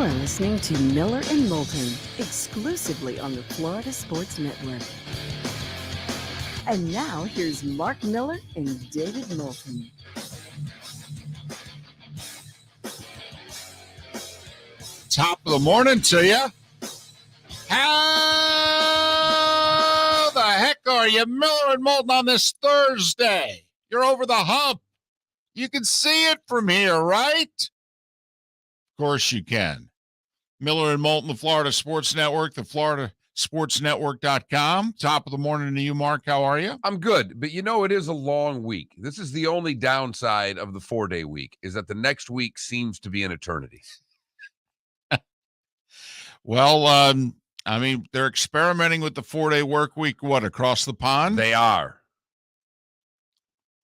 You're listening to Miller and Moulton, exclusively on the Florida Sports Network. And now, here's Mark Miller and David Moulton. Top of the morning to you. How the heck are you? Miller and Moulton on this Thursday. You're over the hump. You can see it from here, right? Of course you can. Miller and Moulton, the Florida Sports Network, the floridasportsnetwork.com. Top of the morning to you, Mark. How are you? I'm good, but it is a long week. This is the only downside of the 4-day week, is that the next week seems to be an eternity. Well, they're experimenting with the 4-day work week, across the pond? They are.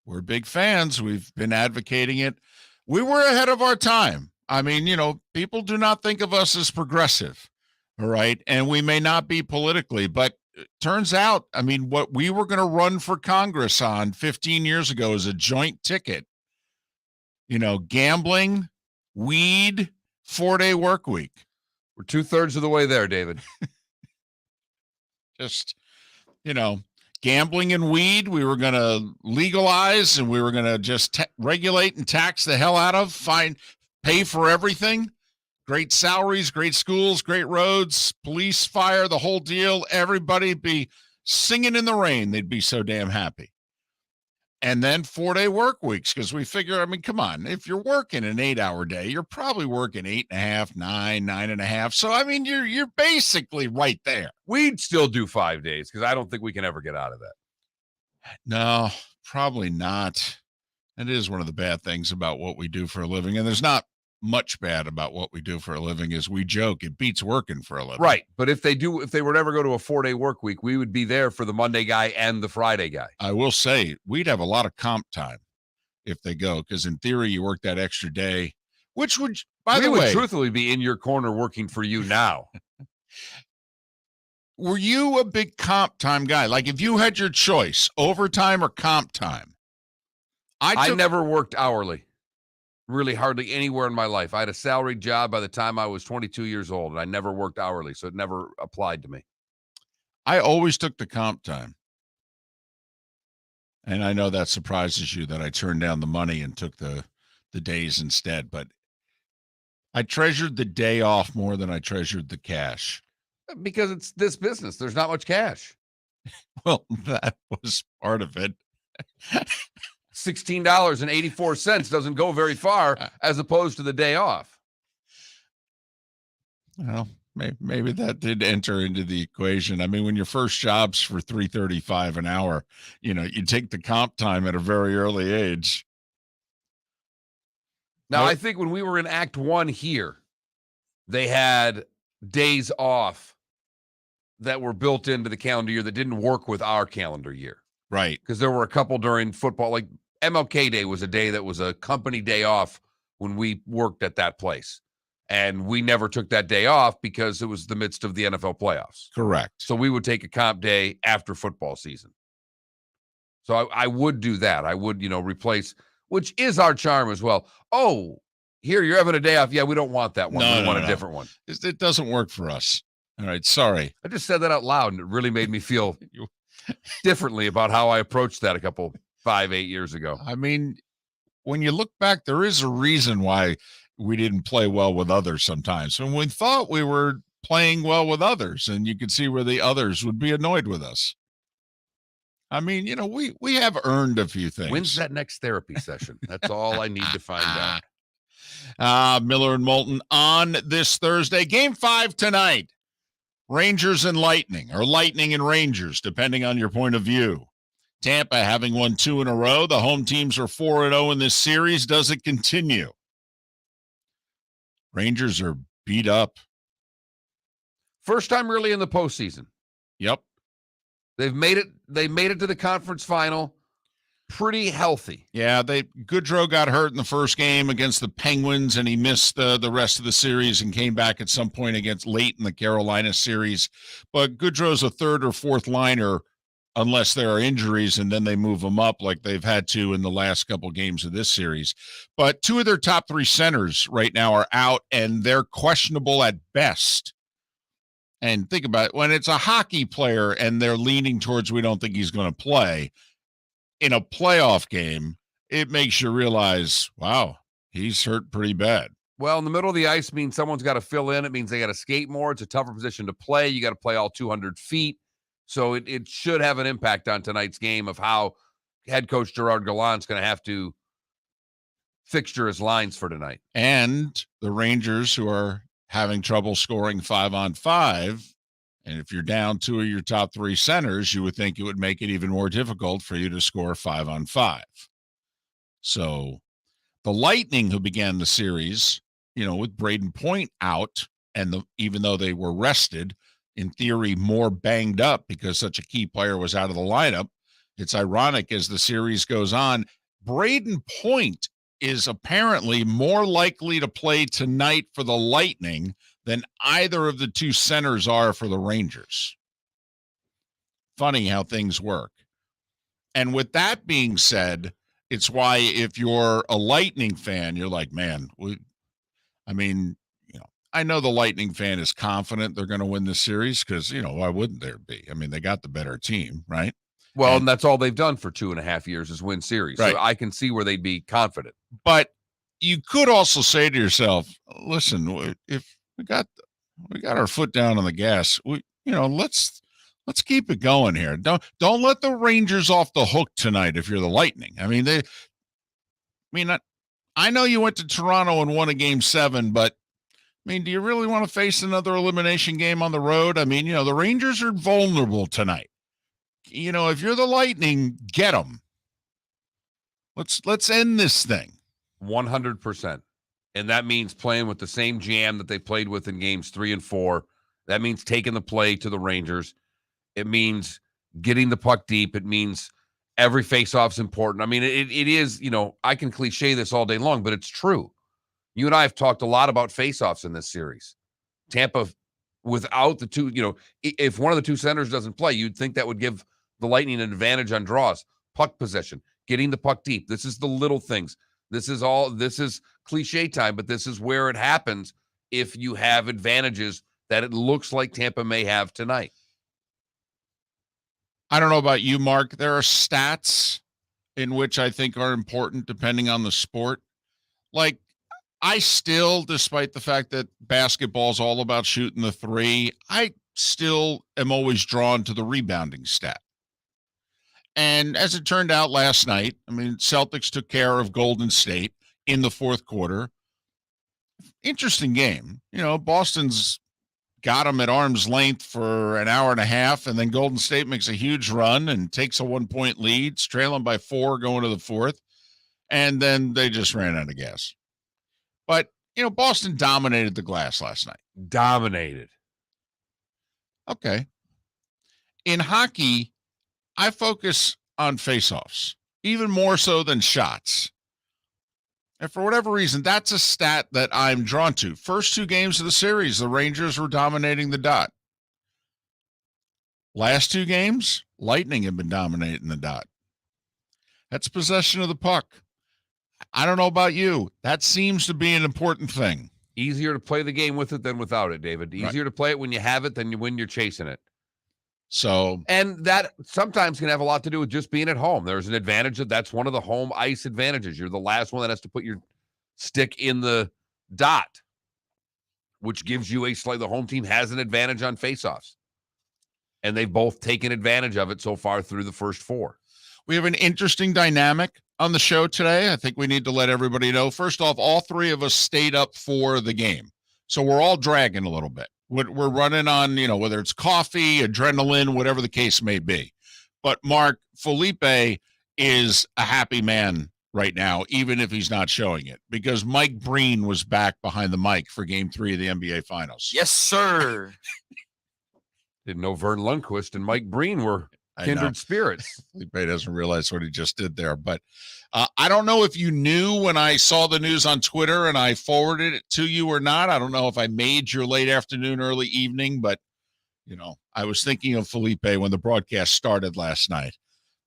We're big fans. We've been advocating it. We were ahead of our time. People do not think of us as progressive, all right? And we may not be politically, but it turns out, what we were going to run for Congress on 15 years ago is a joint ticket. Gambling, weed, 4-day work week. We're 2/3 of the way there, David. Just, gambling and weed, we were going to legalize, and we were going to just regulate and tax the hell out of, pay for everything. Great salaries, great schools, great roads, police, fire, the whole deal. Everybody be singing in the rain. They'd be so damn happy. And then 4-day work weeks, because we figure, come on, if you're working an 8-hour day, you're probably working 8.5, 9.5. So, you're basically right there. We'd still do 5 days, because I don't think we can ever get out of that. No, probably not. It is one of the bad things about what we do for a living. And there's not much bad about what we do for a living. Is we joke it beats working for a living. Right. But if they were to ever go to a 4-day work week, we would be there for the Monday guy and the Friday guy. I will say we'd have a lot of comp time if they go, because in theory you work that extra day, which would, by the way, would truthfully be in your corner working for you now. Were you a big comp time guy? Like, if you had your choice, overtime or comp time? I never worked hourly. Really hardly anywhere in my life. I had a salaried job by the time I was 22 years old, and I never worked hourly, so it never applied to me. I always took the comp time. And I know that surprises you that I turned down the money and took the days instead, but I treasured the day off more than I treasured the cash. Because it's this business. There's not much cash. Well, that was part of it. $16.84 doesn't go very far as opposed to the day off. Well, maybe that did enter into the equation. When your first job's for $3.35 an hour, you take the comp time at a very early age. Now, I think when we were in Act 1 here, they had days off that were built into the calendar year that didn't work with our calendar year. Right. Because there were a couple during football, like MLK Day was a day that was a company day off when we worked at that place. And we never took that day off because it was the midst of the NFL playoffs. Correct. So we would take a comp day after football season. So I would do that. I would, replace, which is our charm as well. Oh, here, you're having a day off. Yeah, we don't want that one. We want a different one. It doesn't work for us. All right, sorry. I just said that out loud, and it really made me feel differently about how I approached that 5-8 years ago. When you look back, there is a reason why we didn't play well with others sometimes. When we thought we were playing well with others, and you could see where the others would be annoyed with us. We have earned a few things. When's that next therapy session? That's all I need to find out. Miller and Moulton on this Thursday. Game 5 tonight. Rangers and Lightning, or Lightning and Rangers, depending on your point of view. Tampa having won 2 in a row. The home teams are 4-0 in this series. Does it continue? Rangers are beat up. First time really in the postseason. Yep. They've made it to the conference final pretty healthy. Yeah, Goodrow got hurt in the first game against the Penguins, and he missed the rest of the series and came back at some point late in the Carolina series. But Goodrow's a third or fourth liner unless there are injuries, and then they move them up like they've had to in the last couple games of this series. But two of their top three centers right now are out, and they're questionable at best. And think about it, when it's a hockey player and they're leaning towards we don't think he's going to play, in a playoff game, it makes you realize, wow, he's hurt pretty bad. Well, in the middle of the ice means someone's got to fill in. It means they got to skate more. It's a tougher position to play. You got to play all 200 feet. So it should have an impact on tonight's game of how head coach Gerard Gallant's going to have to fixture his lines for tonight. And the Rangers, who are having trouble scoring 5-on-5, and if you're down two of your top three centers, you would think it would make it even more difficult for you to score 5-on-5. So the Lightning, who began the series, with Braden Point out, and even though they were rested, in theory, more banged up because such a key player was out of the lineup, it's ironic as the series goes on, Braden Point is apparently more likely to play tonight for the Lightning than either of the two centers are for the Rangers. Funny how things work. And with that being said, it's why if you're a Lightning fan, you're like, man, I know the Lightning fan is confident they're going to win this series because, why wouldn't there be? I mean, they got the better team, right? Well, and that's all they've done for 2.5 years is win series. Right. So I can see where they'd be confident. But you could also say to yourself, listen, if we got our foot down on the gas, let's keep it going here. Don't let the Rangers off the hook tonight if you're the Lightning. I know you went to Toronto and won a game 7, but do you really want to face another elimination game on the road? The Rangers are vulnerable tonight. If you're the Lightning, get them. Let's end this thing. 100%. And that means playing with the same jam that they played with in games 3 and 4. That means taking the play to the Rangers. It means getting the puck deep. It means every faceoff's important. It is, I can cliche this all day long, but it's true. You and I have talked a lot about faceoffs in this series. Tampa, without the two, if one of the two centers doesn't play, you'd think that would give the Lightning an advantage on draws, puck possession, getting the puck deep. This is the little things. This is cliche time, but this is where it happens if you have advantages that it looks like Tampa may have tonight. I don't know about you, Mark. There are stats in which I think are important depending on the sport. Like, I still, despite the fact that basketball's all about shooting the three, I still am always drawn to the rebounding stat. And as it turned out last night, Celtics took care of Golden State in the fourth quarter. Interesting game. Boston's got them at arm's length for an hour and a half, and then Golden State makes a huge run and takes a 1-point lead, trailing by 4 going to the fourth, and then they just ran out of gas. But, Boston dominated the glass last night. Dominated. Okay. In hockey, I focus on faceoffs, even more so than shots. And for whatever reason, that's a stat that I'm drawn to. First 2 games of the series, the Rangers were dominating the dot. Last 2 games, Lightning have been dominating the dot. That's possession of the puck. I don't know about you. That seems to be an important thing. Easier to play the game with it than without it, David. Easier to play it when you have it than when you're chasing it. So, and that sometimes can have a lot to do with just being at home. There's an advantage that's one of the home ice advantages. You're the last one that has to put your stick in the dot, which gives you the home team has an advantage on faceoffs. And they've both taken advantage of it so far through the first 4. We have an interesting dynamic on the show today. I think we need to let everybody know. First off, all 3 of us stayed up for the game. So we're all dragging a little bit. We're running on, whether it's coffee, adrenaline, whatever the case may be. But Mark, Felipe is a happy man right now, even if he's not showing it, because Mike Breen was back behind the mic for Game 3 of the NBA Finals. Yes, sir. Didn't know Vern Lundquist and Mike Breen were kindred spirits. Felipe doesn't realize what he just did there. But I don't know if you knew when I saw the news on Twitter and I forwarded it to you or not. I don't know if I made your late afternoon, early evening, but I was thinking of Felipe when the broadcast started last night,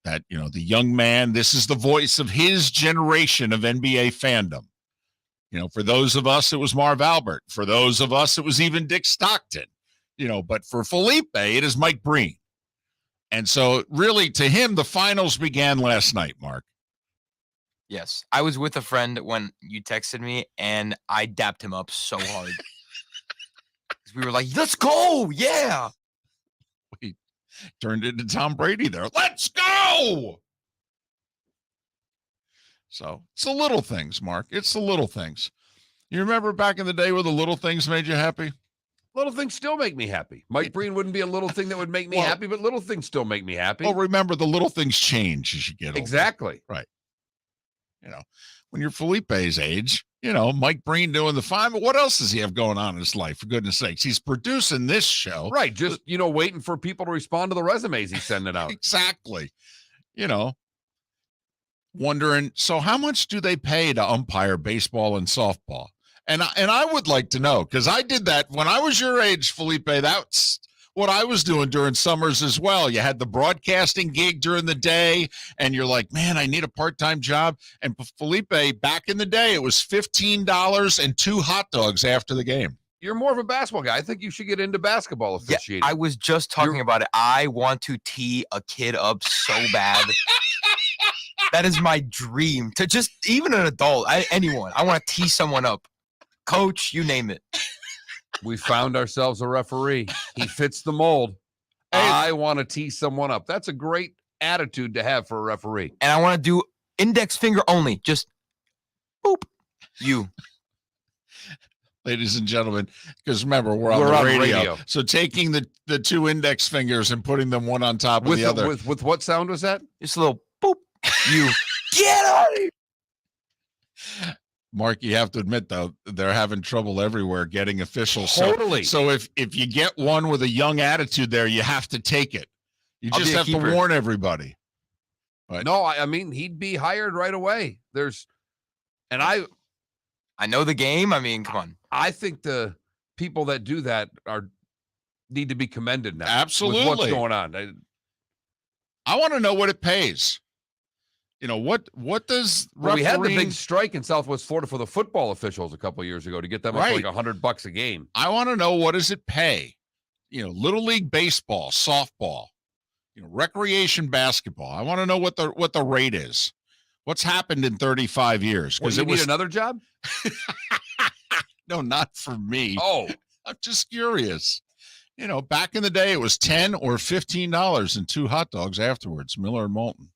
that, the young man, this is the voice of his generation of NBA fandom. For those of us, it was Marv Albert. For those of us, it was even Dick Stockton, but for Felipe, it is Mike Breen. And so really to him, the finals began last night, Mark. Yes. I was with a friend when you texted me, and I dapped him up so hard. We were like, let's go. Yeah. We turned into Tom Brady there. Let's go. So it's the little things, Mark. It's the little things. You remember back in the day where the little things made you happy? Little things still make me happy. Mike Breen wouldn't be a little thing that would make me happy, but little things still make me happy. Well, remember, the little things change as you get older. Exactly. Right. When you're Felipe's age, Mike Breen doing the final. What else does he have going on in his life, for goodness sakes? He's producing this show. Right. Just, waiting for people to respond to the resumes he's sending out. Exactly. Wondering, so how much do they pay to umpire baseball and softball? And I would like to know, because I did that when I was your age, Felipe. That's what I was doing during summers as well. You had the broadcasting gig during the day, and you're like, man, I need a part-time job. And Felipe, back in the day, it was $15 and 2 hot dogs after the game. You're more of a basketball guy. I think you should get into basketball officiating. Yeah, I was just talking about it. I want to tee a kid up so bad. That is my dream, to just, even an adult, anyone. I want to tee someone up. Coach, you name it. We found ourselves a referee. He fits the mold. I want to tee someone up. That's a great attitude to have for a referee. And I want to do index finger only. Just boop. You. Ladies and gentlemen, because remember, we're on radio. So taking the 2 index fingers and putting them one on top of the other. With what sound was that? Just a little boop. You. Get out of here. Mark, you have to admit, though, they're having trouble everywhere getting officials. Totally. So if you get one with a young attitude there, you have to take it. You just have to warn everybody. But no, I mean, he'd be hired right away. I know the game. I mean, come on. I think the people that do that need to be commended now. Absolutely. With what's going on. I want to know what it pays. What does we had the big strike in Southwest Florida for the football officials a couple of years ago to get them up to like $100 a game. I want to know, what does it pay? Little league baseball, softball, recreation basketball. I want to know what the rate is. What's happened in 35 years? Because you need another job? No, not for me. Oh, I'm just curious. Back in the day, it was $10 or $15 and 2 hot dogs afterwards. Miller and Moulton.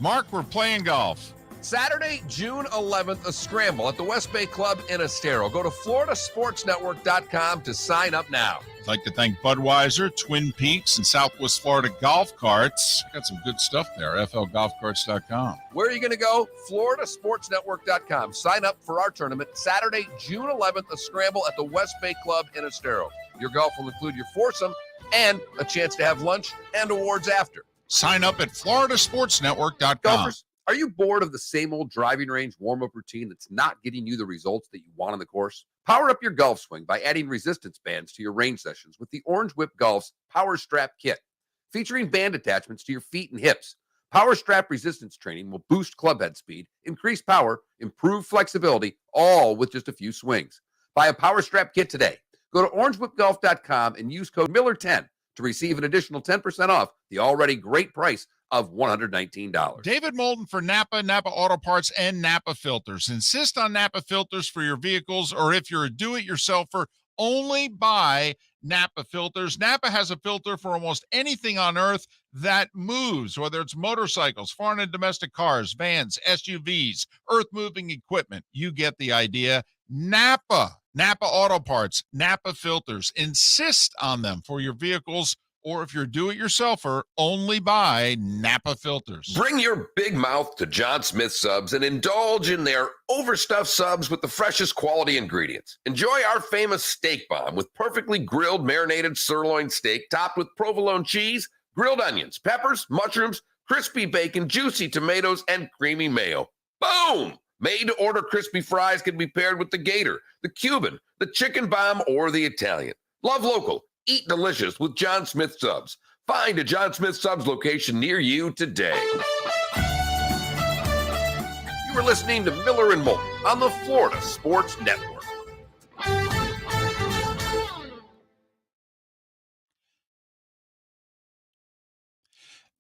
Mark, we're playing golf. Saturday, June 11th, a scramble at the West Bay Club in Estero. Go to floridasportsnetwork.com to sign up now. I'd like to thank Budweiser, Twin Peaks, and Southwest Florida Golf Carts. Got some good stuff there, flgolfcarts.com. Where are you going to go? floridasportsnetwork.com. Sign up for our tournament, Saturday, June 11th, a scramble at the West Bay Club in Estero. Your golf will include your foursome and a chance to have lunch and awards after. Sign up at floridasportsnetwork.com. Golfers, are you bored of the same old driving range warm-up routine that's not getting you the results that you want on the course? Power up your golf swing by adding resistance bands to your range sessions with the Orange Whip Golf's Power Strap Kit. Featuring band attachments to your feet and hips, Power Strap resistance training will boost club head speed, increase power, improve flexibility, all with just a few swings. Buy a Power Strap Kit today. Go to orangewhipgolf.com and use code Miller10 to receive an additional 10% off the already great price of $119. David Moulton for Napa, Napa Auto Parts, and Napa Filters. Insist on Napa Filters for your vehicles, or if you're a do-it-yourselfer, only buy Napa Filters. Napa has a filter for almost anything on earth that moves, whether it's motorcycles, foreign and domestic cars, vans, SUVs, earth-moving equipment. You get the idea. Napa Auto Parts, Napa Filters. Insist on them for your vehicles, or if you're a do-it-yourselfer, only buy Napa Filters. Bring your big mouth to John Smith Subs and indulge in their overstuffed subs with the freshest quality ingredients. Enjoy our famous steak bomb with perfectly grilled, marinated sirloin steak topped with provolone cheese, grilled onions, peppers, mushrooms, crispy bacon, juicy tomatoes, and creamy mayo. Boom! Made-to-order crispy fries can be paired with the gator, the Cuban, the chicken bomb, or the Italian. Love local. Eat delicious with John Smith Subs. Find a John Smith Subs location near you today. You are listening to Miller and Moulton on the Florida Sports Network.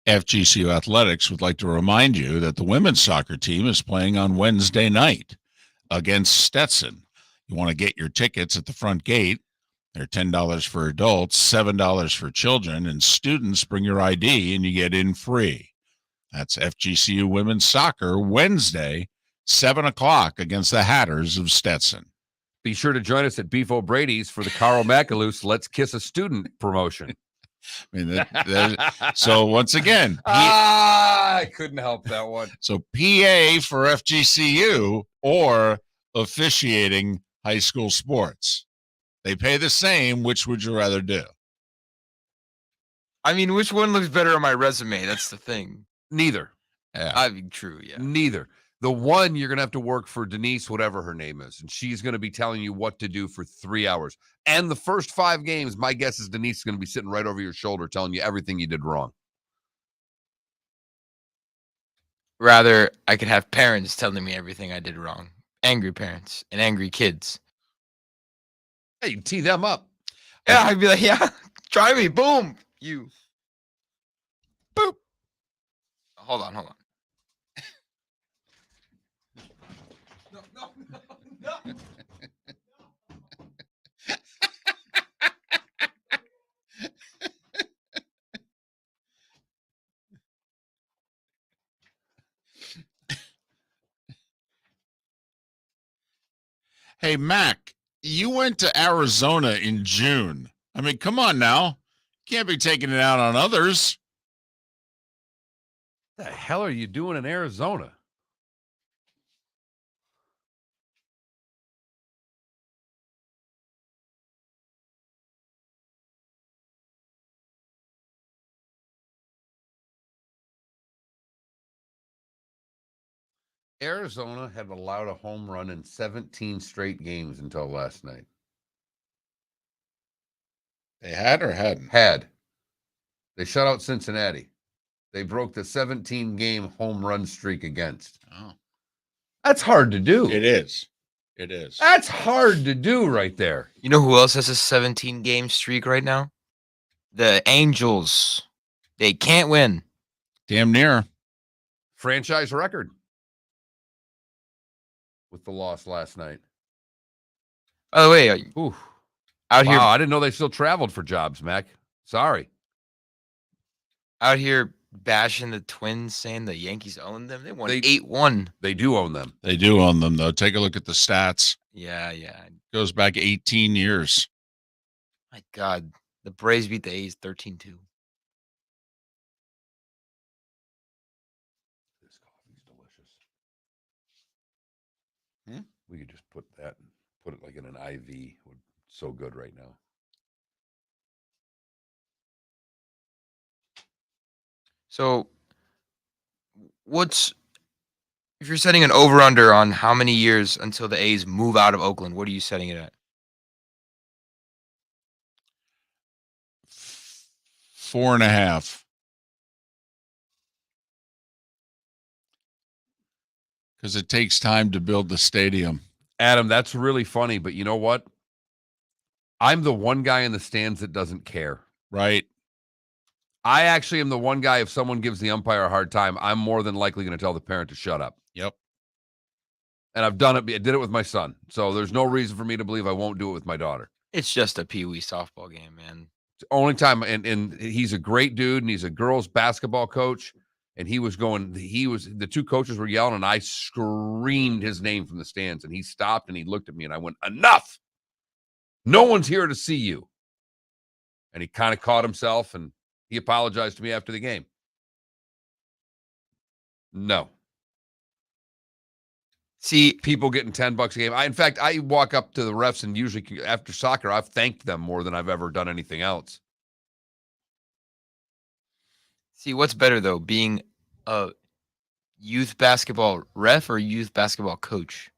FGCU Athletics would like to remind you that the women's soccer team is playing on Wednesday night against Stetson. You want to get your tickets at the front gate. They're $10 for adults, $7 for children, and students bring your ID and you get in free. That's FGCU Women's Soccer, Wednesday, 7 o'clock against the Hatters of Stetson. Be sure to join us at Beef O'Brady's for the Carl McAloose Let's Kiss a Student promotion. I mean, so once again, I couldn't help that one. So PA for FGCU or officiating high school sports. They pay the same. Which would you rather do? I mean, which one looks better on my resume? That's the thing. Neither. Yeah. I mean, true, yeah. Neither. The one, you're going to have to work for Denise, whatever her name is, and she's going to be telling you what to do for 3 hours. And the first 5 games, my guess is Denise is going to be sitting right over your shoulder telling you everything you did wrong. Rather, I could have parents telling me everything I did wrong. Angry parents and angry kids. Hey, you tee them up. Yeah, I'd be like, yeah, try me. Boom. You. Boop. Hold on. No. Hey, Mac, you went to Arizona in June. I mean, come on now. Can't be taking it out on others. What the hell are you doing in Arizona? Arizona had allowed a home run in 17 straight games until last night. They had or hadn't? Had. They shut out Cincinnati. They broke the 17-game home run streak against. Oh. That's hard to do. It is. It is. That's hard to do right there. You know who else has a 17-game streak right now? The Angels. They can't win. Damn near. Franchise record with the loss last night. By the way, Ooh. out Wow, here, I didn't know they still traveled for jobs, Mac. Sorry. out here bashing the Twins, saying the Yankees own them. They won They- 8-1. They do own them. They do own them, though. Take a look at the stats. Yeah. Goes back 18 years. My God, the Braves beat the A's 13-2. This coffee's delicious. We could just put that and put it like in an IV. So good right now. So, if you're setting an over-under on how many years until the A's move out of Oakland, what are you setting it at? 4.5. Because it takes time to build the stadium. Adam, that's really funny, but you know what? I'm the one guy in the stands that doesn't care. Right? I actually am the one guy, if someone gives the umpire a hard time, I'm more than likely going to tell the parent to shut up. Yep. And I've done it. I did it with my son. So there's no reason for me to believe I won't do it with my daughter. It's just a peewee softball game, man. It's the only time. And he's a great dude, and he's a girls basketball coach. And the two coaches were yelling, and I screamed his name from the stands. And he stopped and he looked at me and I went, enough. No one's here to see you. And he kind of caught himself and he apologized to me after the game. No. See, People getting $10 a game. In fact, I walk up to the refs and usually after soccer, I've thanked them more than I've ever done anything else. what's better though, being a youth basketball ref or youth basketball coach?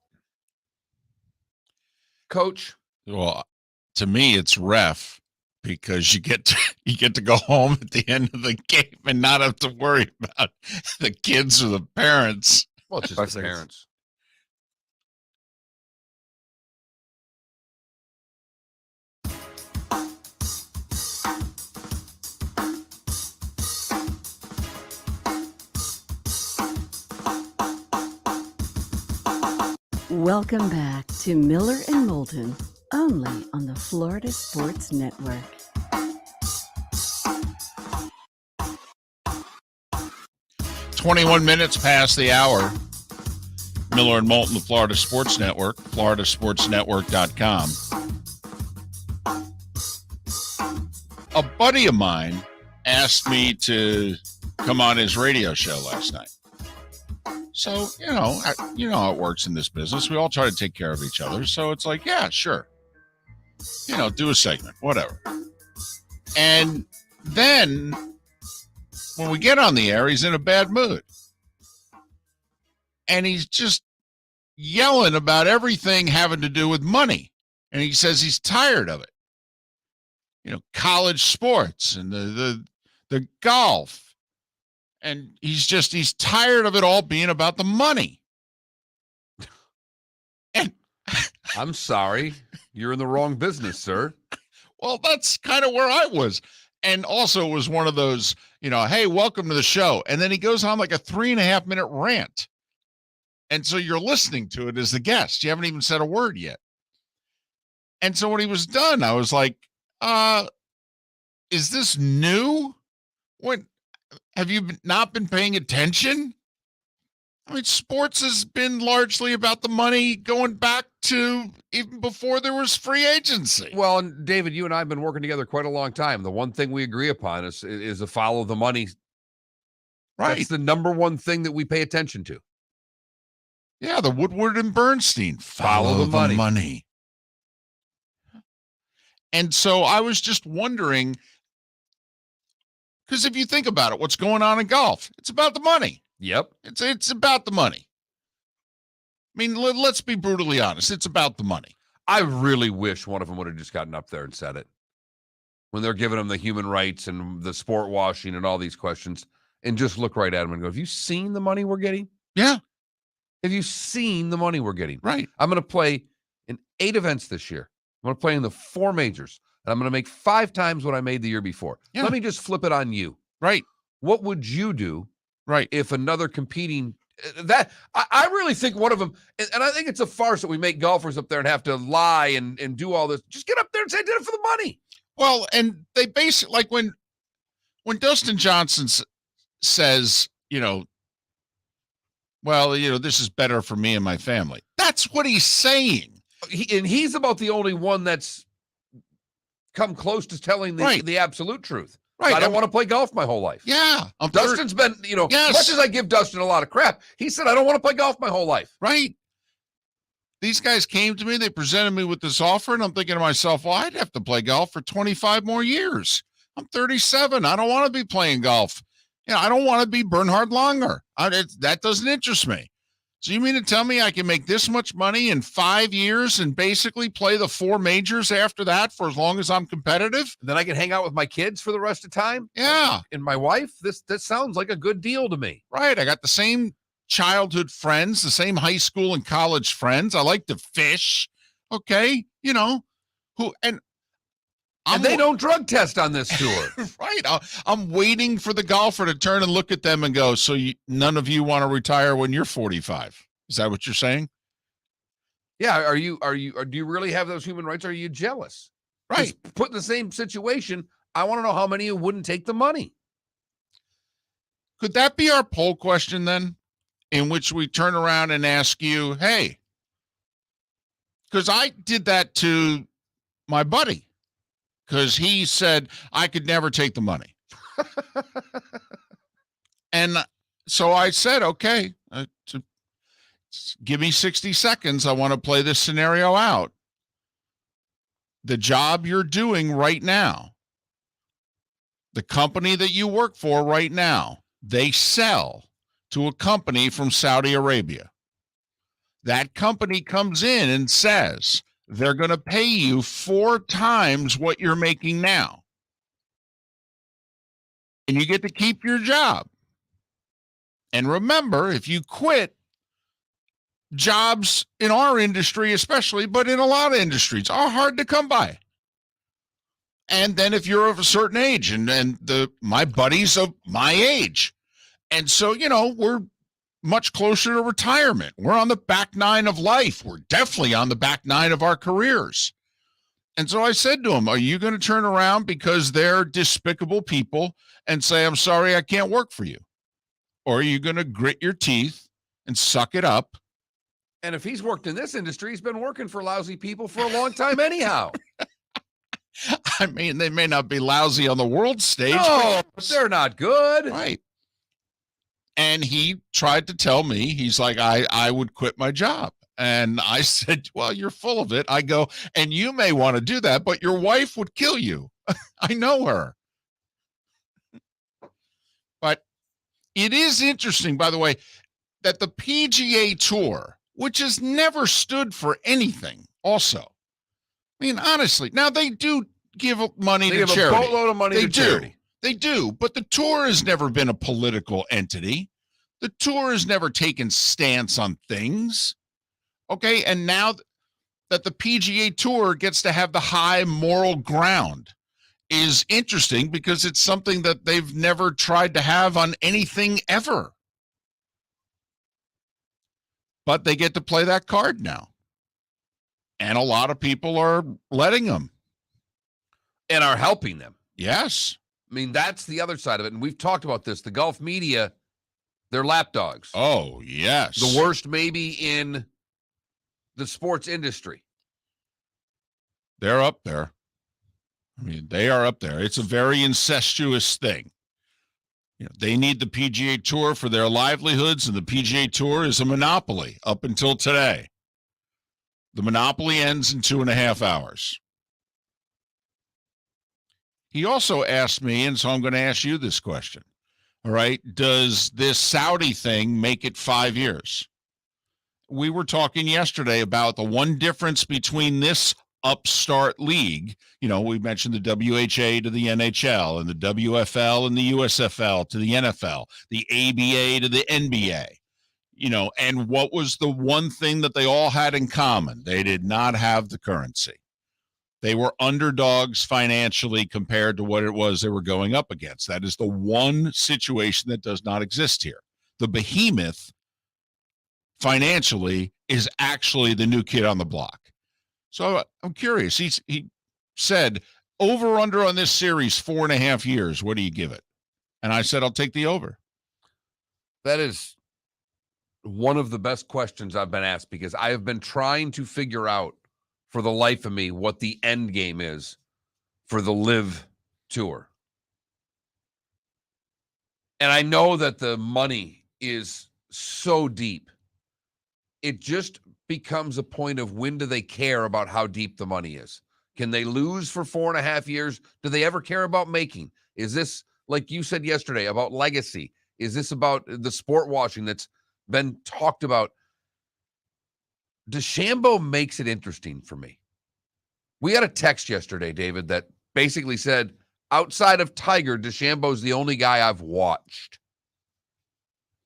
Coach, Well, to me, it's ref. because you get to go home at the end of the game and not have to worry about the kids or the parents. Well, it's just 5 the seconds. parents. Welcome back to Miller and Moulton, only on the Florida Sports Network. "21 minutes past the hour. Miller and Moulton, the Florida Sports Network, floridasportsnetwork.com. A buddy of mine asked me to come on his radio show last night. So, you know how it works in this business. We all try to take care of each other. So it's like, yeah, sure. Do a segment, whatever. And then when we get on the air, he's in a bad mood. And he's just yelling about everything having to do with money. And he says he's tired of it. College sports and the golf. And he's tired of it all being about the money. And I'm sorry. You're in the wrong business, sir. well, that's kind of where I was. And also it was one of those, hey, welcome to the show. And then he goes on like a 3.5-minute rant. And so you're listening to it as the guest. You haven't even said a word yet. And so when he was done, I was like, is this new? Have you not been paying attention? I mean, sports has been largely about the money going back to even before there was free agency. Well, and David, you and I have been working together quite a long time. The one thing we agree upon is to follow the money. Right. That's the number one thing that we pay attention to. Yeah, the Woodward and Bernstein. Follow the money. And so I was just wondering, because if you think about it, what's going on in golf? It's about the money. Yep. It's about the money. I mean, let's be brutally honest. It's about the money. I really wish one of them would have just gotten up there and said it. When they're giving them the human rights and the sport washing and all these questions, and just look right at them and go, have you seen the money we're getting? Yeah. Have you seen the money we're getting? Right. I'm going to play in 8 events this year. I'm going to play in the 4 majors. And I'm going to make 5 times what I made the year before. Yeah. Let me just flip it on you. Right. What would you do? Right. If another competing that I really think one of them, and I think it's a farce that we make golfers up there and have to lie and do all this. Just get up there and say I did it for the money. Well, and they basically, like when Dustin Johnson says, this is better for me and my family. That's what he's saying. He's about the only one that's come close to telling the absolute truth. Right. I don't want to play golf my whole life. Yeah. Dustin's been, yes. Much as I give Dustin a lot of crap, he said, I don't want to play golf my whole life. Right. These guys came to me, they presented me with this offer, and I'm thinking to myself, well, I'd have to play golf for 25 more years. I'm 37. I don't want to be playing golf. I don't want to be Bernhard Langer. That doesn't interest me. So you mean to tell me I can make this much money in 5 years and basically play the 4 majors after that for as long as I'm competitive? Then I can hang out with my kids for the rest of the time? Yeah. And my wife? This sounds like a good deal to me. Right. I got the same childhood friends, the same high school and college friends. I like to fish. Okay. And they don't drug test on this tour. Right. I'm waiting for the golfer to turn and look at them and go, so none of you want to retire when you're 45. Is that what you're saying? Yeah. Do you really have those human rights? Are you jealous? Right. Put in the same situation. I want to know how many of you wouldn't take the money. Could that be our poll question then? In which we turn around and ask you, hey, because I did that to my buddy. Because he said I could never take the money. And so I said, okay, give me 60 seconds. I want to play this scenario out. The job you're doing right now, the company that you work for right now, they sell to a company from Saudi Arabia. That company comes in and says, they're going to pay you 4 times what you're making now. And you get to keep your job. And remember, if you quit, jobs in our industry especially, but in a lot of industries, are hard to come by. And then if you're of a certain age, and my buddies of my age, and so, we're much closer to retirement. We're on the back nine of life. We're definitely on the back nine of our careers. And so I said to him, are you going to turn around because they're despicable people and say, I'm sorry, I can't work for you? Or are you going to grit your teeth and suck it up? And if he's worked in this industry, he's been working for lousy people for a long time anyhow. I mean, they may not be lousy on the world stage. No, but they're not good. Right. And he tried to tell me, he's like, I would quit my job. And I said, well, you're full of it. I go, and you may want to do that, but your wife would kill you. I know her. But it is interesting, by the way, that the PGA Tour, which has never stood for anything also. I mean, honestly, now they do give money to charity. A boatload of money to charity. They do, but the tour has never been a political entity. The tour has never taken stance on things. Okay, and now that the PGA Tour gets to have the high moral ground is interesting because it's something that they've never tried to have on anything ever. But they get to play that card now. And a lot of people are letting them. And are helping them. Yes. I mean, that's the other side of it. And we've talked about this. The golf media, they're lapdogs. Oh, yes. The worst maybe in the sports industry. They're up there. I mean, they are up there. It's a very incestuous thing. They need the PGA Tour for their livelihoods, and the PGA Tour is a monopoly up until today. The monopoly ends in 2.5 hours. He also asked me, and so I'm going to ask you this question. All right, does this Saudi thing make it 5 years? We were talking yesterday about the one difference between this upstart league. We mentioned the WHA to the NHL and the WFL and the USFL to the NFL, the ABA to the NBA. And what was the one thing that they all had in common? They did not have the currency. They were underdogs financially compared to what it was they were going up against. That is the one situation that does not exist here. The behemoth financially is actually the new kid on the block. So I'm curious. He said, over under on this series, 4.5 years. What do you give it? And I said, I'll take the over. That is one of the best questions I've been asked because I have been trying to figure out for the life of me what the end game is for the LIV Tour. And I know that the money is so deep. It just becomes a point of when do they care about how deep the money is? Can they lose for 4.5 years? Do they ever care about making? Is this, like you said yesterday, about legacy? Is this about the sport washing that's been talked about? DeChambeau makes it interesting for me. We had a text yesterday, David, that basically said, outside of Tiger, DeChambeau's the only guy I've watched.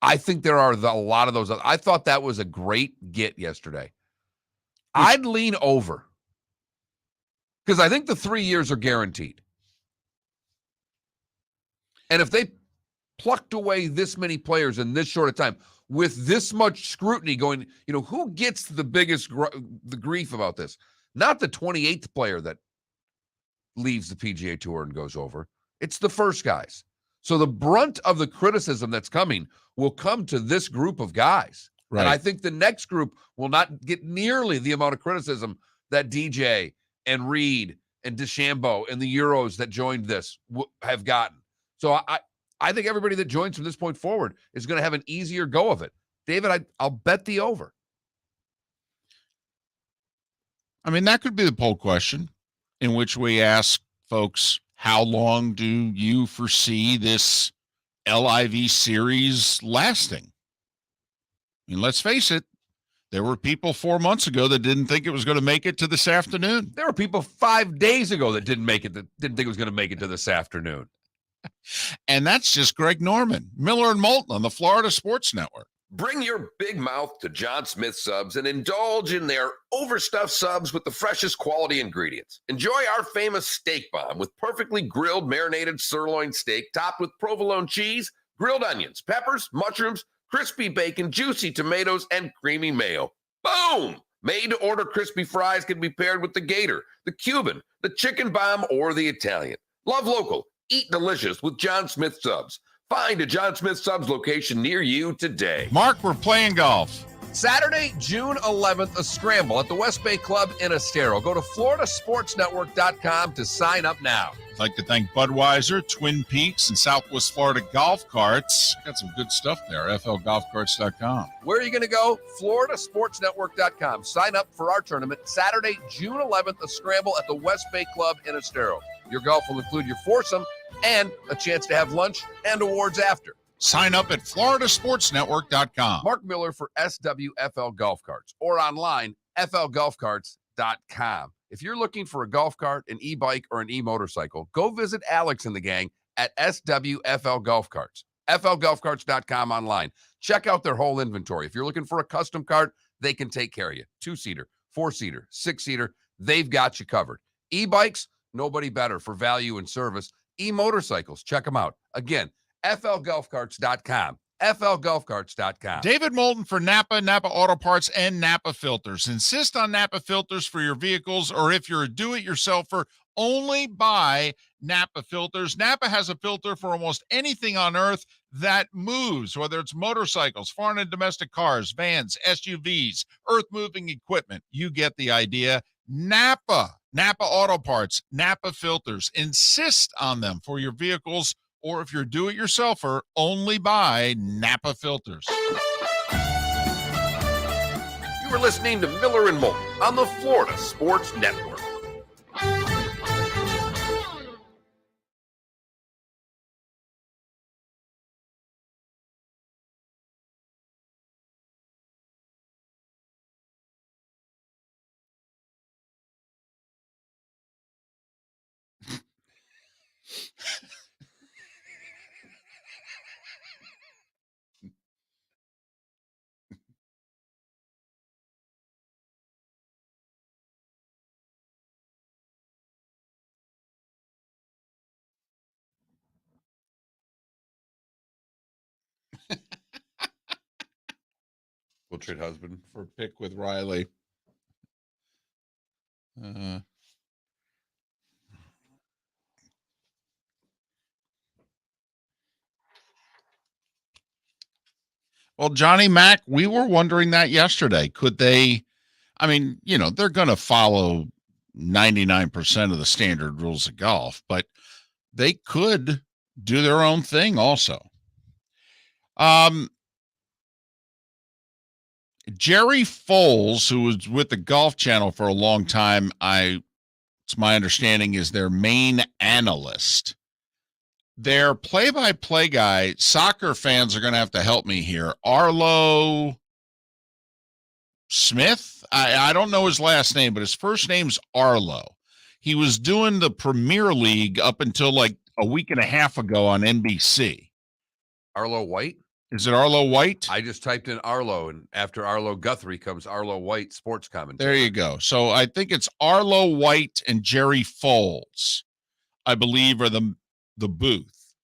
I think there are a lot of those. I thought that was a great get yesterday. I'd lean over because I think the 3 years are guaranteed. And if they plucked away this many players in this short a time with this much scrutiny going, who gets the biggest the grief about this? Not the 28th player that leaves the PGA Tour and goes over. It's the first guys. So the brunt of the criticism that's coming will come to this group of guys. Right. And I think the next group will not get nearly the amount of criticism that DJ and Reed and DeChambeau and the Euros that joined this have gotten. So I think everybody that joins from this point forward is going to have an easier go of it. David, I'll bet the over. I mean, that could be the poll question in which we ask folks, how long do you foresee this LIV series lasting? I mean, let's face it, There were people 4 months ago that didn't think it was going to make it to this afternoon. There were people 5 days ago that didn't make it, that didn't think it was going to make it to this afternoon. And that's just Greg Norman, Miller and Moulton on the Florida Sports Network. Bring your big mouth to John Smith Subs and indulge in their overstuffed subs with the freshest quality ingredients. Enjoy our famous steak bomb with perfectly grilled marinated sirloin steak topped with provolone cheese, grilled onions, peppers, mushrooms, crispy bacon, juicy tomatoes, and creamy mayo. Boom! Made-to-order crispy fries can be paired with the Gator, the Cuban, the chicken bomb, or the Italian. Love local. Eat delicious with John Smith Subs. Find a John Smith Subs location near you today. Mark, we're playing golf. Saturday, June 11th, a scramble at the West Bay Club in Estero. Go to floridasportsnetwork.com to sign up now. I'd like to thank Budweiser, Twin Peaks, and Southwest Florida Golf Carts. Got some good stuff there, flgolfcarts.com. Where are you going to go? floridasportsnetwork.com. Sign up for our tournament Saturday, June 11th, a scramble at the West Bay Club in Estero. Your golf will include your foursome and a chance to have lunch and awards after. Sign up at floridasportsnetwork.com. Mark Miller for SWFL Golf Carts or online, flgolfcarts.com. If you're looking for a golf cart, an e-bike, or an e-motorcycle, go visit Alex and the gang at SWFL Golf Carts. flgolfcarts.com online. Check out their whole inventory. If you're looking for a custom cart, they can take care of you. 2-seater, 4-seater, 6-seater, they've got you covered. E-bikes, nobody better for value and service. E-motorcycles, check them out. Again, flgolfcarts.com. flgolfcarts.com. David Moulton for Napa, Napa Auto Parts, and Napa Filters. Insist on Napa filters for your vehicles, or if you're a do-it-yourselfer, only buy Napa filters. Napa has a filter for almost anything on earth that moves, whether it's motorcycles, foreign and domestic cars, vans, SUVs, earth-moving equipment. You get the idea. Napa Auto Parts, Napa filters. Insist on them for your vehicles, or if you're do-it-yourselfer, only buy Napa filters. You were listening to Miller and Moulton on the Florida Sports Network. We'll trade husband. For pick with Riley. Well, Johnny Mac, we were wondering that yesterday. Could they, I mean, you know, they're going to follow 99% of the standard rules of golf, but they could do their own thing also. Jerry Foles, who was with the Golf Channel for a long time, it's my understanding, is their main analyst. Their play-by-play guy, soccer fans are going to have to help me here. Arlo Smith? I don't know his last name, but his first name's Arlo. He was doing the Premier League up until like a week and a half ago on NBC. Arlo White? Is it Arlo White? I just typed in Arlo, and after Arlo Guthrie comes Arlo White, sports commentary. There you go. So I think it's Arlo White and Jerry Foles, I believe, are the booth.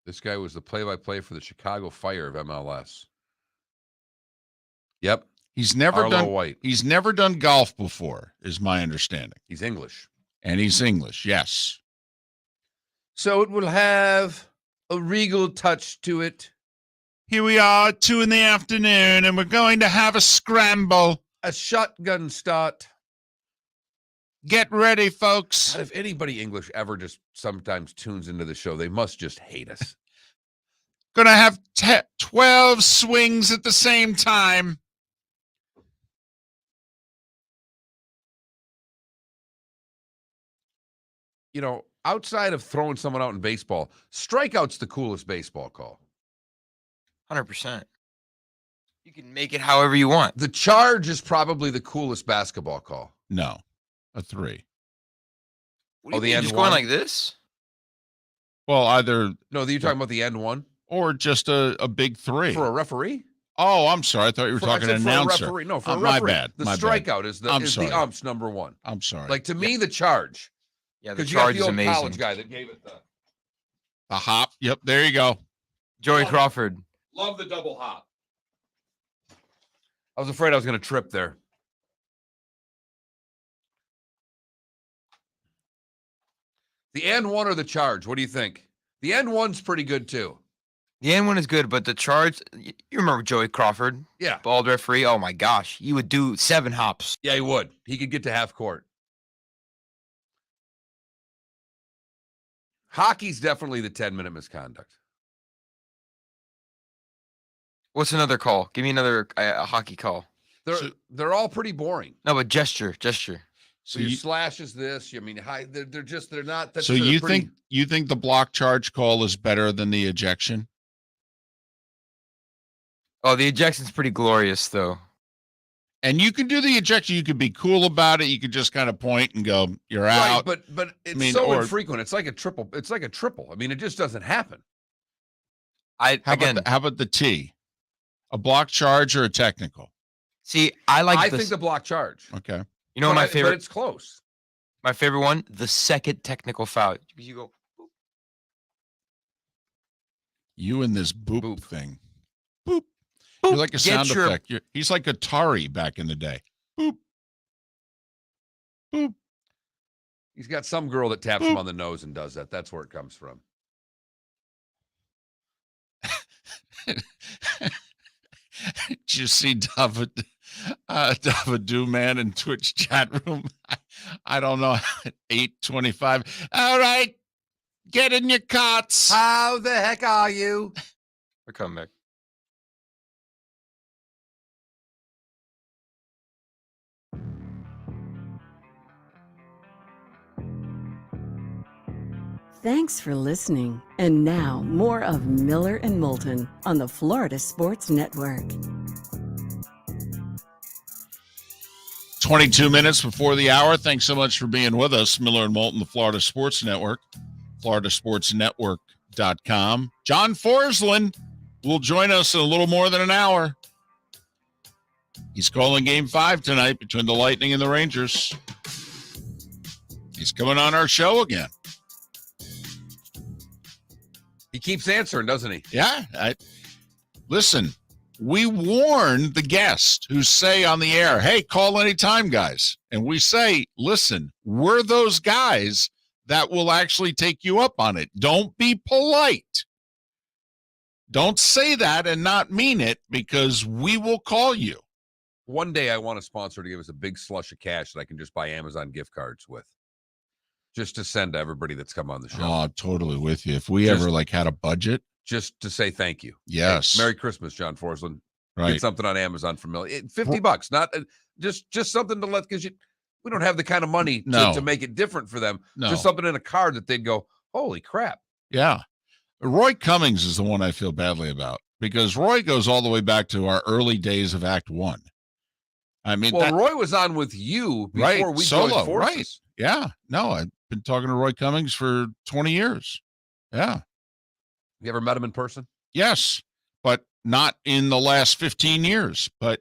This guy was the play-by-play for the Chicago Fire of MLS. Yep. He's never Arlo done White. He's never done golf before, is my understanding. He's English. And he's English, yes. So it will have a regal touch to it. Here we are, 2 p.m, and we're going to have a scramble. A shotgun start. Get ready, folks. God, if anybody English ever just sometimes tunes into the show, they must just hate us. Gonna have 12 swings at the same time. You know, outside of throwing someone out in baseball, strikeout's the coolest baseball call. 100%. You can make it however you want. The charge is probably the coolest basketball call. No, a 3. What do you the mean, end just one? going like this? Well, either No, you're talking about the end one or just a big 3. for a referee. Oh, I'm sorry. I thought you were talking I an said for a announcer. referee. No, for a My referee. bad. The My bad. strikeout is I'm the sorry. ump's number one. I'm sorry. Like to me, the charge. Yeah, the Because you got charge the is old college amazing. guy that gave it the A hop. Yep, there you go. Joey Crawford. love the double hop. I was afraid I was going to trip there. The end one or the charge? What do you think? The end one's pretty good too. The end one is good, but the charge, you remember Joey Crawford, Yeah. bald referee? Oh my gosh. He would do 7 hops. Yeah, he would. He could get to half court. Hockey's definitely the 10-minute misconduct. What's another call? Give me another hockey call. They're all pretty boring. No, but gesture. So your slash is this. I mean, they're not. That's So you think the block charge call is better than the ejection? Oh, the ejection's pretty glorious, though. And you can do the ejection. You could be cool about it. You could just kind of point and go, "You're out." But it's infrequent. It's like a triple. It's like a triple. I mean, it just doesn't happen. How about the T? A block charge or a technical? See, I think the block charge. Okay. You know my favorite. But it's close. My favorite one, the second technical foul. You go. Boop. You and this boop thing. Boop. Boop. You're like a sound effect. He's like Atari back in the day. Boop. Boop. He's got some girl that taps him on the nose and does that. That's where it comes from. Did you see David Dooman in Twitch chat room? I don't know. 8:25. All right. Get in your cots. How the heck are you? We're coming back. Thanks for listening. And now, more of Miller and Moulton on the Florida Sports Network. 22 minutes before the hour. Thanks so much for being with us. Miller and Moulton, the Florida Sports Network, floridasportsnetwork.com. John Forslund will join us in a little more than an hour. He's calling Game 5 tonight between the Lightning and the Rangers. He's coming on our show again. He keeps answering, doesn't he? Yeah. Listen, we warn the guests who say on the air, hey, call anytime, guys. And we say, listen, we're those guys that will actually take you up on it. Don't be polite. Don't say that and not mean it, because we will call you. One day I want a sponsor to give us a big slush of cash that I can just buy Amazon gift cards with. Just to send to everybody that's come on the show. Oh, I'm totally with you. If we ever had a budget. Just to say thank you. Yes. Hey, Merry Christmas, John Forslund. Right. Get something on Amazon for $50. Not just something to let, because we don't have the kind of money to make it different for them. No. Just something in a card that they'd go, holy crap. Yeah. Roy Cummings is the one I feel badly about, because Roy goes all the way back to our early days of Act 1. I mean, Roy was on with you before we joined forces. Right. Yeah. No, I've been talking to Roy Cummings for 20 years. Yeah. You ever met him in person? Yes, but not in the last 15 years. But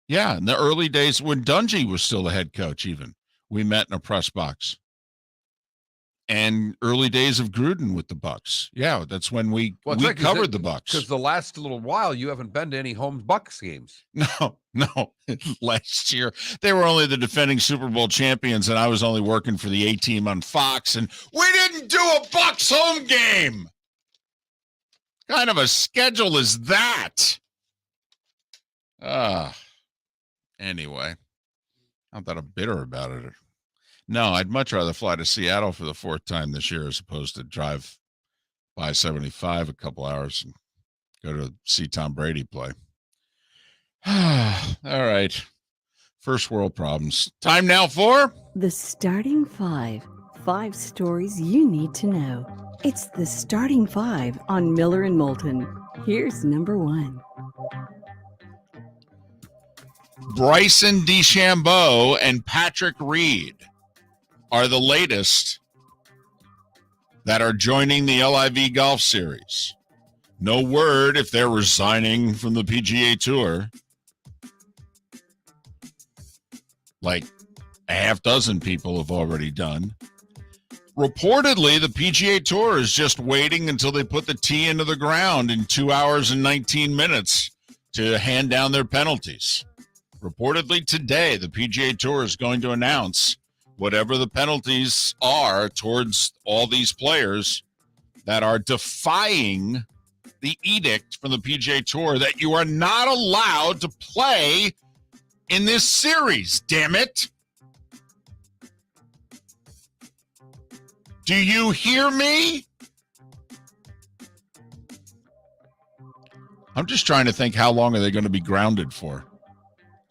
yeah, in the early days when Dungy was still the head coach, even we met in a press box. And early days of Gruden with the Bucks. Yeah, that's when we covered the Bucks. Because the last little while you haven't been to any home Bucks games. No. Last year they were only the defending Super Bowl champions, and I was only working for the A-team on Fox, and we didn't do a Bucks home game. What kind of a schedule is that? Anyway, not that I'm bitter about it. No, I'd much rather fly to Seattle for the 4th time this year as opposed to drive by 75 a couple hours and go to see Tom Brady play. All right. First world problems. Time now for The Starting 5. 5 stories you need to know. It's The Starting 5 on Miller and Moulton. Here's number 1. Bryson DeChambeau and Patrick Reed are the latest that are joining the LIV Golf Series. No word if they're resigning from the PGA Tour. Like a half dozen people have already done. Reportedly, the PGA Tour is just waiting until they put the tee into the ground in 2 hours and 19 minutes to hand down their penalties. Reportedly today, the PGA Tour is going to announce whatever the penalties are towards all these players that are defying the edict from the PGA Tour that you are not allowed to play in this series, damn it. Do you hear me? I'm just trying to think, how long are they going to be grounded for?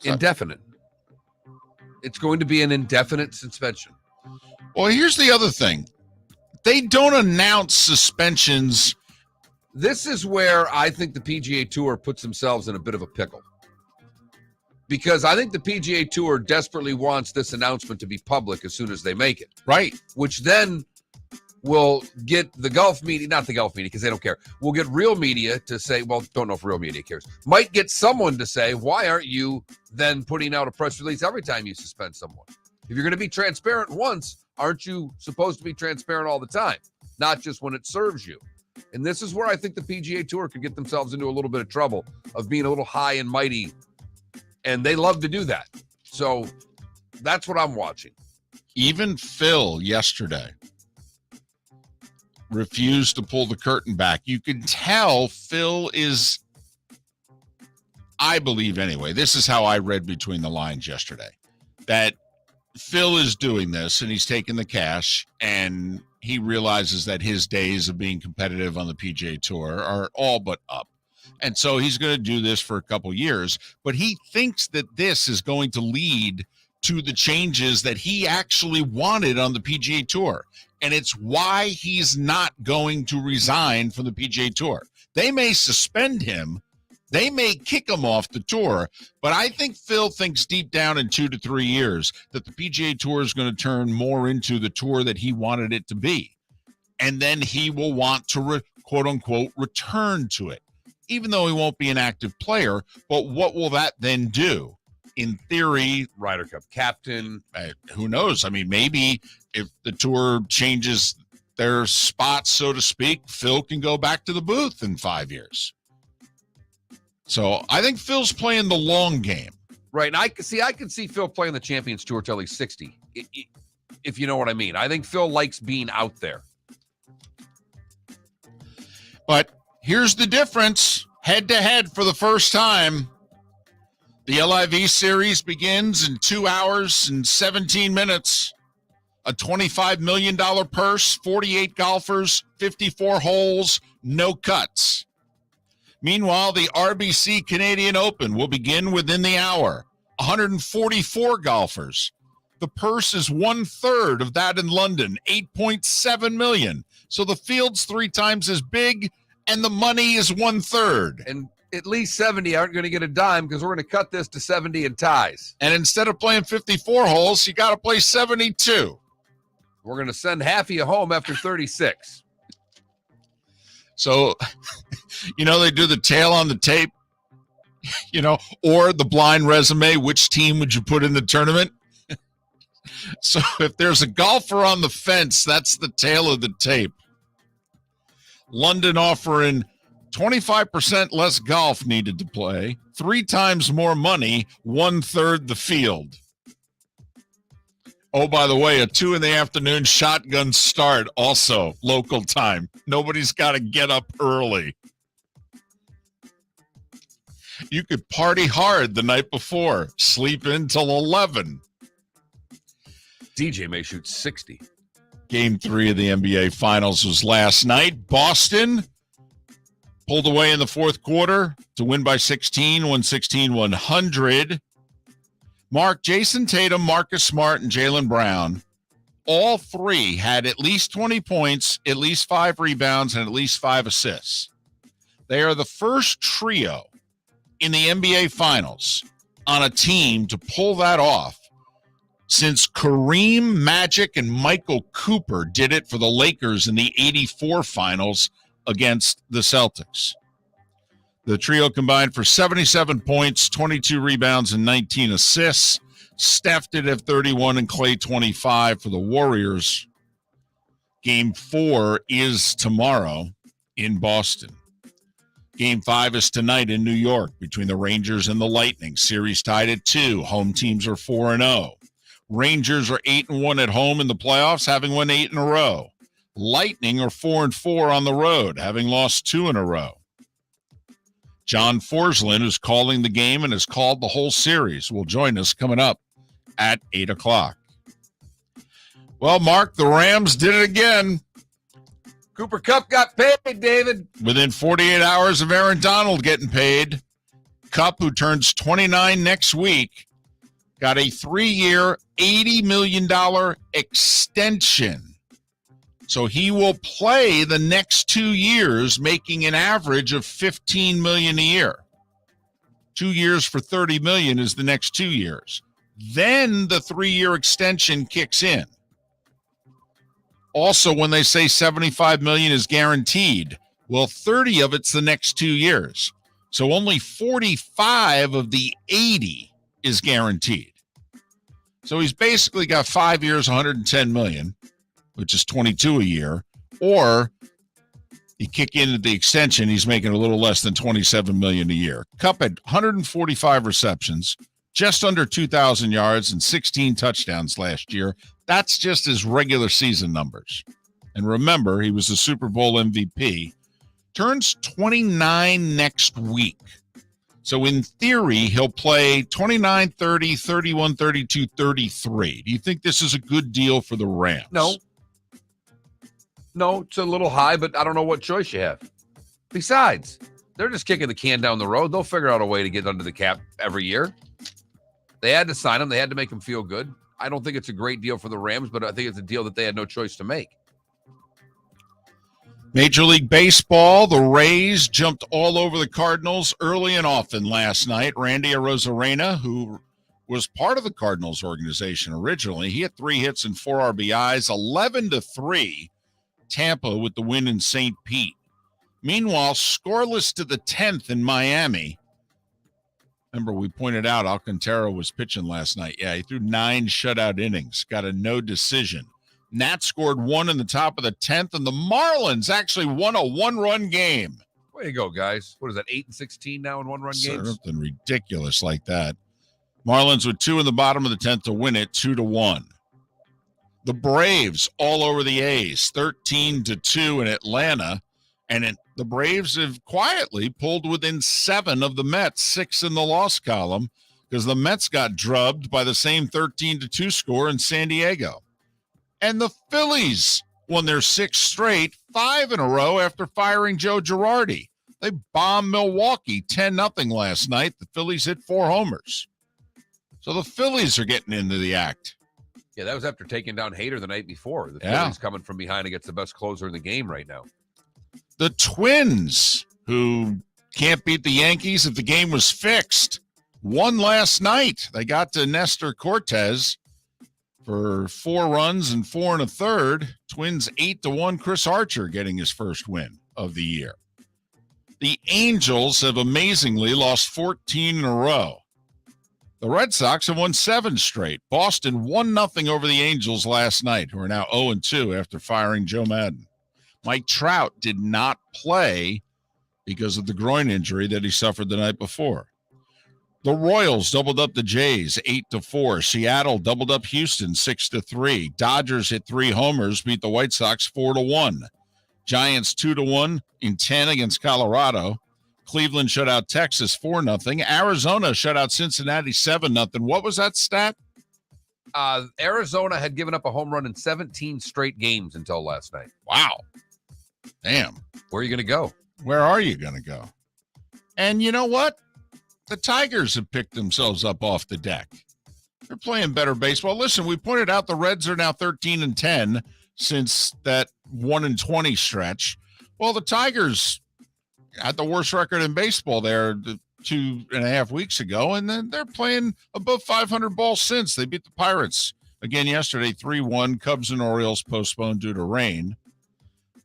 Indefinite. It's going to be an indefinite suspension. Well, here's the other thing. They don't announce suspensions. This is where I think the PGA Tour puts themselves in a bit of a pickle. Because I think the PGA Tour desperately wants this announcement to be public as soon as they make it. Right. Which then will get the golf media, not the golf media because they don't care. We'll get real media to say, well, don't know if real media cares. Might get someone to say, why aren't you then putting out a press release every time you suspend someone? If you're going to be transparent once, aren't you supposed to be transparent all the time? Not just when it serves you. And this is where I think the PGA Tour could get themselves into a little bit of trouble of being a little high and mighty. And they love to do that. So that's what I'm watching. Even Phil yesterday refused to pull the curtain back. You can tell Phil is, I believe anyway, this is how I read between the lines yesterday, that Phil is doing this and he's taking the cash and he realizes that his days of being competitive on the PGA Tour are all but up. And so he's going to do this for a couple years, but he thinks that this is going to lead to the changes that he actually wanted on the PGA Tour. And it's why he's not going to resign from the PGA Tour. They may suspend him. They may kick him off the tour. But I think Phil thinks deep down in 2 to 3 years that the PGA Tour is going to turn more into the tour that he wanted it to be. And then he will want to, quote unquote, return to it, even though he won't be an active player. But what will that then do? In theory, Ryder Cup captain. Who knows? I mean, maybe if the tour changes their spots, so to speak, Phil can go back to the booth in 5 years. So I think Phil's playing the long game. Right. And I can see Phil playing the Champions Tour till he's 60, if you know what I mean. I think Phil likes being out there. But here's the difference. Head-to-head for the first time. The LIV series begins in 2 hours and 17 minutes. A $25 million purse, 48 golfers, 54 holes, no cuts. Meanwhile, the RBC Canadian Open will begin within the hour. 144 golfers. The purse is 1/3 of that in London, $8.7 million. So the field's 3 times as big, and the money is 1/3. And at least 70 aren't going to get a dime because we're going to cut this to 70 in ties. And instead of playing 54 holes, you got to play 72. We're going to send half of you home after 36. So, they do the tail on the tape, or the blind resume. Which team would you put in the tournament? So if there's a golfer on the fence, that's the tail of the tape. London offering 25% less golf needed to play, 3 times more money, 1/3 the field. Oh, by the way, a 2 p.m. shotgun start, also local time. Nobody's got to get up early. You could party hard the night before, sleep in till 11. DJ may shoot 60. Game 3 of the NBA Finals was last night. Boston pulled away in the fourth quarter to win by 16, 116-100. Jason Tatum, Marcus Smart, and Jaylen Brown, all 3 had at least 20 points, at least 5 rebounds, and at least 5 assists. They are the first trio in the NBA Finals on a team to pull that off since Kareem, Magic, and Michael Cooper did it for the Lakers in the 84 Finals against the Celtics. The trio combined for 77 points, 22 rebounds, and 19 assists. Steph did have 31 and Klay 25 for the Warriors. Game 4 is tomorrow in Boston. Game 5 is tonight in New York between the Rangers and the Lightning. Series tied at 2. Home teams are 4-0. Rangers are 8-1 at home in the playoffs, having won 8 in a row. Lightning are 4-4 on the road, having lost 2 in a row. John Forslund, who's calling the game and has called the whole series, will join us coming up at 8 o'clock. Well, Mark, the Rams did it again. Cooper Kupp got paid, David. Within 48 hours of Aaron Donald getting paid, Kupp, who turns 29 next week, got a 3-year, $80 million extension. So he will play the next 2 years, making an average of $15 million a year. 2 years for $30 million is the next 2 years. Then the 3-year extension kicks in. Also, when they say $75 million is guaranteed, well, 30 of it's the next 2 years. So only 45 of the 80 is guaranteed. So he's basically got 5 years, $110 million, which is 22 a year, or you kick into the extension, he's making a little less than $27 million a year. Kupp had 145 receptions, just under 2,000 yards, and 16 touchdowns last year. That's just his regular season numbers. And remember, he was the Super Bowl MVP. Turns 29 next week. So in theory, he'll play 29, 30, 31, 32, 33. Do you think this is a good deal for the Rams? No, it's a little high, but I don't know what choice you have. Besides, they're just kicking the can down the road. They'll figure out a way to get under the cap every year. They had to sign him. They had to make him feel good. I don't think it's a great deal for the Rams, but I think it's a deal that they had no choice to make. Major League Baseball, the Rays jumped all over the Cardinals early and often last night. Randy Arozarena, who was part of the Cardinals organization originally, he had 3 hits and 4 RBIs, 11-3, Tampa with the win in St. Pete. Meanwhile, scoreless to the 10th in Miami. Remember, we pointed out Alcantara was pitching last night. Yeah, he threw 9 shutout innings, got a no decision. Nats scored 1 in the top of the 10th, and the Marlins actually won a 1-run game. Way to go, guys. What is that, 8-16 now in 1-run games? Something ridiculous like that. Marlins with 2 in the bottom of the 10th to win it, 2-1. The Braves all over the A's, 13-2 in Atlanta. And the Braves have quietly pulled within 7 of the Mets, 6 in the loss column, because the Mets got drubbed by the same 13-2 score in San Diego. And the Phillies won their 6th straight, 5 in a row after firing Joe Girardi. They bombed Milwaukee 10-0 last night. The Phillies hit 4 homers. So the Phillies are getting into the act. Yeah, that was after taking down Hader the night before. The Phillies coming from behind against the best closer in the game right now. The Twins, who can't beat the Yankees if the game was fixed, won last night. They got to Nestor Cortez for 4 runs and 4 1/3. Twins 8-1. Chris Archer getting his first win of the year. The Angels have amazingly lost 14 in a row. The Red Sox have won 7 straight. Boston 1-0 over the Angels last night, who are now 0-2 after firing Joe Madden. Mike Trout did not play because of the groin injury that he suffered the night before. The Royals doubled up the Jays 8-4. Seattle doubled up Houston 6-3. Dodgers hit 3 homers, beat the White Sox 4-1. Giants 2-1 in 10 against Colorado. Cleveland shut out Texas 4-0. Arizona shut out Cincinnati 7-0. What was that stat? Arizona had given up a home run in 17 straight games until last night. Wow. Damn. Where are you going to go? Where are you going to go? And you know what? The Tigers have picked themselves up off the deck. They're playing better baseball. Listen, we pointed out the Reds are now 13-10 since that 1-20 stretch. Well, the Tigers had the worst record in baseball there 2.5 weeks ago, and then they're playing above 500 balls since. They beat the Pirates again yesterday, 3-1. Cubs and Orioles postponed due to rain.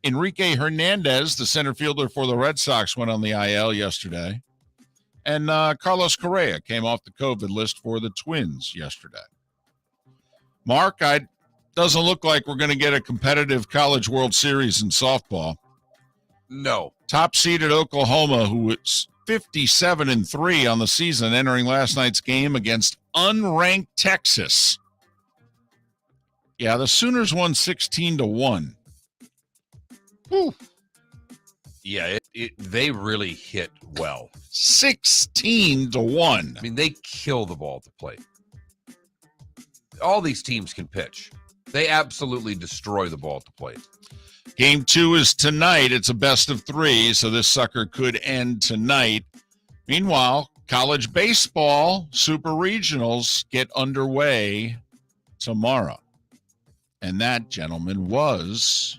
Enrique Hernandez, the center fielder for the Red Sox, went on the IL yesterday. And Carlos Correa came off the COVID list for the Twins yesterday. Mark, doesn't look like we're going to get a competitive College World Series in softball. No. Top seeded Oklahoma, who was 57-3 on the season, entering last night's game against unranked Texas. Yeah, the Sooners won 16-1. Woo. Yeah, they really hit well. 16-1. I mean, they kill the ball at the plate. All these teams can pitch. They absolutely destroy the ball at the plate. Game 2 is tonight. It's a best of 3, so this sucker could end tonight. Meanwhile, college baseball super regionals get underway tomorrow. And that, gentlemen, was...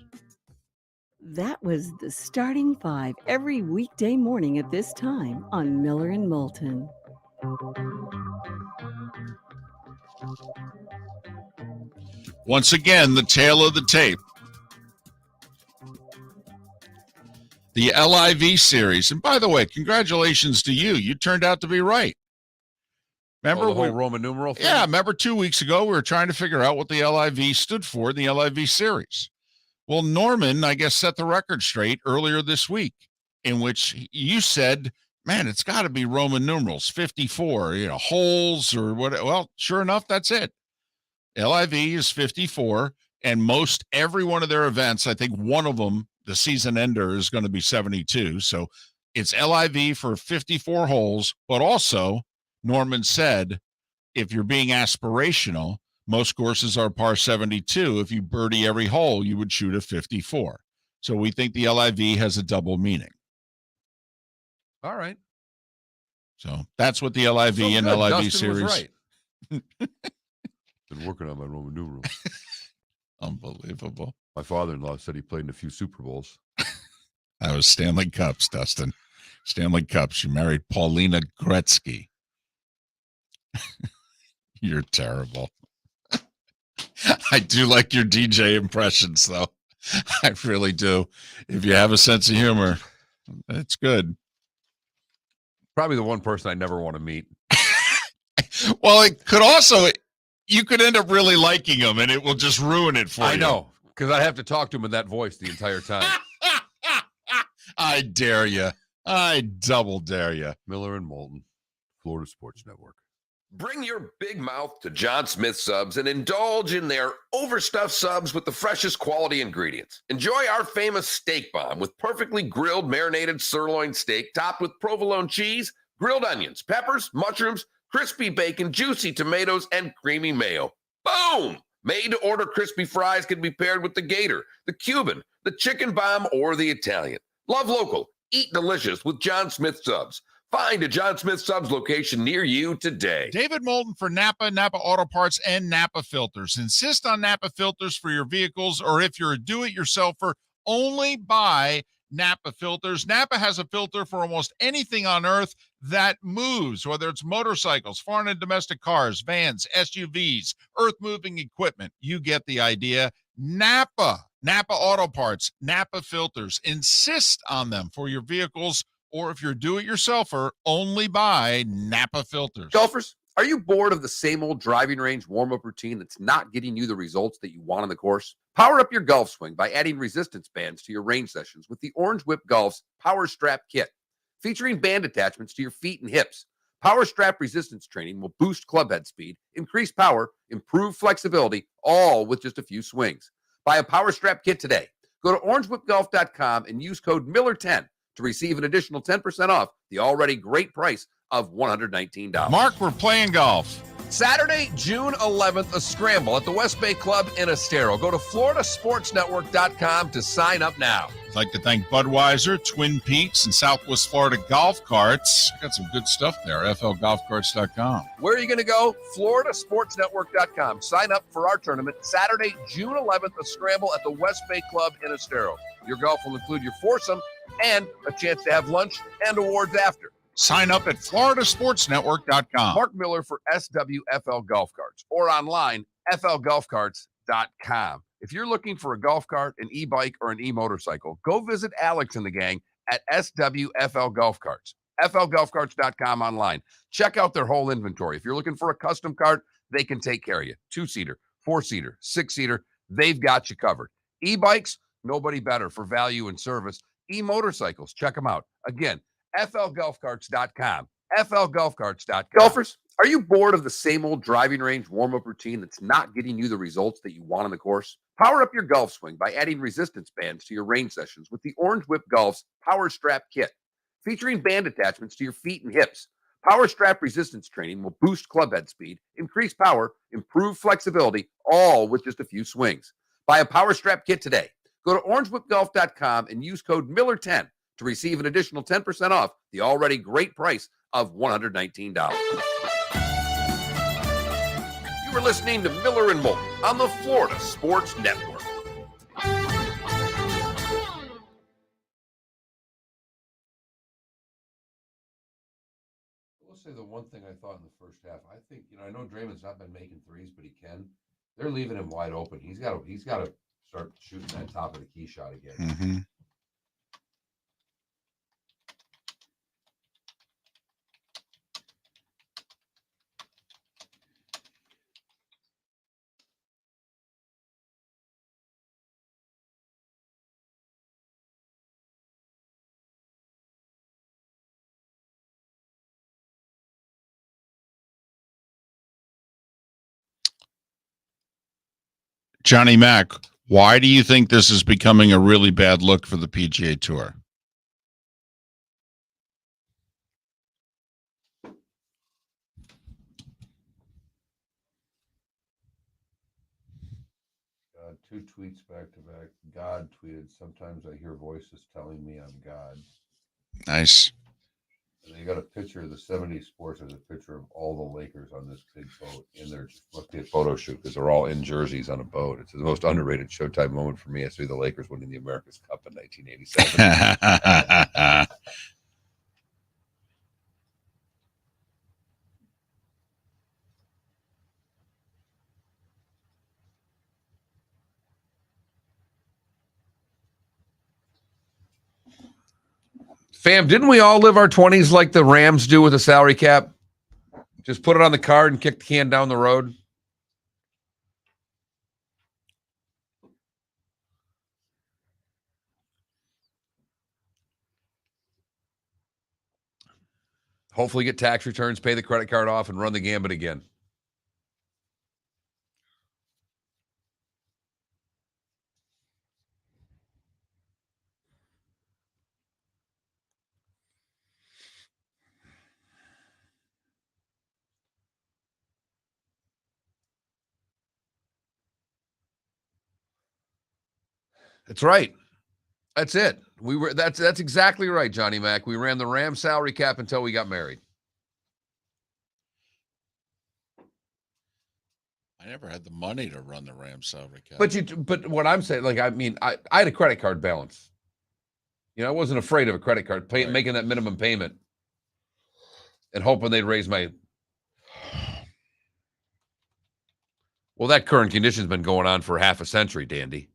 That was the Starting Five every weekday morning at this time on Miller and Moulton. Once again, the tail of the tape. The LIV series. And by the way, congratulations to you. You turned out to be right. Remember the whole Roman numeral thing? Yeah, remember 2 weeks ago we were trying to figure out what the LIV stood for in the LIV series. Well, Norman, I guess, set the record straight earlier this week, in which you said, man, it's got to be Roman numerals, 54, holes or what. Well, sure enough, that's it. LIV is 54, and most every one of their events, I think one of them, the season ender, is going to be 72. So it's LIV for 54 holes, but also Norman said, if you're being aspirational, most courses are par 72. If you birdie every hole, you would shoot a 54. So we think the LIV has a double meaning. All right. So that's what the LIV and LIV Dustin series. Was right. Been working on my Roman numerals. Unbelievable. My father-in-law said he played in a few Super Bowls. That was Stanley Cups, Dustin. Stanley Cups. You married Paulina Gretzky. You're terrible. I do like your DJ impressions, though. I really do. If you have a sense of humor, it's good. Probably the one person I never want to meet. Well, it could also, you could end up really liking him, and it will just ruin it for you. I know, because I have to talk to him in that voice the entire time. I dare you. I double dare you. Miller and Moulton, Florida Sports Network. Bring your big mouth to John Smith Subs and indulge in their overstuffed subs with the freshest quality ingredients. Enjoy our famous steak bomb with perfectly grilled marinated sirloin steak topped with provolone cheese, grilled onions, peppers, mushrooms, crispy bacon, juicy tomatoes, and creamy mayo. Boom! Made-to-order crispy fries can be paired with the Gator, the Cuban, the chicken bomb, or the Italian. Love local. Eat delicious with John Smith Subs. Find a John Smith Subs location near you today. David Moulton for Napa, Napa Auto Parts, and Napa Filters. Insist on Napa filters for your vehicles, or if you're a do-it-yourselfer, only buy Napa filters. Napa has a filter for almost anything on earth that moves, whether it's motorcycles, foreign and domestic cars, vans, SUVs, earth-moving equipment. You get the idea. Napa Auto Parts, Napa filters. Insist on them for your vehicles, or if you're do-it-yourselfer, only buy Napa filters. Golfers, are you bored of the same old driving range warm-up routine that's not getting you the results that you want on the course? Power up your golf swing by adding resistance bands to your range sessions with the Orange Whip Golf's Power Strap Kit. Featuring band attachments to your feet and hips, Power Strap resistance training will boost club head speed, increase power, improve flexibility, all with just a few swings. Buy a Power Strap Kit today. Go to orangewhipgolf.com and use code Miller10 to receive an additional 10% off the already great price of $119. Mark, we're playing golf. Saturday, June 11th, a scramble at the West Bay Club in Estero. Go to floridasportsnetwork.com to sign up now. I'd like to thank Budweiser, Twin Peaks, and Southwest Florida Golf Carts. Got some good stuff there, flgolfcarts.com. Where are you going to go? floridasportsnetwork.com. Sign up for our tournament Saturday, June 11th, a scramble at the West Bay Club in Estero. Your golf will include your foursome and a chance to have lunch and awards after. Sign up at floridasportsnetwork.com. Mark Miller for SWFL Golf Carts or online, flgolfcarts.com. If you're looking for a golf cart, an e-bike, or an e-motorcycle, go visit Alex and the gang at SWFL Golf Carts. flgolfcarts.com online. Check out their whole inventory. If you're looking for a custom cart, they can take care of you. 2-seater, 4-seater, 6-seater, they've got you covered. E-bikes, nobody better for value and service. E-motorcycles, check them out. Again, flgolfcarts.com. flgolfcarts.com. Golfers, are you bored of the same old driving range warm-up routine that's not getting you the results that you want on the course? Power up your golf swing by adding resistance bands to your range sessions with the Orange Whip Golf's Power Strap Kit. Featuring band attachments to your feet and hips, Power Strap resistance training will boost club head speed, increase power, improve flexibility, all with just a few swings. Buy a Power Strap Kit today. Go to orangewhipgolf.com and use code Miller10 to receive an additional 10% off the already great price of $119. You were listening to Miller and Moulton on the Florida Sports Network. I will say the one thing I thought in the first half, I think, I know Draymond's not been making threes, but he can. They're leaving him wide open. He's got to start shooting that top of the key shot again. Mm-hmm. Johnny Mack, why do you think this is becoming a really bad look for the PGA Tour? Two tweets back to back. God tweeted, "Sometimes I hear voices telling me I'm God." Nice. And they got a picture of the 70s sports. There's a picture of all the Lakers on this big boat. And there must be a photo shoot because they're all in jerseys on a boat. It's the most underrated Showtime moment for me. It's the Lakers winning the America's Cup in 1987. Fam, didn't we all live our 20s like the Rams do with a salary cap? Just put it on the card and kick the can down the road? Hopefully get tax returns, pay the credit card off, and run the gambit again. That's right. That's it. That's exactly right, Johnny Mac. We ran the Rams salary cap until we got married. I never had the money to run the Rams salary cap. But what I'm saying, I had a credit card balance. I wasn't afraid of a credit card making that minimum payment and hoping they'd raise my. Well, that current condition's been going on for half a century, Dandy.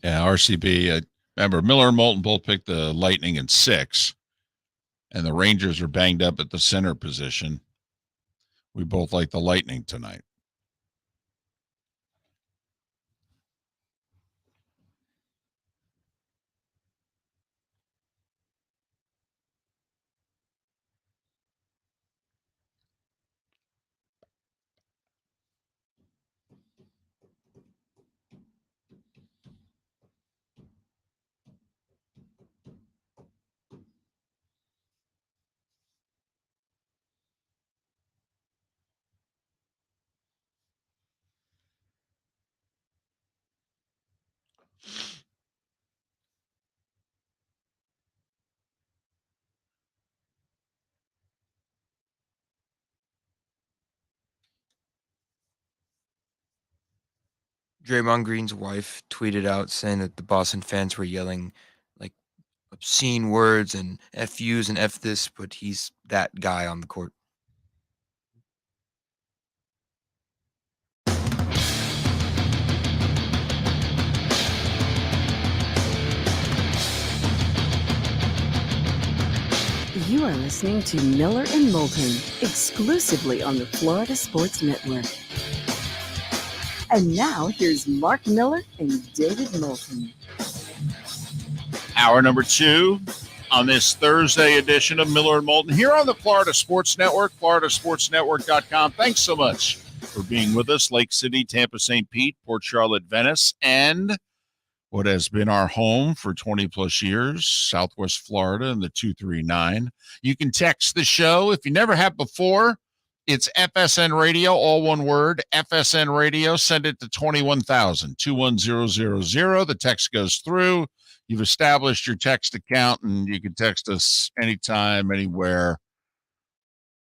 Yeah, RCB. Remember, Miller and Moulton both picked the Lightning in 6, and the Rangers are banged up at the center position. We both like the Lightning tonight. Draymond Green's wife tweeted out saying that the Boston fans were yelling like obscene words and F yous and F this, but he's that guy on the court. You are listening to Miller and Moulton, exclusively on the Florida Sports Network. And now here's Mark Miller and David Moulton. Hour number 2 on this Thursday edition of Miller and Moulton here on the Florida Sports Network, floridasportsnetwork.com. Thanks so much for being with us. Lake City, Tampa, St. Pete, Port Charlotte, Venice, and what has been our home for 20 plus years, Southwest Florida and the 239. You can text the show if you never have before. It's FSN Radio, all one word, FSN Radio. Send it to 21,000, 21000. The text goes through. You've established your text account, and you can text us anytime, anywhere.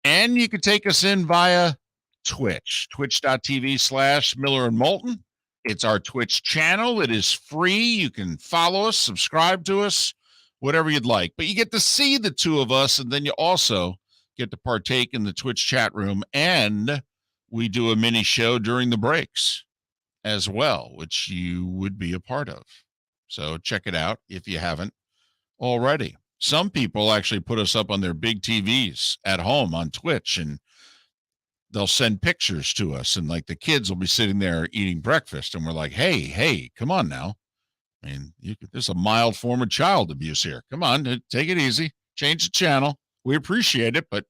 And you can take us in via Twitch, twitch.tv/Miller and Moulton. It's our Twitch channel. It is free. You can follow us, subscribe to us, whatever you'd like. But you get to see the two of us, and then you also get to partake in the Twitch chat room. And we do a mini show during the breaks as well, which you would be a part of. So check it out if you haven't already. Some people actually put us up on their big TVs at home on Twitch, and they'll send pictures to us, and like the kids will be sitting there eating breakfast, and we're like, hey, come on now. I mean, there's a mild form of child abuse here. Come on, take it easy. Change the channel. We appreciate it, but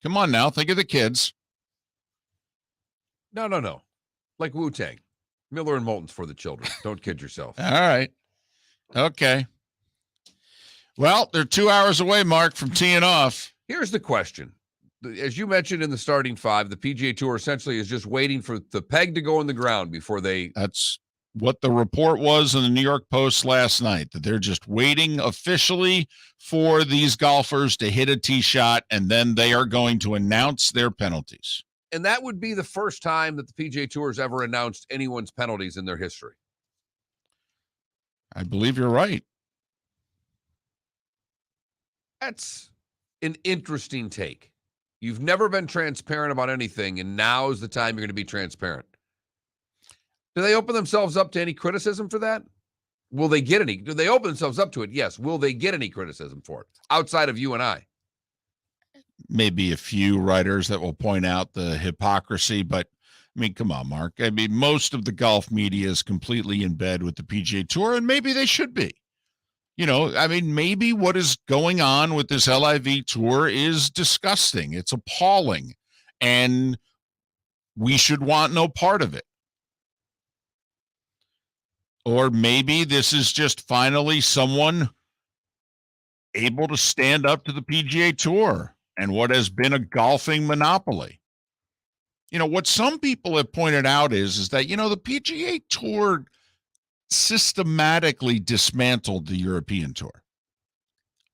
come on now. Think of the kids. No. Like Wu-Tang. Miller and Moulton's for the children. Don't kid yourself. All right. Okay. Well, they're 2 hours away, Mark, from teeing off. Here's the question. As you mentioned in the starting five, the PGA Tour essentially is just waiting for the peg to go in the ground before they... That's what the report was in the New York Post last night, that they're just waiting officially for these golfers to hit a tee shot, and then they are going to announce their penalties. And that would be the first time that the PGA Tour has ever announced anyone's penalties in their history. I believe you're right. That's an interesting take. You've never been transparent about anything, and now is the time you're going to be transparent. Do they open themselves up to any criticism for that? Will they get any? Do they open themselves up to it? Yes. Will they get any criticism for it outside of you and I? Maybe a few writers that will point out the hypocrisy, but I mean, come on, Mark. I mean, most of the golf media is completely in bed with the PGA Tour, and maybe they should be. You know, I mean, maybe what is going on with this LIV Tour is disgusting. It's appalling, and we should want no part of it. Or maybe this is just finally someone able to stand up to the PGA Tour and what has been a golfing monopoly. You know, what some people have pointed out is that, you know, the PGA Tour systematically dismantled the European Tour.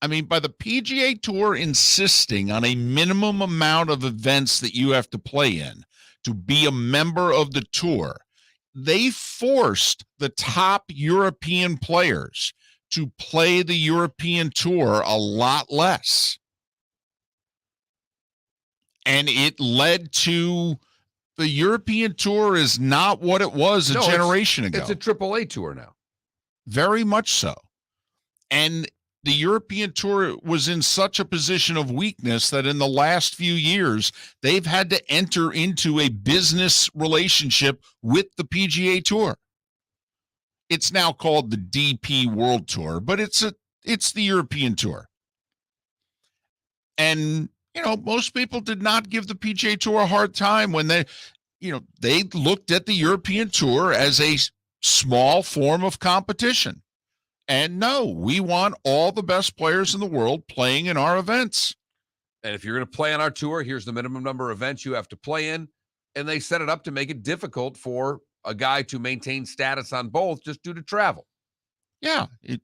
I mean, by the PGA Tour insisting on a minimum amount of events that you have to play in to be a member of the tour, they forced the top European players to play the European Tour a lot less. And it led to the European Tour is not what it was a generation ago. It's a AAA tour now. Very much so. And the European Tour was in such a position of weakness that in the last few years, they've had to enter into a business relationship with the PGA Tour. It's now called the DP World Tour, but it's the European Tour. And, you know, most people did not give the PGA Tour a hard time when they looked at the European Tour as a small form of competition. And no, we want all the best players in the world playing in our events. And if you're going to play on our tour, here's the minimum number of events you have to play in. And they set it up to make it difficult for a guy to maintain status on both just due to travel. Yeah. I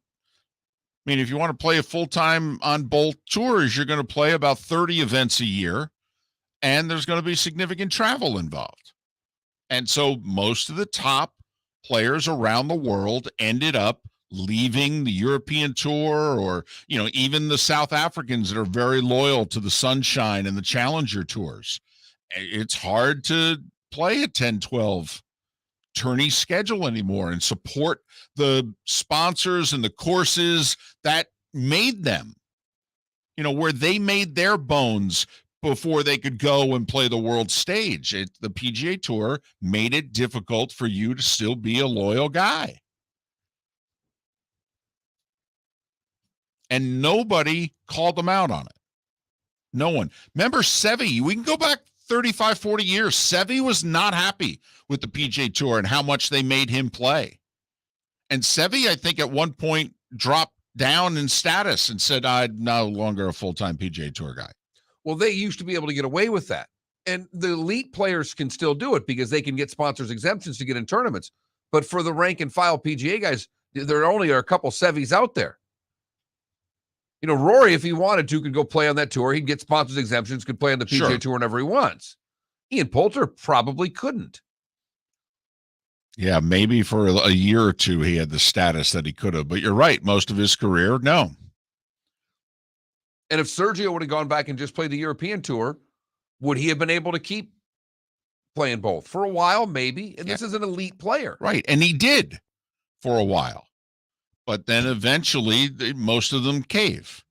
mean, if you want to play a full-time on both tours, you're going to play about 30 events a year, and there's going to be significant travel involved. And so most of the top players around the world ended up leaving the European tour, or, even the South Africans that are very loyal to the Sunshine and the Challenger tours. It's hard to play a 10-12 tourney schedule anymore and support the sponsors and the courses that made them, where they made their bones before they could go and play the world stage. The PGA Tour made it difficult for you to still be a loyal guy. And nobody called them out on it. No one. Remember Seve? We can go back 35, 40 years. Seve was not happy with the PGA Tour and how much they made him play. And Seve, I think, at one point dropped down in status and said, I'm no longer a full-time PGA Tour guy. Well, they used to be able to get away with that. And the elite players can still do it because they can get sponsors exemptions to get in tournaments. But for the rank and file PGA guys, there only are a couple Seves out there. Rory, if he wanted to, could go play on that tour. He'd get sponsors exemptions, could play on the PGA Tour whenever he wants. Ian Poulter probably couldn't. Yeah, maybe for a year or two he had the status that he could have. But you're right, most of his career, no. And if Sergio would have gone back and just played the European Tour, would he have been able to keep playing both? For a while, maybe. And this is an elite player. Right, and he did for a while. But then eventually, most of them cave.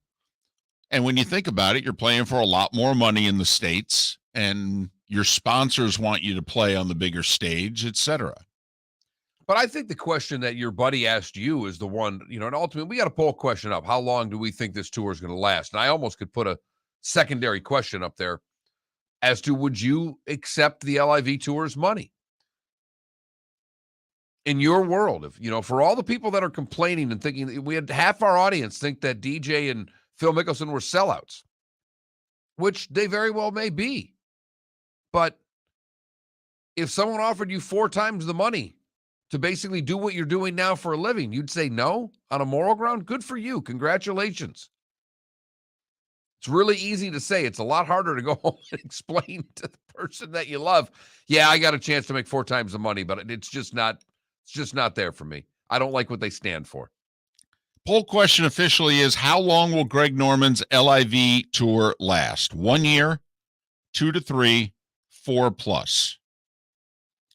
And when you think about it, you're playing for a lot more money in the States, and your sponsors want you to play on the bigger stage, etc. But I think the question that your buddy asked you is the one, and ultimately, we got a poll question up. How long do we think this tour is going to last? And I almost could put a secondary question up there as to, would you accept the LIV Tour's money? In your world, if for all the people that are complaining and thinking, we had half our audience think that DJ and Phil Mickelson were sellouts, which they very well may be. But if someone offered you 4 times the money to basically do what you're doing now for a living, you'd say no on a moral ground? Good for you. Congratulations. It's really easy to say. It's a lot harder to go home and explain to the person that you love, yeah, I got a chance to make 4 times the money, but it's just not there for me. I don't like what they stand for. Poll question officially is, how long will Greg Norman's LIV Tour last? 1 year, 2 to 3, 4 plus.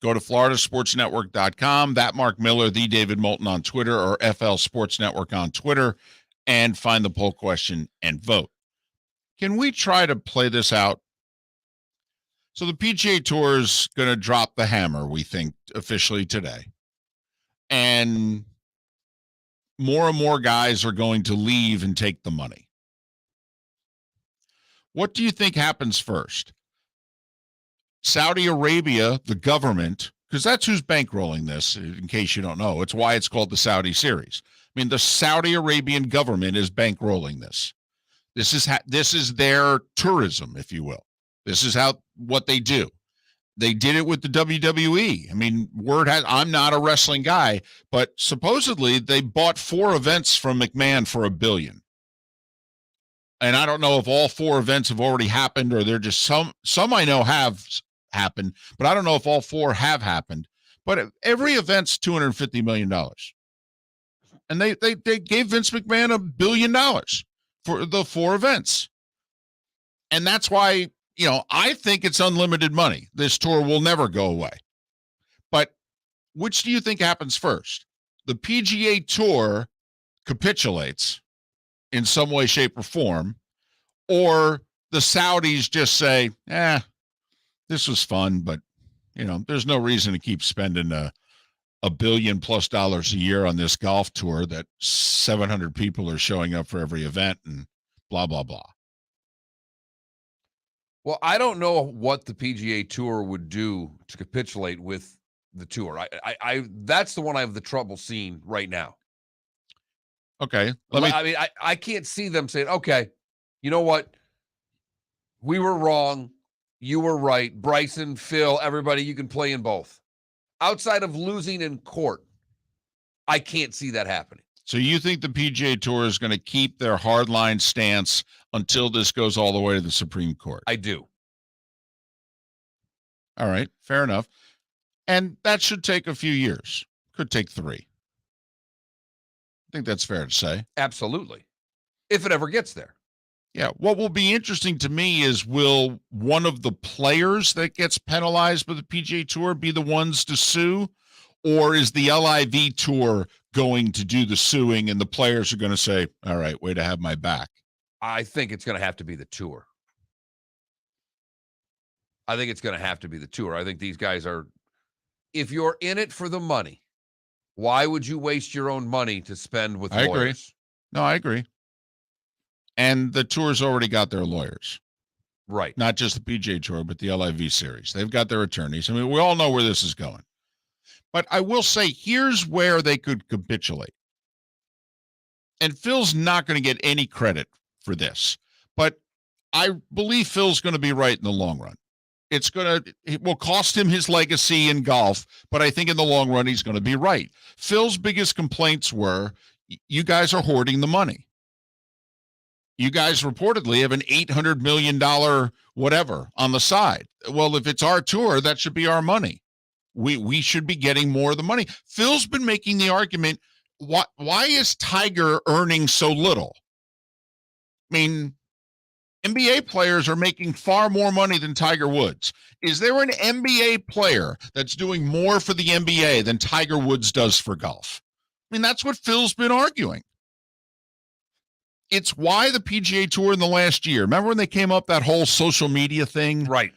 Go to floridasportsnetwork.com, that Mark Miller, the David Moulton on Twitter, or FL Sports Network on Twitter, and find the poll question and vote. Can we try to play this out? So the PGA Tour is going to drop the hammer, we think, officially today. And more guys are going to leave and take the money. What do you think happens first? Saudi Arabia, the government, because that's who's bankrolling this, in case you don't know. It's why it's called the Saudi Series. I mean, the Saudi Arabian government is bankrolling this. This is their tourism, if you will. This is what they do. They did it with the WWE. I mean, I'm not a wrestling guy, but supposedly they bought 4 events from McMahon for $1 billion. And I don't know if all 4 events have already happened, or they're just some I know have happened, but I don't know if all 4 have happened. But every event's $250 million. And they gave Vince McMahon $1 billion for the 4 events. And that's why, I think it's unlimited money. This tour will never go away. But which do you think happens first? The PGA Tour capitulates in some way, shape, or form, or the Saudis just say, this was fun, but, there's no reason to keep spending $1 billion+ a year on this golf tour that 700 people are showing up for every event and blah, blah, blah. Well, I don't know what the PGA Tour would do to capitulate with the tour. I that's the one I have the trouble seeing right now. Okay. I can't see them saying, okay, you know what? We were wrong. You were right. Bryson, Phil, everybody, you can play in both. Outside of losing in court, I can't see that happening. So you think the PGA Tour is going to keep their hardline stance until this goes all the way to the Supreme Court? I do. All right, fair enough. And that should take a few years, Could take 3. I think that's fair to say. Absolutely. If it ever gets there. Yeah. What will be interesting to me is, will one of the players that gets penalized by the PGA Tour be the ones to sue? Or is the LIV Tour going to do the suing and the players are going to say, all right, way to have my back? I think it's going to have to be the tour. I think these guys are, if you're in it for the money, why would you waste your own money to spend with lawyers? Agree. No, I agree. And the tour's already got their lawyers. Right. Not just the PGA Tour, but the LIV series. They've got their attorneys. I mean, we all know where this is going. But I will say, here's where they could capitulate. And Phil's not going to get any credit for this. But I believe Phil's going to be right in the long run. It will cost him his legacy in golf, but I think in the long run, he's going to be right. Phil's biggest complaints were, you guys are hoarding the money. You guys reportedly have an $800 million whatever on the side. Well, if it's our tour, that should be our money. We should be getting more of the money. Phil's been making the argument, why is Tiger earning so little? I mean, NBA players are making far more money than Tiger Woods. Is there an NBA player that's doing more for the NBA than Tiger Woods does for golf? I mean, that's what Phil's been arguing. It's why the PGA Tour in the last year, remember when they came up that whole social media thing? Right.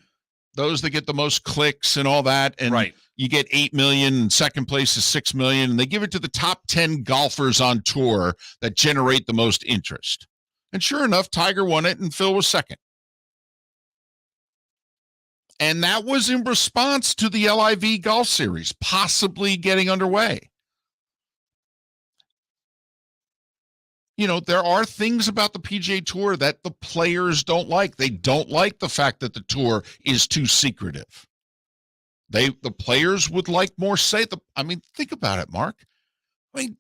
Those that get the most clicks and all that. And right. You get 8 million and second place is 6 million. And they give it to the top 10 golfers on tour that generate the most interest. And sure enough, Tiger won it and Phil was second. And that was in response to the LIV Golf Series possibly getting underway. You know, there are things about the PGA Tour that the players don't like. They don't like the fact that the tour is too secretive. The players would like more say. I mean, think about it, Mark. I mean,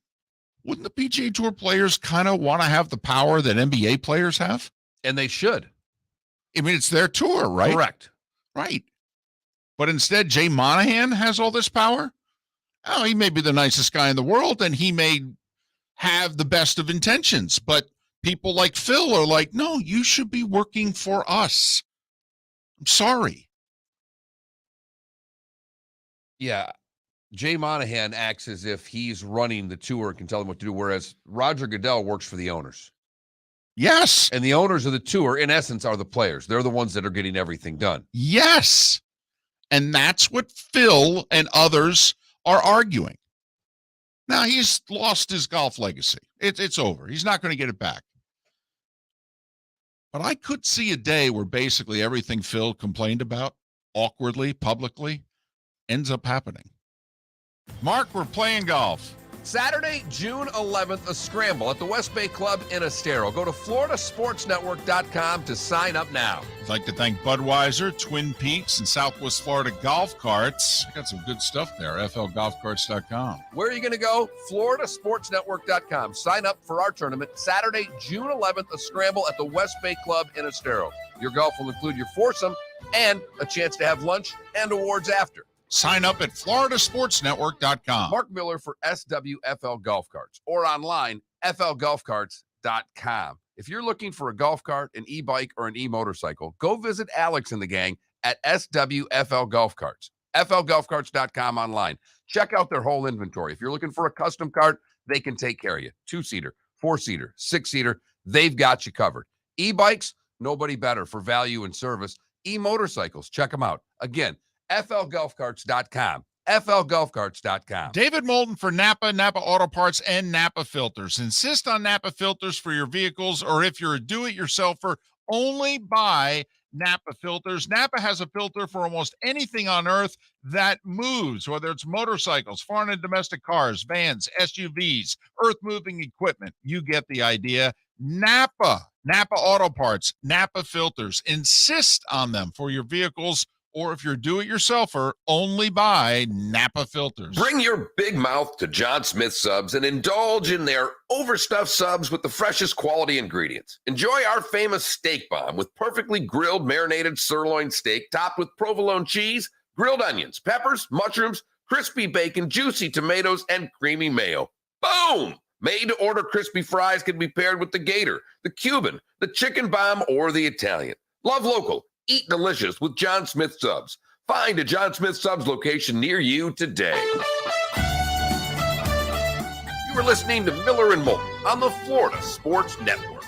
wouldn't the PGA Tour players kind of want to have the power that NBA players have? And they should. I mean, it's their tour, right? Correct. Right. But instead, Jay Monahan has all this power. Oh, he may be the nicest guy in the world, and he may have the best of intentions. But people like Phil are like, no, you should be working for us. I'm sorry. Yeah. Jay Monahan acts as if he's running the tour and can tell them what to do, whereas Roger Goodell works for the owners. Yes. And the owners of the tour, in essence, are the players. They're the ones that are getting everything done. Yes. And that's what Phil and others are arguing. Now, he's lost his golf legacy. It's over. He's not going to get it back. But I could see a day where basically everything Phil complained about awkwardly, publicly, ends up happening. Mark, we're playing golf. Saturday, June 11th, a scramble at the West Bay Club in Estero. Go to floridasportsnetwork.com to sign up now. I'd like to thank Budweiser, Twin Peaks, and Southwest Florida Golf Carts. Got some good stuff there, flgolfcarts.com. Where are you going to go? floridasportsnetwork.com. Sign up for our tournament, Saturday, June 11th, a scramble at the West Bay Club in Estero. Your golf will include your foursome and a chance to have lunch and awards after. Sign up at floridasportsnetwork.com. Mark Miller for SWFL Golf Carts or online, flgolfcarts.com. If you're looking for a golf cart, an e-bike, or an e-motorcycle, go visit Alex and the gang at SWFL Golf Carts. flgolfcarts.com online. Check out their whole inventory. If you're looking for a custom cart, they can take care of you. 2-seater, 4-seater, 6-seater, they've got you covered. E-bikes, nobody better for value and service. E-motorcycles, check them out. Again, flgolfcarts.com. flgolfcarts.com. David Moulton for Napa, Napa Auto Parts, and Napa Filters. Insist on Napa Filters for your vehicles, or if you're a do-it-yourselfer, only buy Napa Filters. Napa has a filter for almost anything on earth that moves, whether it's motorcycles, foreign and domestic cars, vans, SUVs, earth-moving equipment. You get the idea. Napa Auto Parts, Napa Filters. Insist on them for your vehicles, or if you're a do-it-yourselfer, only buy Napa Filters. Bring your big mouth to John Smith Subs and indulge in their overstuffed subs with the freshest quality ingredients. Enjoy our famous steak bomb with perfectly grilled, marinated sirloin steak topped with provolone cheese, grilled onions, peppers, mushrooms, crispy bacon, juicy tomatoes, and creamy mayo. Boom! Made-to-order crispy fries can be paired with the Gator, the Cuban, the Chicken Bomb, or the Italian. Love local. Eat delicious with John Smith Subs. Find a John Smith Subs location near you today. You are listening to Miller and Moulton on the Florida Sports Network.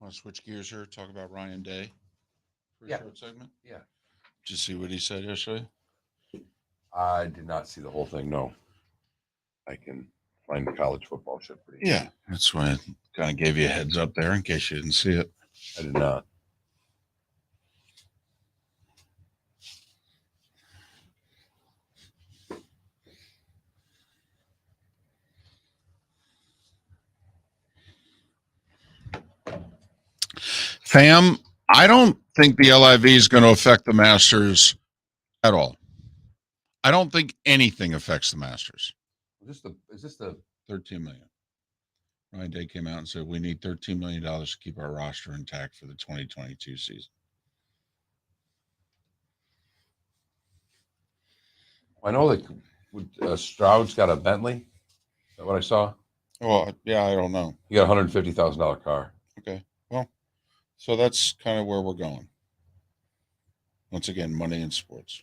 Want to switch gears here? Talk about Ryan Day for a Yeah. short segment. Yeah. Did you see what he said yesterday? I did not see the whole thing. No. I can find college football shit pretty Yeah, that's why I kind of gave you a heads up there in case you didn't see it. I did not. Fam, I don't think the LIV is going to affect the Masters at all. I don't think anything affects the Masters. Is this the 13 million. Ryan Day came out and said we need $13 million to keep our roster intact for the 2022 season. I know that Stroud's got a Bentley. Is that what I saw? Well, yeah, I don't know. He got a $150,000 car. Okay. Well, so that's kind of where we're going. Once again, money in sports.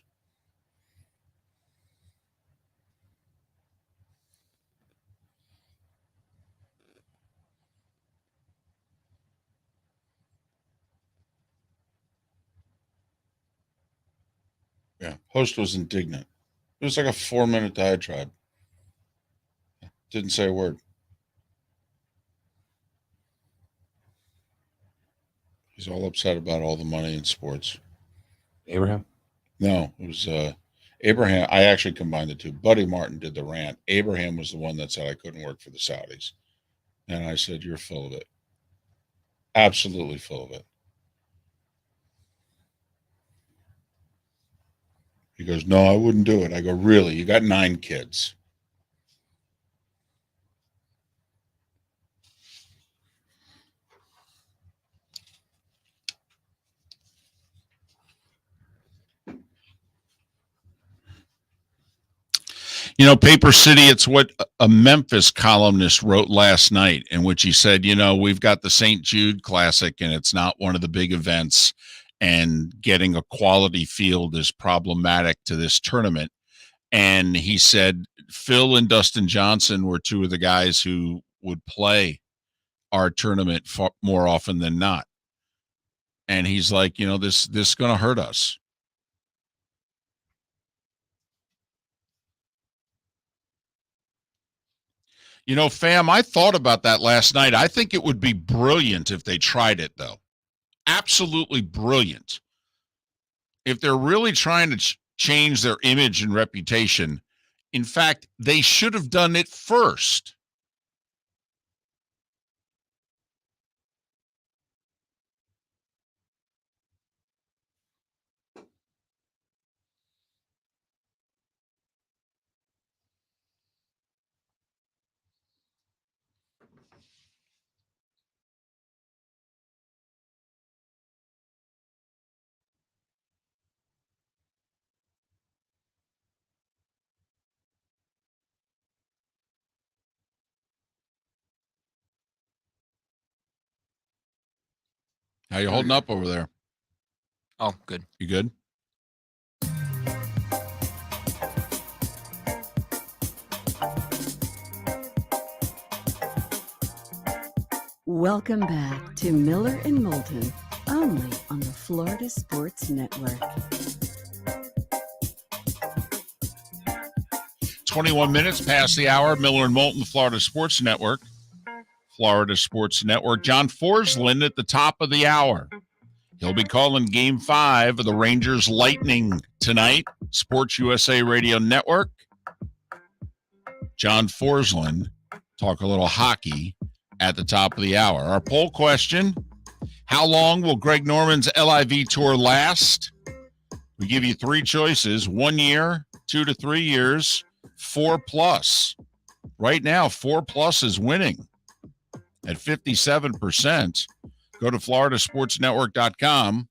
Yeah. Host was indignant. It was like a 4-minute diatribe. Didn't say a word. He's all upset about all the money in sports. Abraham? No, it was Abraham. I actually combined the two. Buddy Martin did the rant. Abraham was the one that said I couldn't work for the Saudis. And I said, you're full of it. Absolutely full of it. He goes, no, I wouldn't do it. I go, really? You got 9 kids. You know, Paper City, it's what a Memphis columnist wrote last night, in which he said, you know, we've got the St. Jude Classic, and it's not one of the big events, and getting a quality field is problematic to this tournament. And he said Phil and Dustin Johnson were 2 of the guys who would play our tournament more often than not. And he's like, you know, this is going to hurt us. You know, fam, I thought about that last night. I think it would be brilliant if they tried it, though. Absolutely brilliant. If they're really trying to change their image and reputation, in fact, they should have done it first. How you holding up over there? Oh, good. You good? Welcome back to Miller and Moulton, only on the Florida Sports Network. 21 minutes past the hour. Miller and Moulton, Florida Sports Network. Florida Sports Network. John Forslund at the top of the hour. He'll be calling Game 5 of the Rangers Lightning tonight. Sports USA Radio Network. John Forslund, talk a little hockey at the top of the hour. Our poll question, how long will Greg Norman's LIV tour last? We give you 3 choices, 1 year, 2 to 3 years, 4+. Right now, 4+ is winning at 57%. Go to floridasportsnetwork.com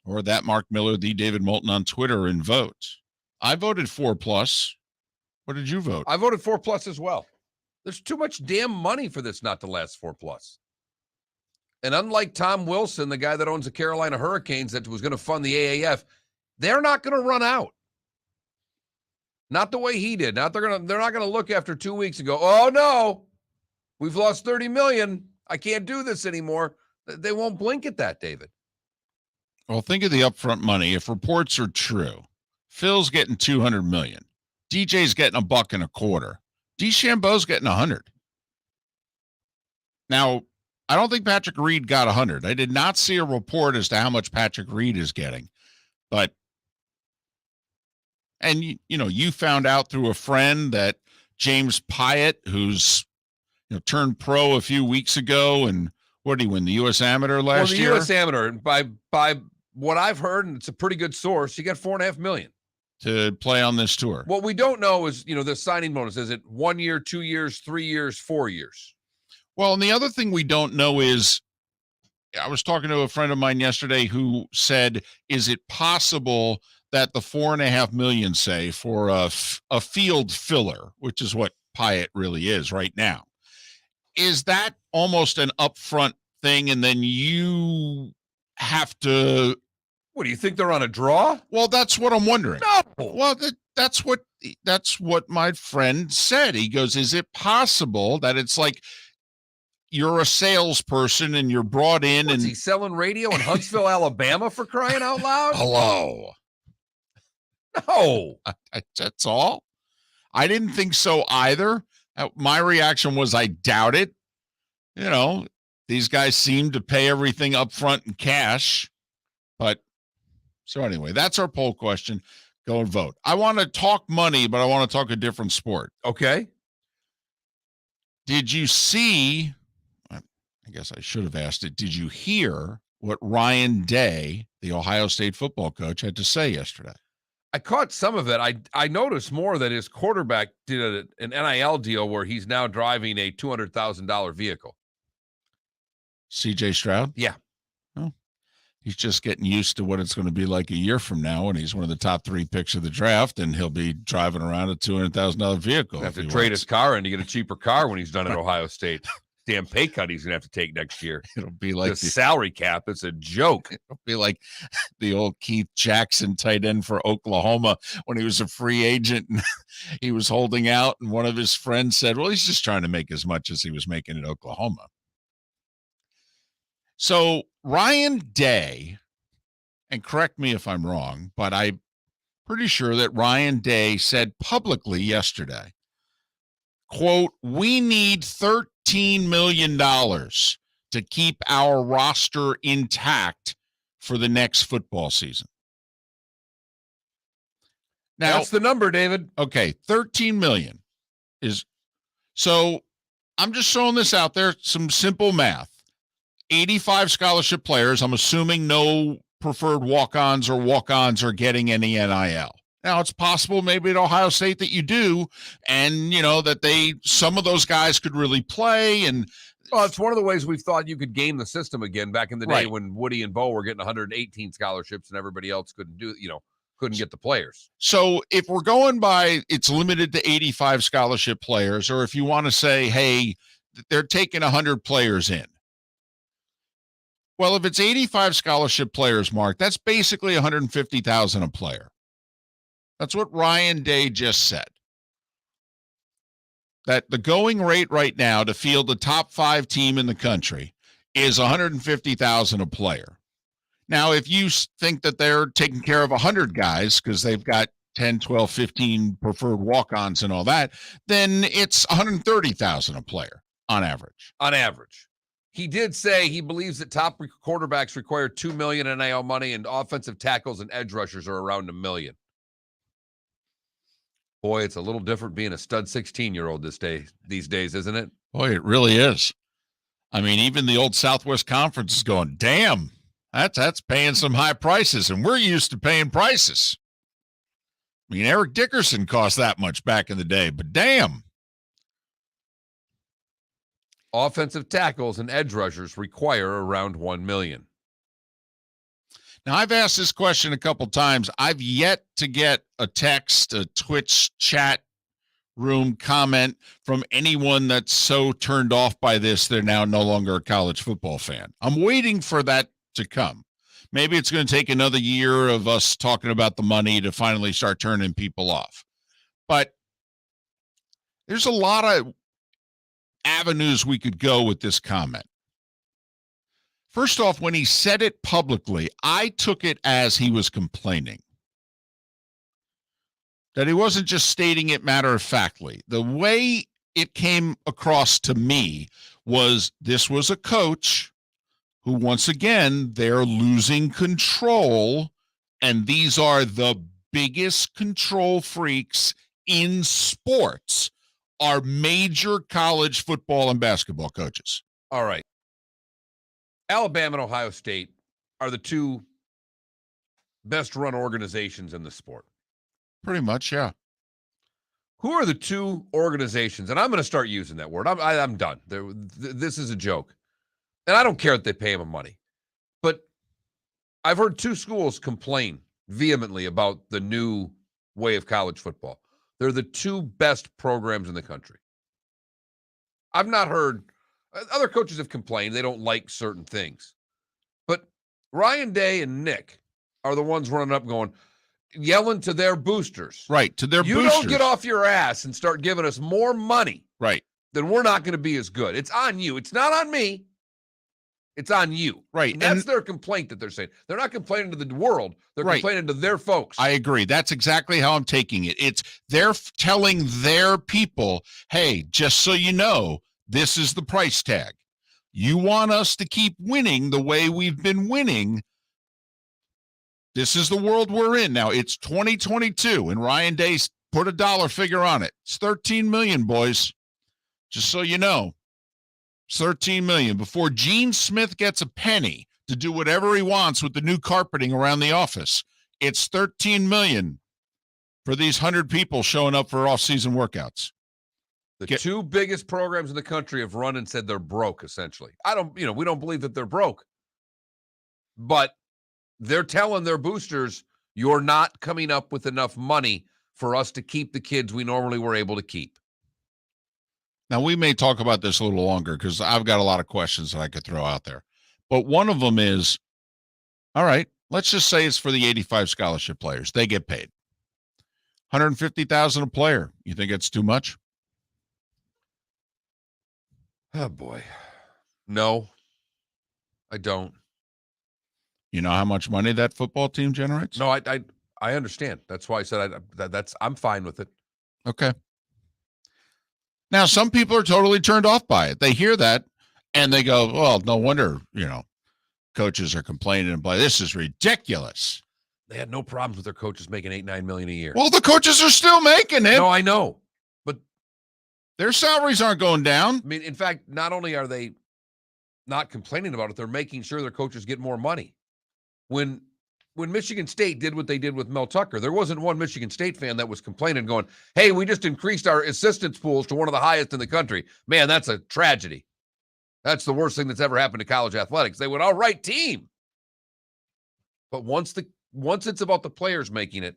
or that Mark Miller, the David Moulton on Twitter and vote. I voted 4+. What did you vote? I voted 4+ as well. There's too much damn money for this not to last 4+. And unlike Tom Wilson, the guy that owns the Carolina Hurricanes that was going to fund the AAF, they're not going to run out. Not the way he did. They're not going to look after 2 weeks and go, "Oh no, we've lost $30 million. I can't do this anymore." They won't blink at that, David. Well, think of the upfront money. If reports are true, Phil's getting $200 million. DJ's getting $1.25. DeChambeau's getting $100. Now, I don't think Patrick Reed got $100. I did not see a report as to how much Patrick Reed is getting, but you found out through a friend that James Pyatt, who's turned pro a few weeks ago, and what did he win, the U.S. Amateur last year? The U.S. Amateur, by what I've heard, and it's a pretty good source, he got $4.5 million to play on this tour. What we don't know is, the signing bonus. Is it 1 year, 2 years, 3 years, 4 years? Well, and the other thing we don't know is, I was talking to a friend of mine yesterday who said, is it possible that the $4.5 million, say, for a field filler, which is what Pyatt really is right now, is that almost an upfront thing, and then you have to? What do you think, they're on a draw? Well, that's what I'm wondering. No. Well, that's what my friend said. He goes, is it possible that it's like you're a salesperson and you're brought in? Is he selling radio in Huntsville, Alabama, for crying out loud? Hello. No. That's all. I didn't think so either. My reaction was, I doubt it. These guys seem to pay everything up front in cash. But so anyway, that's our poll question. Go and vote. I want to talk money, but I want to talk a different sport. Okay. Did you see, I guess I should have asked it, did you hear what Ryan Day, the Ohio State football coach, had to say yesterday? I caught some of it. I noticed more that his quarterback did an NIL deal where he's now driving a $200,000 vehicle. CJ Stroud? Yeah. Oh, he's just getting used to what it's going to be like a year from now when he's one of the top 3 picks of the draft, and he'll be driving around a $200,000 vehicle. He'll have to trade his car in to get a cheaper car when he's done at Ohio State. Damn pay cut he's going to have to take next year. It'll be like the salary cap. It's a joke. It'll be like the old Keith Jackson tight end for Oklahoma when he was a free agent and he was holding out, and one of his friends said, well, he's just trying to make as much as he was making at Oklahoma. So Ryan Day, and correct me if I'm wrong, but I'm pretty sure that Ryan Day said publicly yesterday, quote, we need $13 million to keep our roster intact for the next football season. Now, that's the number, David. Okay, 13 million is, so I'm just throwing this out there, some simple math. 85 scholarship players, I'm assuming no preferred walk-ons or walk-ons are getting any NIL. Now, it's possible maybe at Ohio State that you do, and, that some of those guys could really play. And well, it's one of the ways we've thought you could game the system again back in the day Right. when Woody and Bo were getting 118 scholarships and everybody else couldn't get the players. So if we're going by it's limited to 85 scholarship players, or if you want to say, hey, they're taking 100 players in. Well, if it's 85 scholarship players, Mark, that's basically $150,000 a player. That's what Ryan Day just said. That the going rate right now to field the top 5 team in the country is $150,000 a player. Now, if you think that they're taking care of 100 guys because they've got 10, 12, 15 preferred walk-ons and all that, then it's $130,000 a player on average. On average. He did say he believes that top quarterbacks require $2 million in NIL money and offensive tackles and edge rushers are around $1 million. Boy, it's a little different being a stud 16-year-old these days, isn't it? Boy, it really is. I mean, even the old Southwest Conference is going, damn, that's paying some high prices, and we're used to paying prices. I mean, Eric Dickerson cost that much back in the day, but damn. Offensive tackles and edge rushers require around $1 million. Now, I've asked this question a couple times. I've yet to get a text, a Twitch chat room comment from anyone that's so turned off by this they're now no longer a college football fan. I'm waiting for that to come. Maybe it's going to take another year of us talking about the money to finally start turning people off. But there's a lot of avenues we could go with this comment. First off, when he said it publicly, I took it as he was complaining. That he wasn't just stating it matter-of-factly. The way it came across to me was this was a coach who, once again, they're losing control, and these are the biggest control freaks in sports, are major college football and basketball coaches. All right. Alabama and Ohio State are the two best-run organizations in the sport. Pretty much, yeah. Who are the two organizations? And I'm going to start using that word. I'm done. This is a joke. And I don't care that they pay them money. But I've heard two schools complain vehemently about the new way of college football. They're the two best programs in the country. I've not heard other coaches have complained they don't like certain things. But Ryan Day and Nick are the ones running up going, yelling to their boosters. Right, to their boosters. You don't get off your ass and start giving us more money. Right. Then we're not going to be as good. It's on you. It's not on me. It's on you. Right. And that's their complaint that they're saying. They're not complaining to the world. They're Right. complaining to their folks. I agree. That's exactly how I'm taking it. It's they're telling their people, hey, just so you know, this is the price tag. You want us to keep winning the way we've been winning. This is the world we're in now. It's 2022, and Ryan Day put a dollar figure on it. It's 13 million, boys. Just so you know, it's 13 million. Before Gene Smith gets a penny to do whatever he wants with the new carpeting around the office, it's 13 million for these 100 people showing up for off-season workouts. The two biggest programs in the country have run and said they're broke, essentially. We don't believe that they're broke. But they're telling their boosters, you're not coming up with enough money for us to keep the kids we normally were able to keep. Now, we may talk about this a little longer because I've got a lot of questions that I could throw out there. But one of them is, all right, let's just say it's for the 85 scholarship players. They get paid. $150,000 a player. You think it's too much? Oh, boy. No, I don't. You know how much money that football team generates? No, I understand. That's why I said I'm fine with it. Okay. Now, some people are totally turned off by it. They hear that and they go, well, no wonder, coaches are complaining and play. This is ridiculous. They had no problems with their coaches making $8-9 million a year. Well, the coaches are still making it. No, I know. But their salaries aren't going down. I mean, in fact, not only are they not complaining about it, they're making sure their coaches get more money. When when Michigan State did what they did with Mel Tucker, there wasn't one Michigan State fan that was complaining going, hey, we just increased our assistance pools to one of the highest in the country. Man, that's a tragedy. That's the worst thing that's ever happened to college athletics. They went, all right, team. But once it's about the players making it,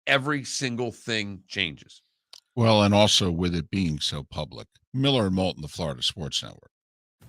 every single thing changes. Well, and also with it being so public. Miller and Moulton, the Florida Sports Network.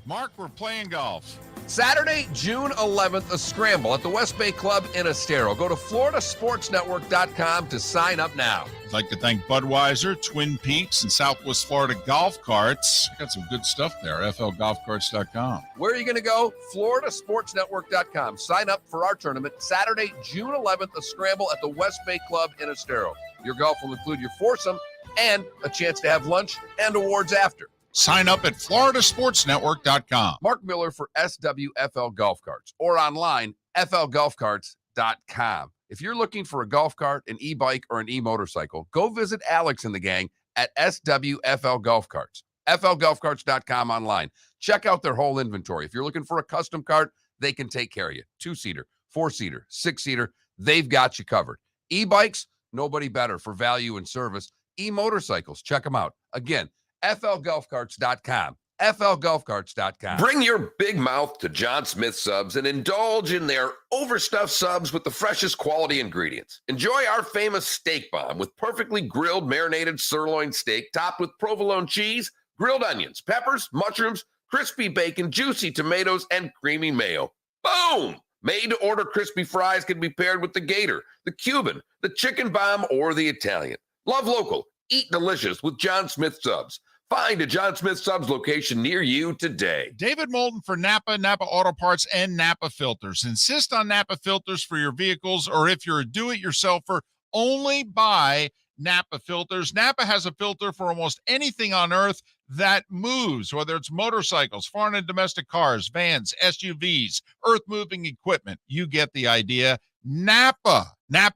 Mark, we're playing golf. Saturday, June 11th, a scramble at the West Bay Club in Estero. Go to floridasportsnetwork.com to sign up now. I'd like to thank Budweiser, Twin Peaks, and Southwest Florida Golf Carts. Got some good stuff there, flgolfcarts.com. Where are you going to go? floridasportsnetwork.com. Sign up for our tournament Saturday, June 11th, a scramble at the West Bay Club in Estero. Your golf will include your foursome and a chance to have lunch and awards after. Sign up at floridasportsnetwork.com. Mark Miller for SWFL Golf Carts or online, flgolfcarts.com. If you're looking for a golf cart, an e-bike, or an e-motorcycle, go visit Alex and the gang at SWFL Golf Carts. flgolfcarts.com online. Check out their whole inventory. If you're looking for a custom cart, they can take care of you. 2-seater, 4-seater, 6-seater, they've got you covered. E-bikes, nobody better for value and service. E-motorcycles, check them out. Again, flgolfcarts.com. flgolfcarts.com. Bring your big mouth to John Smith Subs and indulge in their overstuffed subs with the freshest quality ingredients. Enjoy our famous steak bomb with perfectly grilled marinated sirloin steak topped with provolone cheese, grilled onions, peppers, mushrooms, crispy bacon, juicy tomatoes, and creamy mayo. Boom! Made-to-order crispy fries can be paired with the Gator, the Cuban, the chicken bomb, or the Italian. Love local. Eat delicious with John Smith Subs. Find a John Smith Subs location near you today. David Moulton for Napa, Napa Auto Parts, and Napa Filters. Insist on Napa Filters for your vehicles, or if you're a do-it-yourselfer, only buy Napa Filters. Napa has a filter for almost anything on earth that moves, whether it's motorcycles, foreign and domestic cars, vans, SUVs, earth-moving equipment. You get the idea. Napa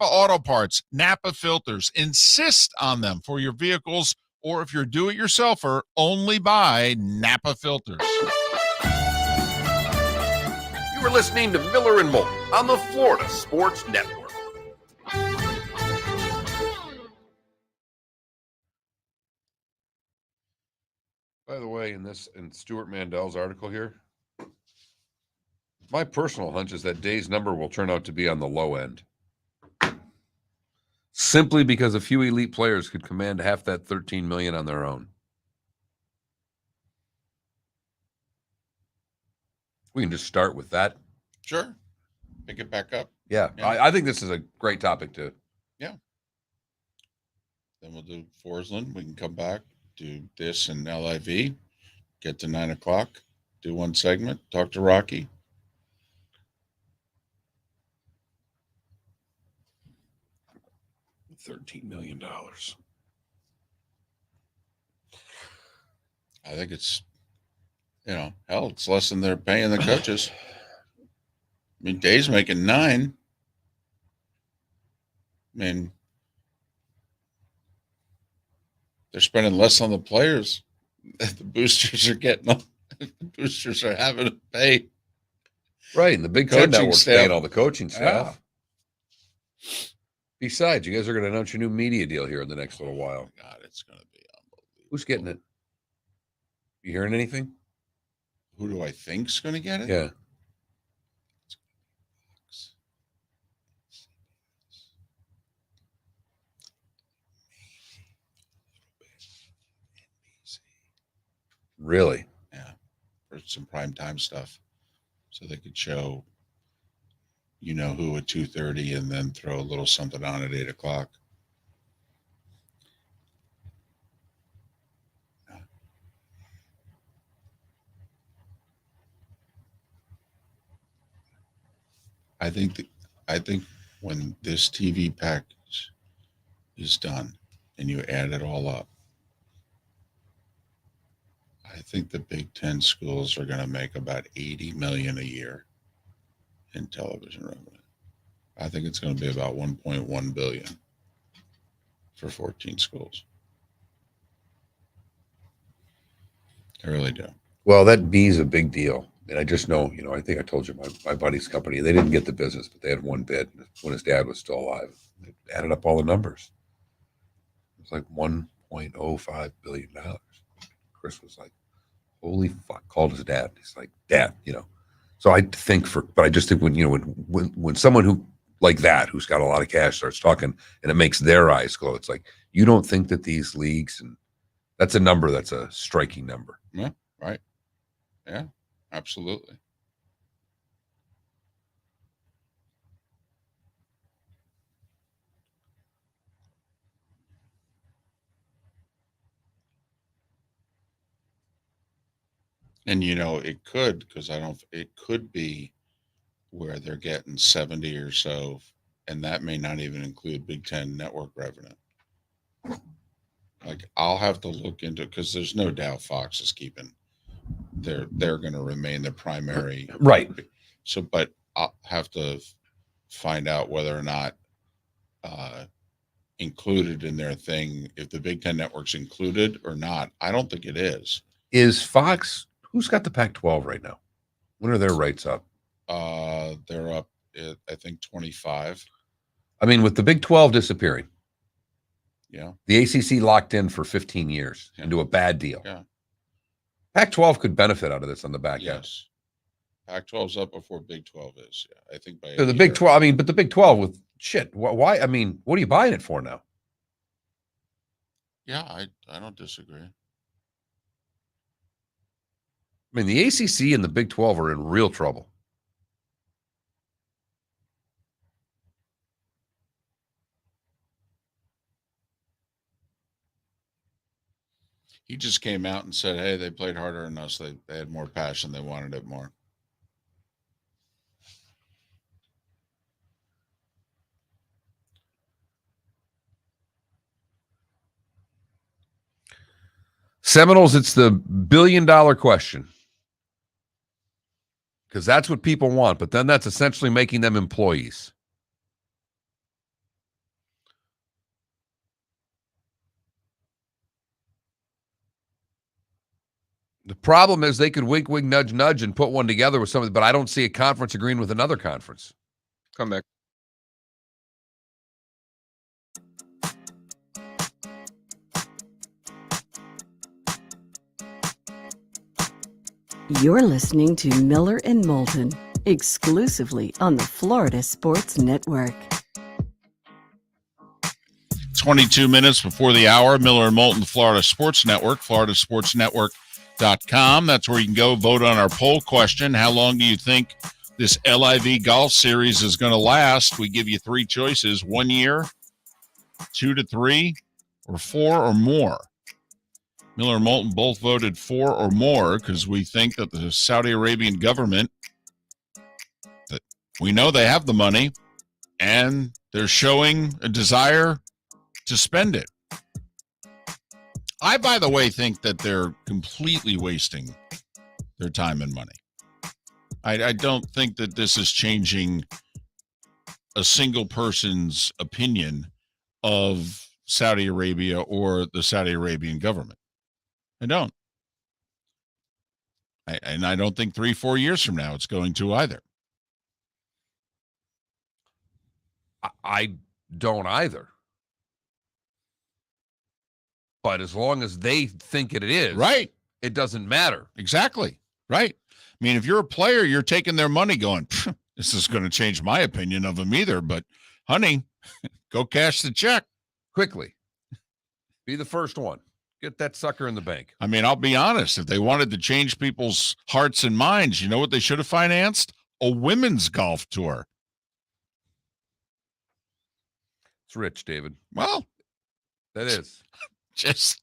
Auto Parts, Napa Filters. Insist on them for your vehicles, or if you're a do-it-yourselfer, only buy Napa Filters. You were listening to Miller and Moulton on the Florida Sports Network. By the way, in Stuart Mandel's article here, my personal hunch is that Day's number will turn out to be on the low end. Simply because a few elite players could command half that $13 million on their own. We can just start with that. Sure. Pick it back up. Yeah. I think this is a great topic too. Yeah. Then we'll do Forslund. We can come back, do this and LIV, get to 9 o'clock, do one segment, talk to Rocky. $13 million. I think it's, hell, it's less than they're paying the coaches. I mean, Day's making 9. I mean, they're spending less on the players. The boosters are getting, the boosters are having to pay. Right, and the Big Ten Network's paying all the coaching staff. Yeah. Besides, you guys are going to announce your new media deal here in the next little while. God, it's going to be unbelievable. Who's getting it? You hearing anything? Who do I think's going to get it? Yeah. Really? Yeah. For some primetime stuff. So they could show, who at 2:30 and then throw a little something on at 8 o'clock. I think when this TV package is done and you add it all up, I think the Big Ten schools are going to make about $80 million a year in television revenue. I think it's going to be about $1.1 billion for 14 schools. I really do. Well, that B is a big deal. And I just know, I think I told you my buddy's company, they didn't get the business, but they had one bid when his dad was still alive. They added up all the numbers. It was like $1.05 billion. Chris was like, holy fuck, called his dad. He's like, Dad, So I think but I just think when someone who like that, who's got a lot of cash, starts talking and it makes their eyes glow, it's like, you don't think that these leagues, and that's a number, that's a striking number. Yeah, right. Yeah, absolutely. And it could, because it could be where they're getting 70 or so, and that may not even include Big Ten network revenue. Like, I'll have to look into, because there's no doubt Fox is keeping, they're going to remain the primary. Right. So, but I'll have to find out whether or not included in their thing, if the Big Ten network's included or not. I don't think it is. Is Fox, who's got the Pac-12 right now? When are their rights up? They're up, I think, 25. I mean, with the Big 12 disappearing, Yeah. the ACC locked in for 15 years into a bad deal. Yeah. Pac-12 could benefit out of this on the back end. Yes. Pac-12's up before Big 12 is. Yeah, I think by So the Big 12, but the Big 12 with shit. Why? I mean, what are you buying it for now? Yeah, I don't disagree. I mean, the ACC and the Big 12 are in real trouble. He just came out and said, hey, they played harder than us. They had more passion. They wanted it more. Seminoles, it's the billion-dollar question. Because that's what people want, but then that's essentially making them employees. The problem is they could wink, wink, nudge, nudge and put one together with something, but I don't see a conference agreeing with another conference. Come back. You're listening to Miller and Moulton, exclusively on the Florida Sports Network. 22 minutes before the hour, Miller and Moulton, the Florida Sports Network, floridasportsnetwork.com. That's where you can go vote on our poll question. How long do you think this LIV golf series is going to last? We give you three choices: 1 year, 2 to 3, or 4 or more. Miller and Moulton both voted 4 or more because we think that the Saudi Arabian government, that we know they have the money, and they're showing a desire to spend it. I, by the way, think that they're completely wasting their time and money. I don't think that this is changing a single person's opinion of Saudi Arabia or the Saudi Arabian government. I don't. And I don't think 3-4 years from now it's going to either. I don't either. But as long as they think it is, right, it doesn't matter. Exactly. Right. I mean, if you're a player, you're taking their money going, this is going to change my opinion of them either. But, honey, go cash the check. Quickly. Be the first one. Get that sucker in the bank. I mean, I'll be honest. If they wanted to change people's hearts and minds, you know what they should have financed? A women's golf tour. It's rich, David. Well, that is. Just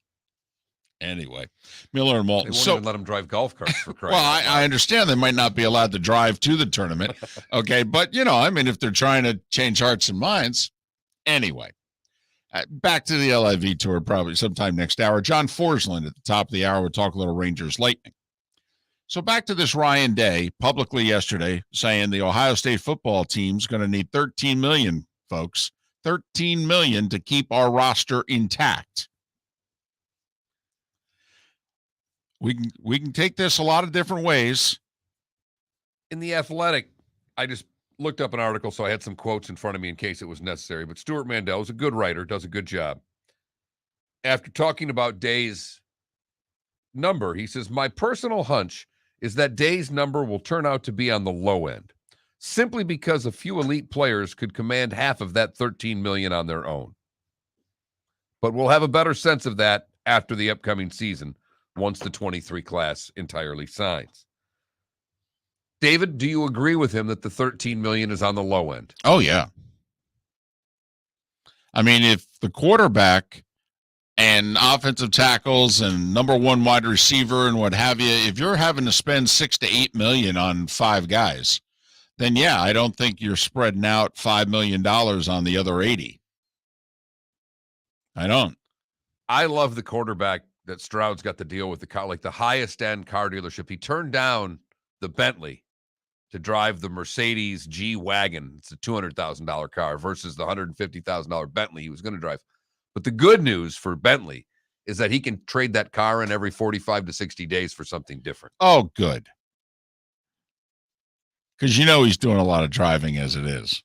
anyway, Miller and Moulton. They won't even let them drive golf carts for crying. Well, I understand they might not be allowed to drive to the tournament. Okay. But, I mean, if they're trying to change hearts and minds. Anyway, back to the LIV tour probably sometime next hour. John Forslund at the top of the hour. We'll talk a little Rangers Lightning. So back to this Ryan Day publicly yesterday saying the Ohio State football team's going to need $13 million, folks. $13 million to keep our roster intact. We can take this a lot of different ways. In The Athletic, I just looked up an article, so I had some quotes in front of me in case it was necessary. But Stuart Mandel is a good writer, does a good job. After talking about Day's number, he says, my personal hunch is that Day's number will turn out to be on the low end, simply because a few elite players could command half of that $13 million on their own. But we'll have a better sense of that after the upcoming season, once the 23 class entirely signs. David, do you agree with him that the $13 million is on the low end? Oh, yeah. I mean, if the quarterback and offensive tackles and number one wide receiver and what have you, if you're having to spend $6 to $8 million on 5 guys, then yeah, I don't think you're spreading out $5 million on the other 80. I don't. I love the quarterback that Stroud's got to deal with, the highest end car dealership. He turned down the Bentley to drive the Mercedes G-Wagon. It's a $200,000 car versus the $150,000 Bentley he was going to drive. But the good news for Bentley is that he can trade that car in every 45 to 60 days for something different. Oh, good. Because you know he's doing a lot of driving as it is.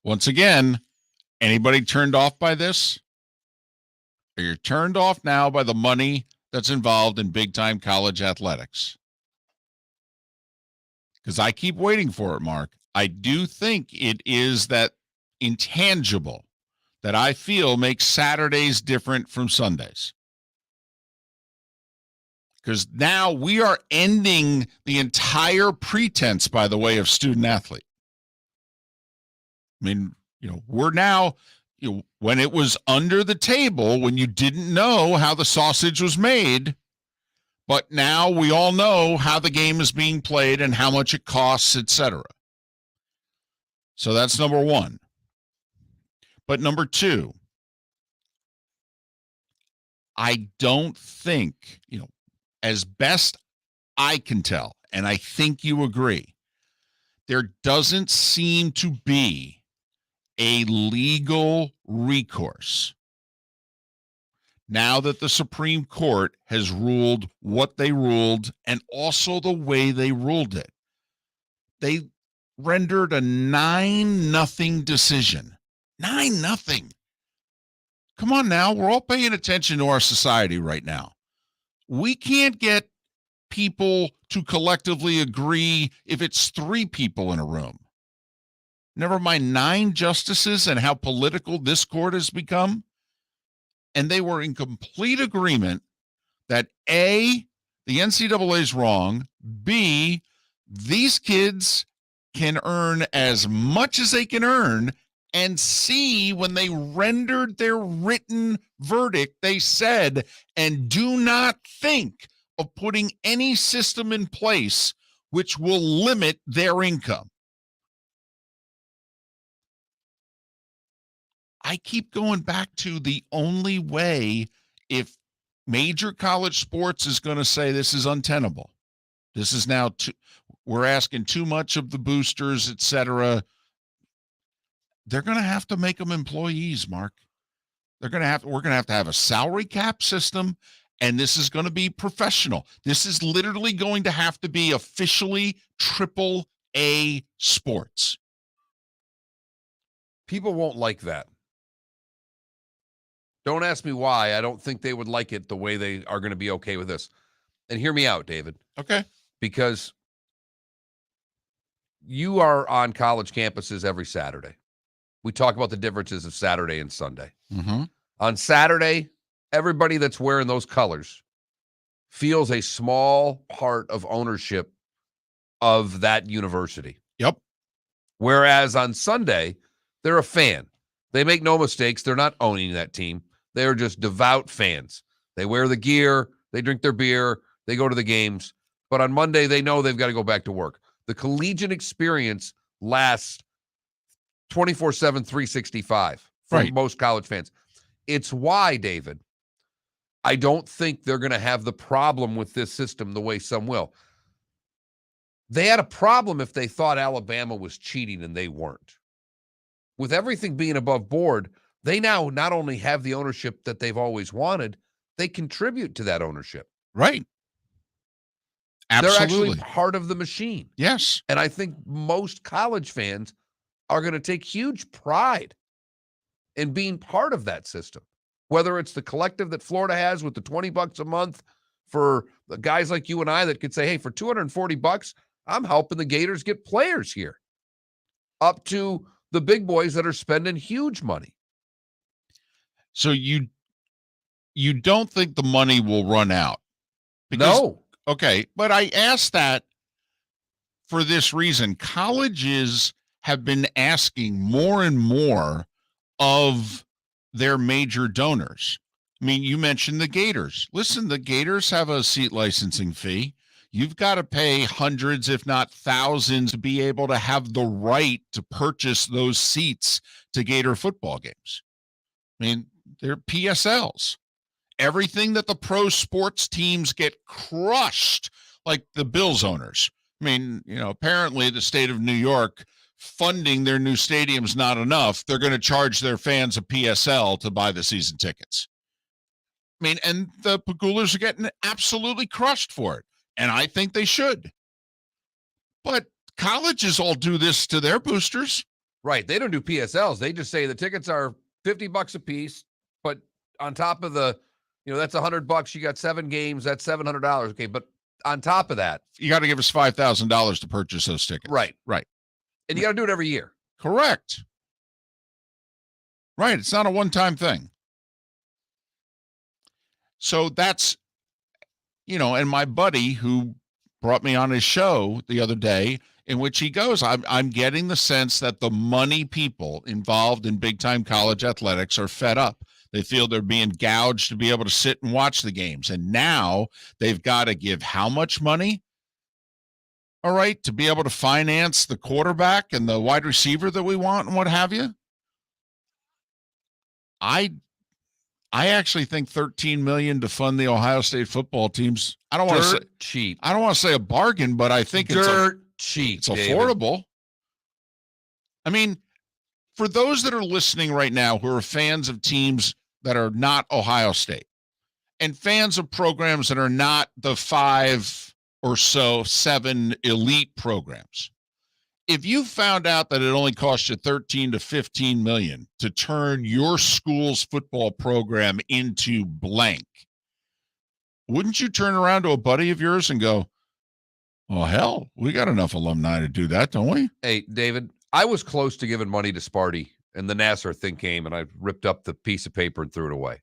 Once again, anybody turned off by this? Or you're turned off now by the money that's involved in big-time college athletics? Because I keep waiting for it, Mark. I do think it is that intangible that I feel makes Saturdays different from Sundays. Because now we are ending the entire pretense, by the way, of student athlete. I mean, we're now, when it was under the table, when you didn't know how the sausage was made, but now we all know how the game is being played and how much it costs, etc. So that's number one. But number two, I don't think, as best I can tell, and I think you agree, there doesn't seem to be a legal recourse now that the Supreme Court has ruled what they ruled and also the way they ruled it. They rendered a 9-0 decision. 9-0. Come on now. We're all paying attention to our society right now. We can't get people to collectively agree if it's 3 people in a room. Never mind 9 justices and how political this court has become. And they were in complete agreement that A, the NCAA is wrong. B, these kids can earn as much as they can earn. And C, when they rendered their written verdict, they said, and do not think of putting any system in place which will limit their income. I keep going back to the only way, if major college sports is going to say this is untenable, this is now we're asking too much of the boosters, etc. They're going to have to make them employees, Mark. We're going to have a salary cap system, and this is going to be professional. This is literally going to have to be officially AAA sports. People won't like that. Don't ask me why. I don't think they would like it the way they are going to be okay with this. And hear me out, David. Okay. Because you are on college campuses every Saturday. We talk about the differences of Saturday and Sunday. Mm-hmm. On Saturday, everybody that's wearing those colors feels a small part of ownership of that university. Yep. Whereas on Sunday, they're a fan. They make no mistakes. They're not owning that team. They're just devout fans. They wear the gear. They drink their beer. They go to the games. But on Monday, they know they've got to go back to work. The collegiate experience lasts 24/7, 365 for most college fans. It's why, David, I don't think they're going to have the problem with this system the way some will. They had a problem if they thought Alabama was cheating and they weren't. With everything being above board, they now not only have the ownership that they've always wanted, they contribute to that ownership. Right. Absolutely. They're actually part of the machine. Yes. And I think most college fans are going to take huge pride in being part of that system. Whether it's the collective that Florida has with the $20 a month for the guys like you and I that could say, hey, for $240, I'm helping the Gators get players here. Up to the big boys that are spending huge money. So you don't think the money will run out? No. Okay, but I asked that for this reason. Colleges have been asking more and more of their major donors. I mean, you mentioned the Gators. Listen, the Gators have a seat licensing fee. You've got to pay hundreds, if not thousands, to be able to have the right to purchase those seats to Gator football games. I mean, they're PSLs. Everything that the pro sports teams get crushed, like the Bills owners. I mean, apparently the state of New York funding their new stadiums not enough. They're going to charge their fans a PSL to buy the season tickets. I mean, and the Pagulas are getting absolutely crushed for it. And I think they should. But colleges all do this to their boosters. Right. They don't do PSLs. They just say the tickets are $50 a piece, but on top of the, that's $100. You got 7 games. That's $700. Okay. But on top of that, you got to give us $5,000 to purchase those tickets. Right. Right. And you got to do it every year. Correct. Right. It's not a one-time thing. So that's, and my buddy who brought me on his show the other day, in which he goes, I'm getting the sense that the money people involved in big-time college athletics are fed up. They feel they're being gouged to be able to sit and watch the games. And now they've got to give how much money? All right, to be able to finance the quarterback and the wide receiver that we want and what have you. I actually think $13 million to fund the Ohio State football teams. I don't want to say cheap. I don't want to say a bargain, but I think it's cheap. It's affordable. David. I mean, for those that are listening right now who are fans of teams that are not Ohio State and fans of programs that are not the 5 or so 7 elite programs, if you found out that it only cost you 13 to 15 million to turn your school's football program into blank, wouldn't you turn around to a buddy of yours and go, oh, hell, we got enough alumni to do that, don't we? Hey, David, I was close to giving money to Sparty, and the Nassar thing came, and I ripped up the piece of paper and threw it away.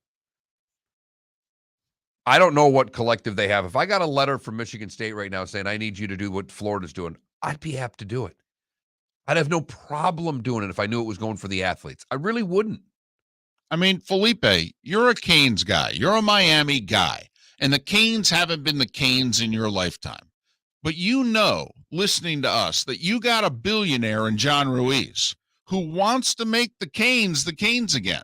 I don't know what collective they have. If I got a letter from Michigan State right now saying I need you to do what Florida's doing, I'd be happy to do it. I'd have no problem doing it if I knew it was going for the athletes. I really wouldn't. I mean, Felipe, you're a Canes guy. You're a Miami guy. And the Canes haven't been the Canes in your lifetime. But listening to us, that you got a billionaire in John Ruiz who wants to make the Canes again.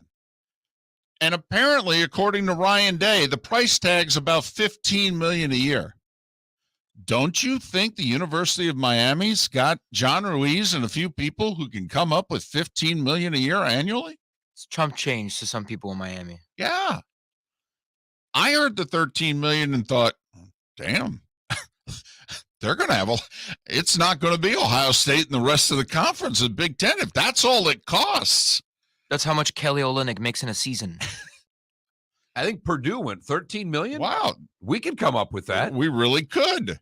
And apparently, according to Ryan Day, the price tag's about $15 million a year. Don't you think the University of Miami's got John Ruiz and a few people who can come up with $15 million a year annually? It's Trump change to some people in Miami. Yeah. I heard the 13 million and thought, damn, they're going to have it's not going to be Ohio State and the rest of the conference of Big Ten if that's all it costs. That's how much Kelly Olynyk makes in a season. I think Purdue went 13 million. Wow. We could come up with that. We really could.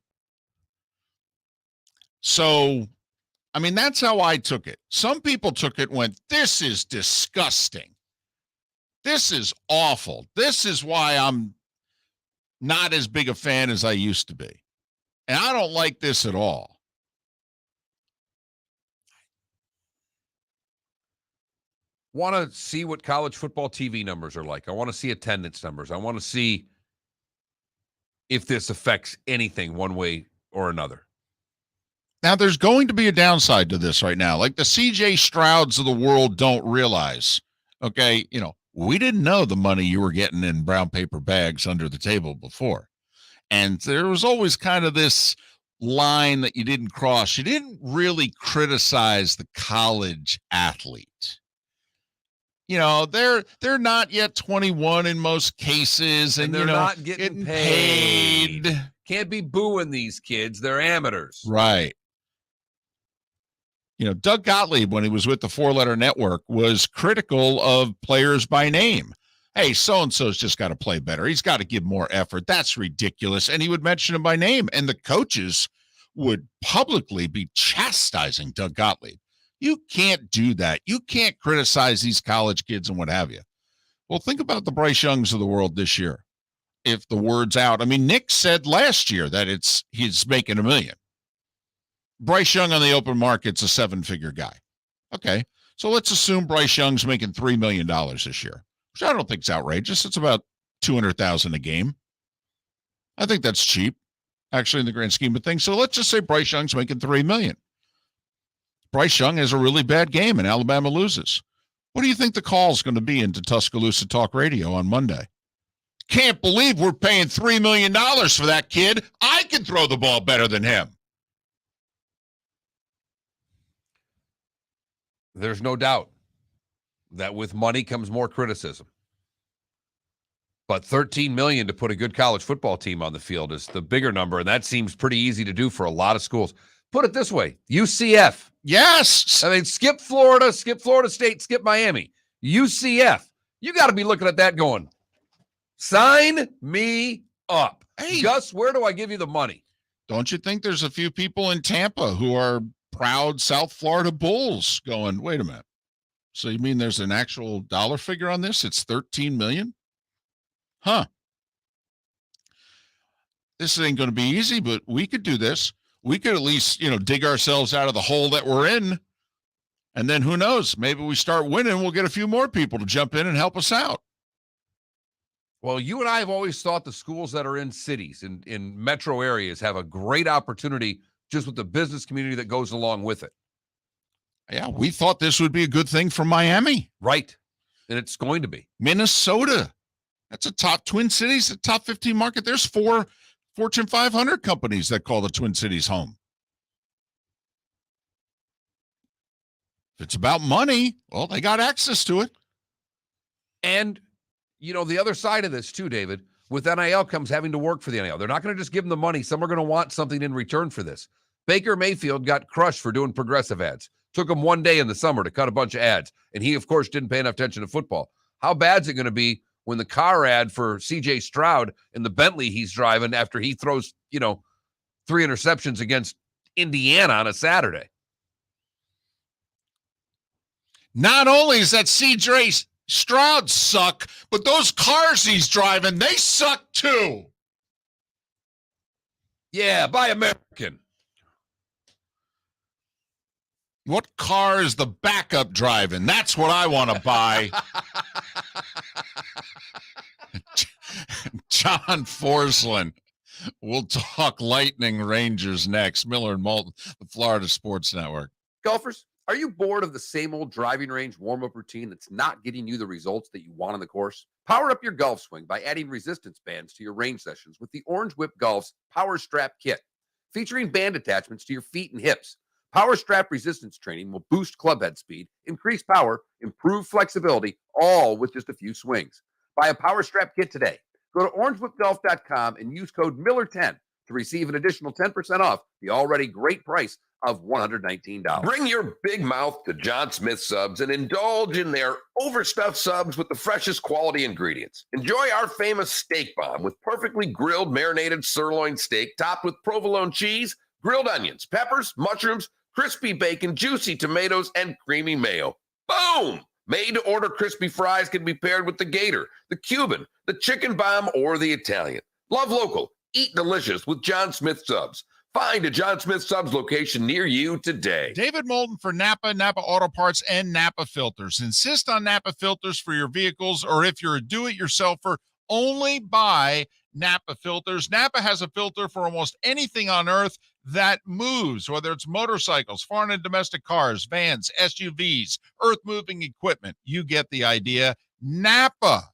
So, I mean, that's how I took it. Some people took it and went, this is disgusting. This is awful. This is why I'm not as big a fan as I used to be. And I don't like this at all. Want to see what college football TV numbers are like. I want to see attendance numbers. I want to see if this affects anything one way or another. Now, there's going to be a downside to this right now. Like the CJ Strouds of the world don't realize, okay, we didn't know the money you were getting in brown paper bags under the table before. And there was always kind of this line that you didn't cross. You didn't really criticize the college athlete. They're not yet 21 in most cases, and they're not getting paid. Can't be booing these kids. They're amateurs. Right. You know, Doug Gottlieb, when he was with the Four Letter Network, was critical of players by name. Hey, so-and-so's just got to play better. He's got to give more effort. That's ridiculous. And he would mention him by name. And the coaches would publicly be chastising Doug Gottlieb. You can't do that. You can't criticize these college kids and what have you. Well, think about the Bryce Youngs of the world this year. If the word's out, I mean, Nick said last year that he's making $1 million. Bryce Young on the open market's a 7-figure guy. Okay, so let's assume Bryce Young's making $3 million this year, which I don't think is outrageous. It's about $200,000 a game. I think that's cheap, actually, in the grand scheme of things. So let's just say Bryce Young's making $3 million. Bryce Young has a really bad game and Alabama loses. What do you think the call is going to be into Tuscaloosa Talk Radio on Monday? Can't believe we're paying $3 million for that kid. I can throw the ball better than him. There's no doubt that with money comes more criticism. But $13 million to put a good college football team on the field is the bigger number, and that seems pretty easy to do for a lot of schools. Put it this way, UCF. Yes. I mean, skip Florida State, skip Miami. UCF. You got to be looking at that going, sign me up. Hey, Gus, where do I give you the money? Don't you think there's a few people in Tampa who are proud South Florida Bulls going, wait a minute. So you mean there's an actual dollar figure on this? It's $13 million? Huh. This ain't going to be easy, but we could do this. We could at least, dig ourselves out of the hole that we're in. And then who knows? Maybe we start winning. We'll get a few more people to jump in and help us out. Well, you and I have always thought the schools that are in cities, in metro areas, have a great opportunity just with the business community that goes along with it. Yeah, we thought this would be a good thing for Miami. Right. And it's going to be. Minnesota. That's a top Twin Cities, a top 15 market. There's 4 Fortune 500 companies that call the Twin Cities home. If it's about money, well, they got access to it. And, the other side of this too, David, with NIL comes having to work for the NIL. They're not going to just give them the money. Some are going to want something in return for this. Baker Mayfield got crushed for doing progressive ads. Took him one day in the summer to cut a bunch of ads. And he, of course, didn't pay enough attention to football. How bad is it going to be when the car ad for C.J. Stroud in the Bentley he's driving after he throws, 3 interceptions against Indiana on a Saturday? Not only is that C.J. Stroud suck, but those cars he's driving, they suck too. Yeah, buy American. What car is the backup driving? That's what I want to buy. John Forslund. We'll talk Lightning Rangers next. Miller and Moulton, the Florida Sports Network. Golfers, are you bored of the same old driving range warm-up routine that's not getting you the results that you want on the course? Power up your golf swing by adding resistance bands to your range sessions with the Orange Whip Golf's Power Strap Kit. Featuring band attachments to your feet and hips, Power Strap resistance training will boost club head speed, increase power, improve flexibility, all with just a few swings. Buy a Power Strap Kit today. Go to orangewhipgolf.com and use code Miller10 to receive an additional 10% off the already great price of $119. Bring your big mouth to John Smith Subs and indulge in their overstuffed subs with the freshest quality ingredients. Enjoy our famous steak bomb with perfectly grilled marinated sirloin steak topped with provolone cheese, grilled onions, peppers, mushrooms, crispy bacon, juicy tomatoes, and creamy mayo. Boom! Made-to-order crispy fries can be paired with the Gator, the Cuban, the Chicken Bomb, or the Italian. Love local. Eat delicious with John Smith Subs. Find a John Smith Subs location near you today. David Moulton for Napa, Napa Auto Parts, and Napa Filters. Insist on Napa filters for your vehicles, or if you're a do-it-yourselfer, only buy Napa filters. Napa has a filter for almost anything on earth that moves, whether it's motorcycles, foreign and domestic cars, vans, SUVs, earth-moving equipment. You get the idea. Napa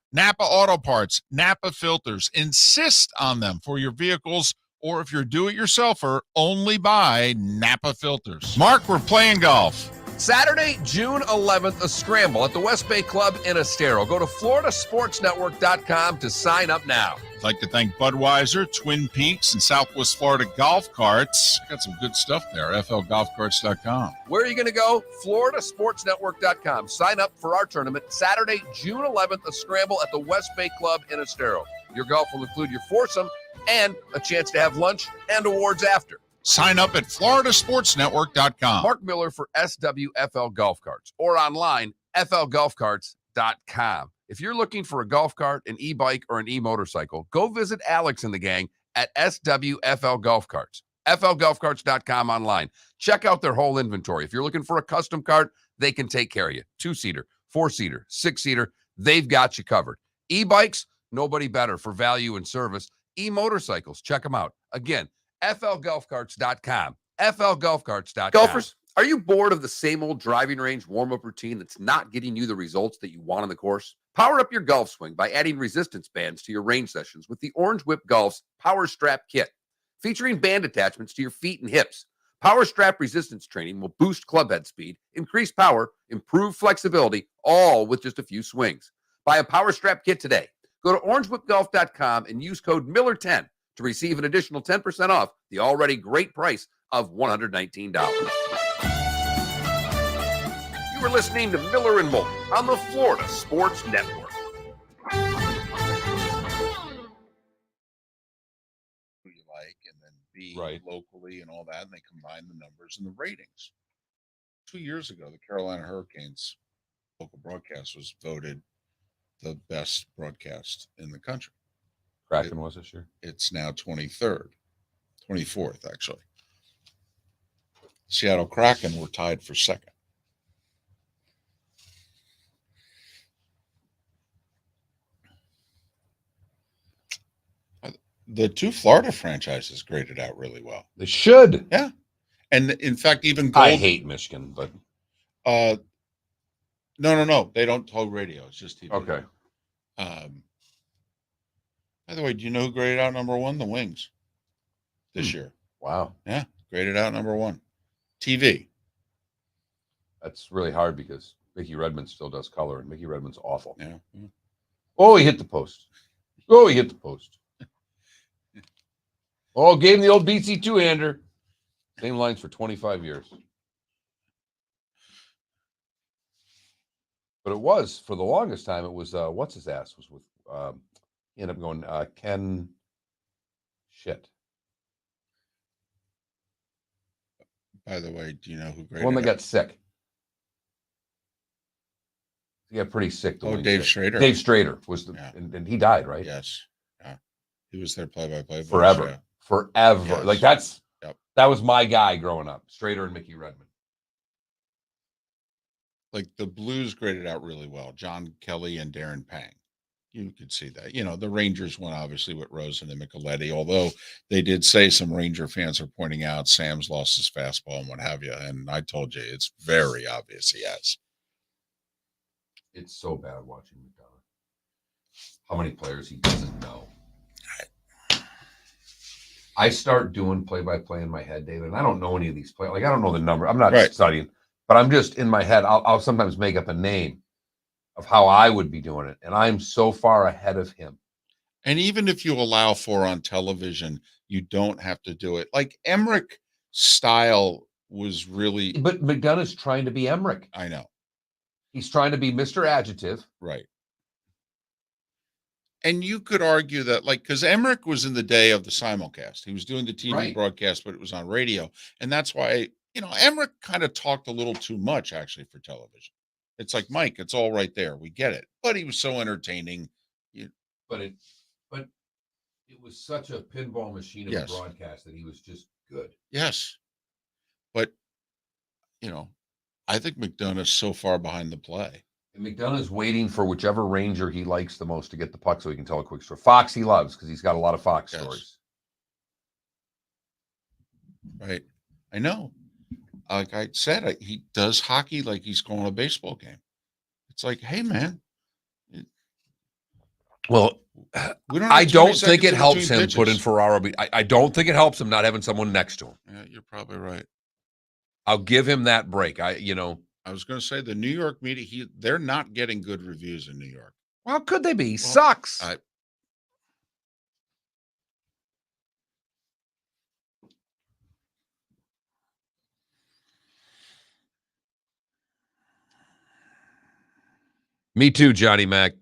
Auto Parts, Napa filters. Insist on them for your vehicles, or if you're do-it-yourselfer, only buy Napa filters. Mark, we're playing golf. Saturday, June 11th, a scramble at the West Bay Club in Estero. Go to floridasportsnetwork.com to sign up now. I'd like to thank Budweiser, Twin Peaks, and Southwest Florida Golf Carts. Got some good stuff there. FLGolfCarts.com. Where are you going to go? floridasportsnetwork.com. Sign up for our tournament Saturday, June 11th, a scramble at the West Bay Club in Estero. Your golf will include your foursome and a chance to have lunch and awards after. Sign up at floridasportsnetwork.com. Mark Miller for SWFL Golf Carts or online, flgolfcarts.com. If you're looking for a golf cart, an e-bike, or an e-motorcycle, go visit Alex and the gang at SWFL Golf Carts. flgolfcarts.com online. Check out their whole inventory. If you're looking for a custom cart, they can take care of you. 2-seater, 4-seater, 6-seater, they've got you covered. E-bikes, nobody better for value and service. E-motorcycles, check them out. Again, flgolfcarts.com. flgolfcarts.com. Golfers, are you bored of the same old driving range warm-up routine that's not getting you the results that you want on the course? Power up your golf swing by adding resistance bands to your range sessions with the Orange Whip Golf's Power Strap Kit. Featuring band attachments to your feet and hips, Power Strap resistance training will boost clubhead speed, increase power, improve flexibility, all with just a few swings. Buy a Power Strap Kit today. Go to orangewhipgolf.com and use code Miller10 to receive an additional 10% off the already great price of $119. You are listening to Miller and Moulton on the Florida Sports Network. Who you like, and then B locally and all that, and they combine the numbers and the ratings. 2 years ago, the Carolina Hurricanes local broadcast was voted the best broadcast in the country. Kraken was this year? It's now 24th, actually. Seattle Kraken were tied for second. The two Florida franchises graded out really well. They should. Yeah. And in fact, even I hate Michigan, but no. They don't talk radio. It's just TV. okay. By the way, do you know who graded out number one? The Wings this year. Wow. Yeah. Graded out number one. TV. That's really hard because Mickey Redmond still does color, and Mickey Redmond's awful. Yeah. Oh, he hit the post. Oh, gave him the old BC two-hander. Same lines for 25 years. But it was, for the longest time, it was, what's his ass was with, he ended up going, Ken, shit. By the way, do you know who graded The one that out? got sick. He got pretty sick. Dave Strader. Dave Strader was the, Yeah. and he died, right? Yes. Yeah. He was their play-by-play voice, Forever. yeah. Forever. Yes. Like that was my guy growing up. Strader and Mickey Redmond. Like the Blues graded out really well. John Kelly and Darren Pang. You could see that. You know, the Rangers went obviously with Rosen and Micheletti, although they did say some Ranger fans are pointing out Sam's lost his fastball and what have you. And I told you, it's very obvious he has. It's so bad watching McDonough. How many players he doesn't know. I start doing play-by-play in my head, David, and I don't know any of these players. Like, I don't know the number. I'm not studying, but I'm just in my head. I'll sometimes make up a name of how I would be doing it, and I'm so far ahead of him. And even if you allow for on television, you don't have to do it. Like Emmerich style was really. But McDonough's trying to be Emmerich. I know. He's trying to be Mr. Adjective. Right. And you could argue that, like, because Emmerich was in the day of the simulcast. He was doing the TV broadcast, but it was on radio. And that's why, you know, Emmerich kind of talked a little too much, actually, for television. It's like, Mike, it's all right there. We get it. But he was so entertaining. But it was such a pinball machine of a broadcast that he was just good. Yes. But, you know, I think McDonough's so far behind the play. And McDonough's waiting for whichever Ranger he likes the most to get the puck so he can tell a quick story. Fox he loves because he's got a lot of Fox stories. Right. I know. Like I said, he does hockey like he's going to a baseball game. It's like, hey, man. Well, I don't think it helps him put in Ferraro. I don't think it helps him not having someone next to him. Yeah, you're probably right. I'll give him that break. I was going to say the New York media, they're not getting good reviews in New York. How could they be? He sucks. Me too, Johnny Mac.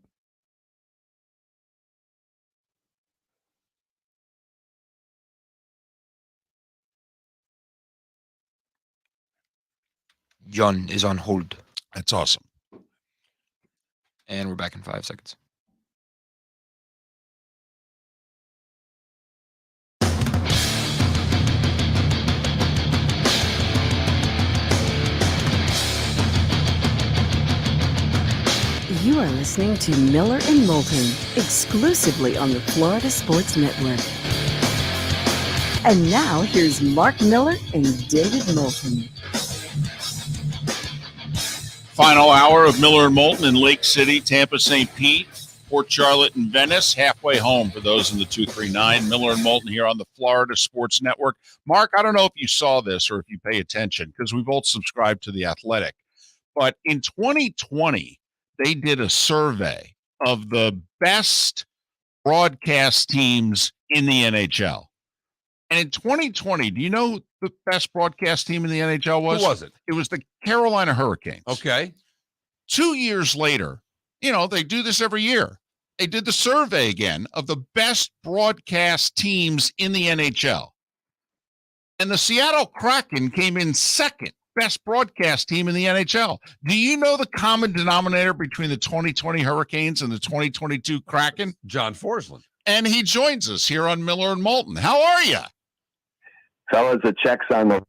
John is on hold. That's awesome. And we're back in 5 seconds. You are listening to Miller and Moulton, exclusively on the Florida Sports Network. And now, here's Mark Miller and David Moulton. Final hour of Miller and Moulton in Lake City, Tampa, St. Pete, Port Charlotte, and Venice. Halfway home for those in the 239. Miller and Moulton here on the Florida Sports Network. Mark, I don't know if you saw this or if you pay attention because we both subscribe to The Athletic. But in 2020, they did a survey of the best broadcast teams in the NHL. And in 2020, do you know who the best broadcast team in the NHL was? Who was it? It was the Carolina Hurricanes. Okay. 2 years later, they do this every year. They did the survey again of the best broadcast teams in the NHL. And the Seattle Kraken came in second. Best broadcast team in the NHL. Do you know the common denominator between the 2020 Hurricanes and the 2022 Kraken? John Forslund. And he joins us here on Miller and Moulton. How are you? Fellas, the check's on the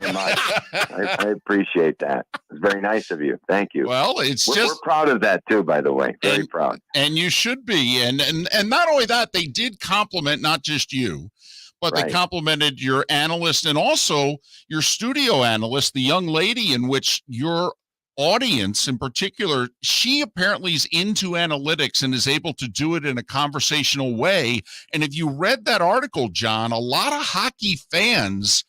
I appreciate that. It's very nice of you. Thank you. Well, we're proud of that too, by the way. Very proud. And you should be. And not only that, they did compliment not just you, but They complimented your analyst and also your studio analyst, the young lady in which your audience in particular, she apparently is into analytics and is able to do it in a conversational way. And if you read that article, John, a lot of hockey fans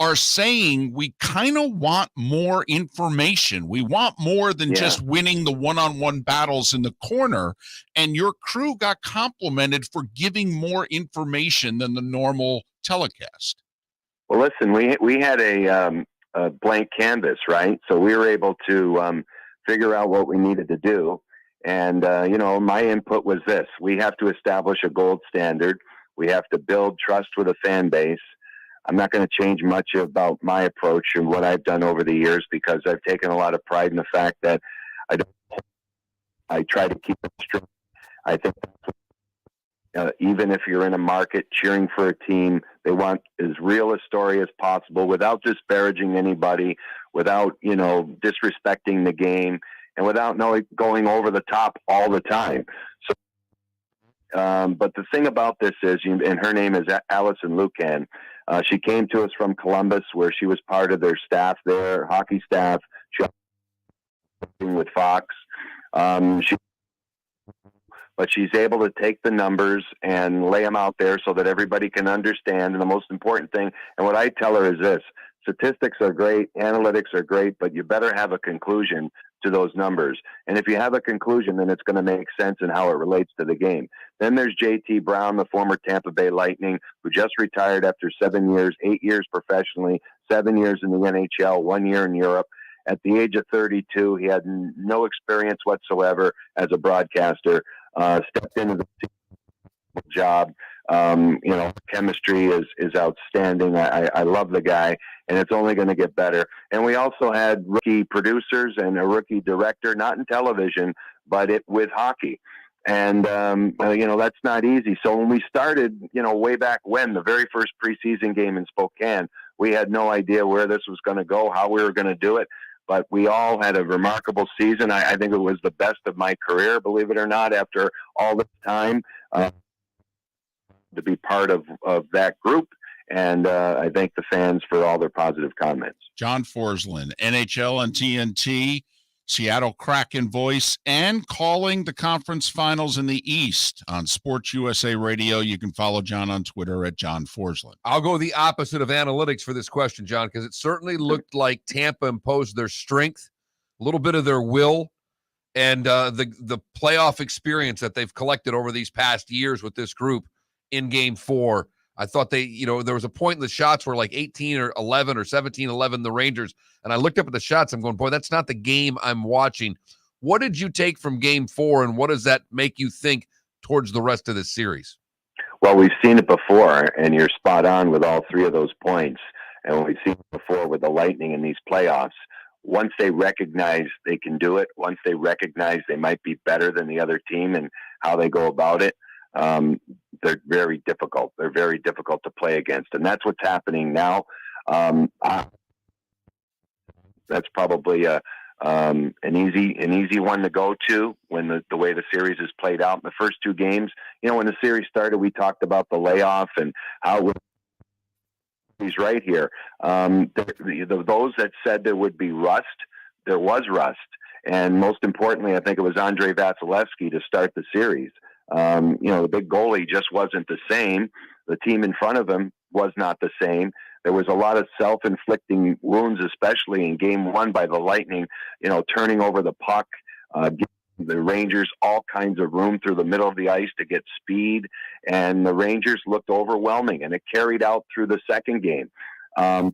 are saying we kind of want more information. We want more than just winning the one-on-one battles in the corner. And your crew got complimented for giving more information than the normal telecast. Well, listen, we had a blank canvas, right? So we were able to figure out what we needed to do. And, my input was this. We have to establish a gold standard. We have to build trust with a fan base. I'm not going to change much about my approach and what I've done over the years because I've taken a lot of pride in the fact that I try to keep it straight. I think even if you're in a market cheering for a team, they want as real a story as possible without disparaging anybody, without, disrespecting the game, and without going over the top all the time. So, but the thing about this is, and her name is Allison Lucan. She came to us from Columbus, where she was part of their staff there, hockey staff. She was working with Fox. But she's able to take the numbers and lay them out there so that everybody can understand. And the most important thing, and what I tell her is this: statistics are great, analytics are great, but you better have a conclusion to those numbers. And if you have a conclusion, then it's going to make sense in how it relates to the game. Then there's JT Brown, the former Tampa Bay Lightning, who just retired after 7 years, 8 years professionally, 7 years in the NHL, 1 year in Europe. At the age of 32, he had no experience whatsoever as a broadcaster, stepped into the job. Chemistry is outstanding. I love the guy, and it's only going to get better. And we also had rookie producers and a rookie director, not in television, but with hockey. And, that's not easy. So when we started, way back when, the very first preseason game in Spokane, we had no idea where this was going to go, how we were going to do it. But we all had a remarkable season. I think it was the best of my career, believe it or not, after all this time. To be part of that group. And I thank the fans for all their positive comments. John Forslund, NHL and TNT, Seattle Kraken voice, and calling the conference finals in the East on Sports USA Radio. You can follow John on Twitter at John Forslund. I'll go the opposite of analytics for this question, John, because it certainly looked like Tampa imposed their strength, a little bit of their will, and the playoff experience that they've collected over these past years with this group in Game 4. I thought there was a point in the shots where like 18 or 11 or 17-11, the Rangers, and I looked up at the shots. I'm going, boy, that's not the game I'm watching. What did you take from Game 4, and what does that make you think towards the rest of this series? Well, we've seen it before, and you're spot on with all three of those points. And we've seen it before with the Lightning in these playoffs. Once they recognize they can do it, once they recognize they might be better than the other team and how they go about it, they're very difficult. They're very difficult to play against, and that's what's happening now. That's probably an easy one to go to when the way the series is played out in the first two games. When the series started, we talked about the layoff and how he's right here. Those that said there would be rust, there was rust, and most importantly, I think it was Andrei Vasilevsky to start the series. The big goalie just wasn't the same. The team in front of him was not the same. There was a lot of self-inflicting wounds, especially in Game 1 by the Lightning, turning over the puck, giving the Rangers all kinds of room through the middle of the ice to get speed, and the Rangers looked overwhelming, and it carried out through the second game, at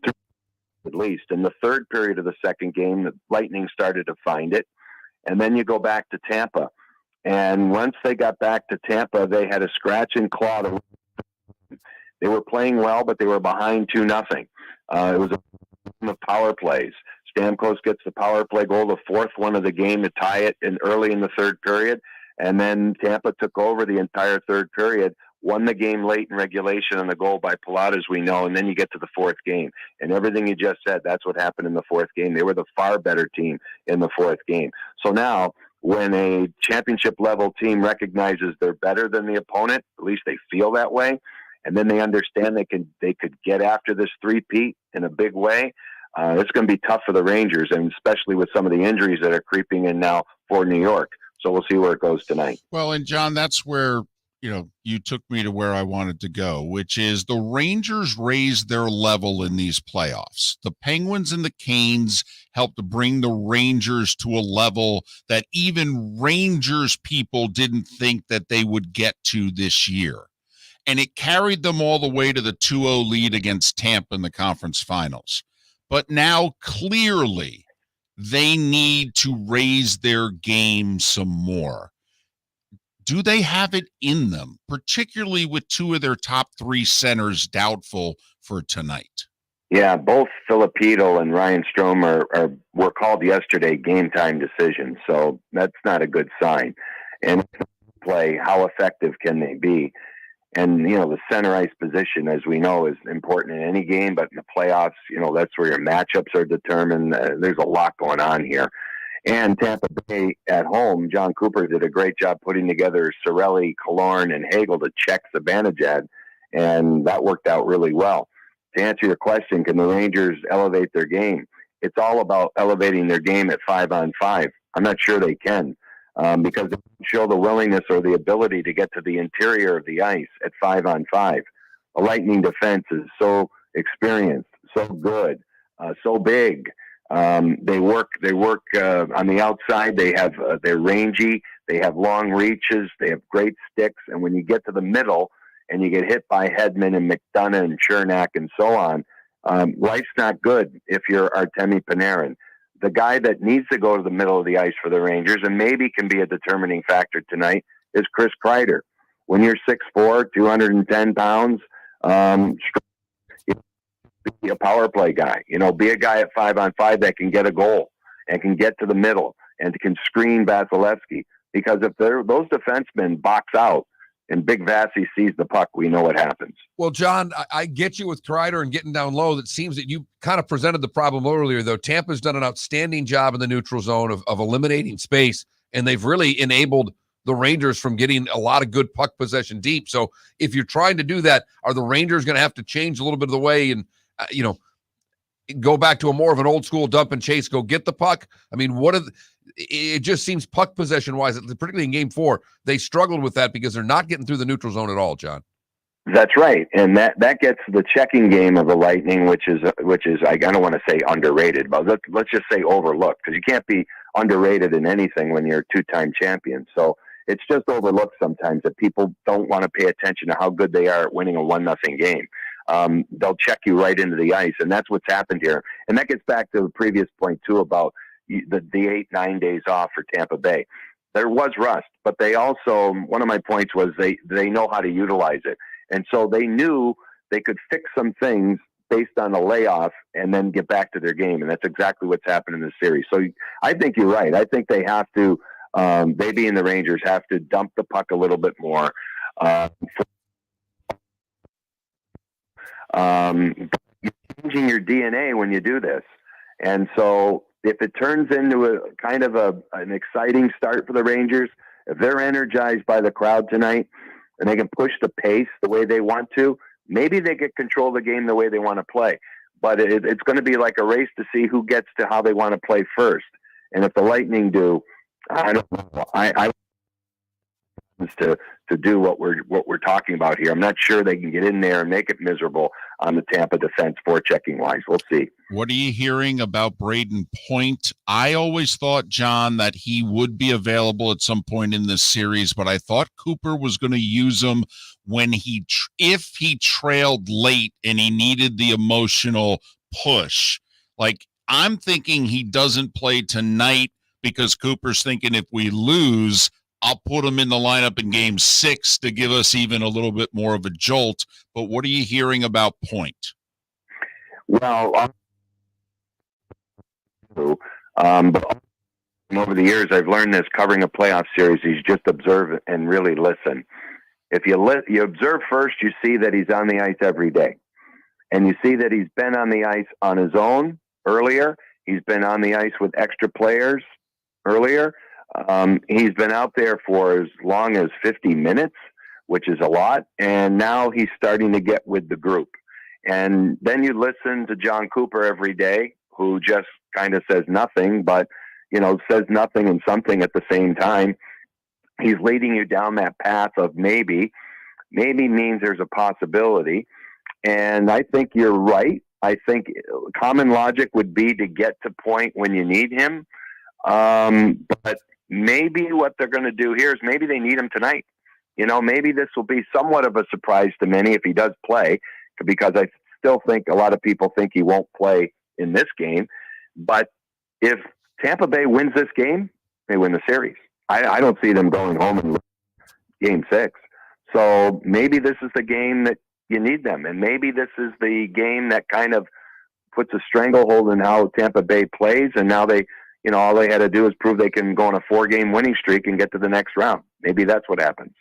least. In the third period of the second game, the Lightning started to find it, and then you go back to Tampa. And once they got back to Tampa, they had a scratch and claw. They were playing well, but they were behind 2-0. It was a game of power plays. Stamkos gets the power play goal, the fourth one of the game, to tie it early in the third period. And then Tampa took over the entire third period, won the game late in regulation on the goal by Pilato, as we know. And then you get to the fourth game. And everything you just said, that's what happened in the fourth game. They were the far better team in the fourth game. So now, when a championship-level team recognizes they're better than the opponent, at least they feel that way, and then they understand they could get after this three-peat in a big way, it's going to be tough for the Rangers, and especially with some of the injuries that are creeping in now for New York. So we'll see where it goes tonight. Well, and John, that's where you took me to where I wanted to go, which is the Rangers raised their level in these playoffs. The Penguins and the Canes helped to bring the Rangers to a level that even Rangers people didn't think that they would get to this year. And it carried them all the way to the 2-0 lead against Tampa in the conference finals. But now clearly they need to raise their game some more. Do they have it in them, particularly with two of their top three centers doubtful for tonight? Yeah, both Filipino and Ryan Strome were called yesterday game time decisions, so that's not a good sign. And play, how effective can they be? And, the center ice position, as we know, is important in any game, but in the playoffs, that's where your matchups are determined. There's a lot going on here. And Tampa Bay at home, John Cooper did a great job putting together Cirelli, Killorn, and Hagel to check Zibanejad, and that worked out really well. To answer your question, can the Rangers elevate their game? It's all about elevating their game at 5-on-5. I'm not sure they can, because they don't show the willingness or the ability to get to the interior of the ice at 5-on-5. The Lightning defense is so experienced, so good, so big. They work on the outside. They're rangy. They have long reaches. They have great sticks. And when you get to the middle and you get hit by Hedman and McDonough and Chernak and so on, life's not good if you're Artemi Panarin. The guy that needs to go to the middle of the ice for the Rangers and maybe can be a determining factor tonight is Chris Kreider. When you're 6'4", 210 pounds, be a power play guy, be a guy at 5-on-5 that can get a goal and can get to the middle and can screen Vasilevsky. Because if those defensemen box out and Big Vassy sees the puck, we know what happens. Well, John, I get you with Kreider and getting down low. It seems that you kind of presented the problem earlier, though. Tampa's done an outstanding job in the neutral zone of eliminating space, and they've really enabled the Rangers from getting a lot of good puck possession deep. So if you're trying to do that, are the Rangers going to have to change a little bit of the way and go back to a more of an old school dump and chase, go get the puck? I mean, it just seems puck possession wise, particularly in game 4, they struggled with that because they're not getting through the neutral zone at all, John. That's right, and that gets the checking game of the Lightning, which is I don't want to say underrated, but let's just say overlooked, because you can't be underrated in anything when you're a 2-time champion. So it's just overlooked sometimes that people don't want to pay attention to how good they are at winning a 1-0 game. They'll check you right into the ice, and that's what's happened here. And that gets back to the previous point too about the 8-9 days off for Tampa Bay. There was rust, but they also, one of my points was they know how to utilize it. And so they knew they could fix some things based on a layoff and then get back to their game. And that's exactly what's happened in this series. So I think you're right. I think they have to, they being the Rangers, have to dump the puck a little bit more. Changing your DNA when you do this. And so if it turns into a kind of an exciting start for the Rangers, if they're energized by the crowd tonight, and they can push the pace the way they want to, maybe they get control of the game the way they want to play. But it's going to be like a race to see who gets to how they want to play first. And if the Lightning do, I don't know. I to do what we're talking about here. I'm not sure they can get in there and make it miserable on the Tampa defense forechecking wise. We'll see. What are you hearing about Braden Point? I always thought, John, that he would be available at some point in this series, but I thought Cooper was going to use him when if he trailed late and he needed the emotional push. Like, I'm thinking he doesn't play tonight because Cooper's thinking if we lose, I'll put him in the lineup in game 6 to give us even a little bit more of a jolt. But what are you hearing about Point? Well, but over the years, I've learned this covering a playoff series. You just observe and really listen. If you observe first, you see that he's on the ice every day. And you see that he's been on the ice on his own earlier. He's been on the ice with extra players earlier. He's been out there for as long as 50 minutes, which is a lot. And now he's starting to get with the group. And then you listen to John Cooper every day, who just kind of says nothing, but, says nothing and something at the same time. He's leading you down that path of maybe means there's a possibility. And I think you're right. I think common logic would be to get to Point when you need him. But maybe what they're going to do here is maybe they need him tonight. Maybe this will be somewhat of a surprise to many if he does play, because I still think a lot of people think he won't play in this game. But if Tampa Bay wins this game, they win the series. I don't see them going home in game 6. So maybe this is the game that you need them. And maybe this is the game that kind of puts a stranglehold in how Tampa Bay plays. And now they, all they had to do is prove they can go on a 4-game winning streak and get to the next round. Maybe that's what happens.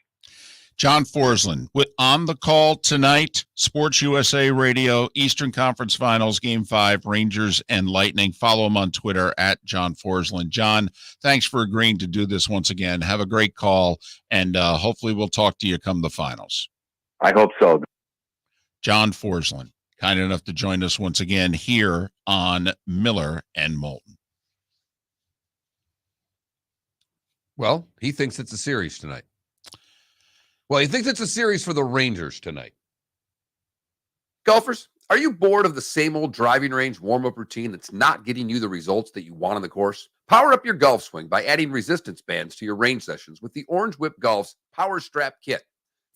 John Forslund on the call tonight, Sports USA Radio, Eastern Conference Finals, Game 5, Rangers and Lightning. Follow him on Twitter at John Forslund. John, thanks for agreeing to do this once again. Have a great call, and hopefully we'll talk to you come the finals. I hope so. John Forslund, kind enough to join us once again here on Miller and Moulton. Well, he thinks it's a series tonight. Well, he thinks it's a series for the Rangers tonight. Golfers, are you bored of the same old driving range warm-up routine that's not getting you the results that you want on the course? Power up your golf swing by adding resistance bands to your range sessions with the Orange Whip Golf's Power Strap Kit.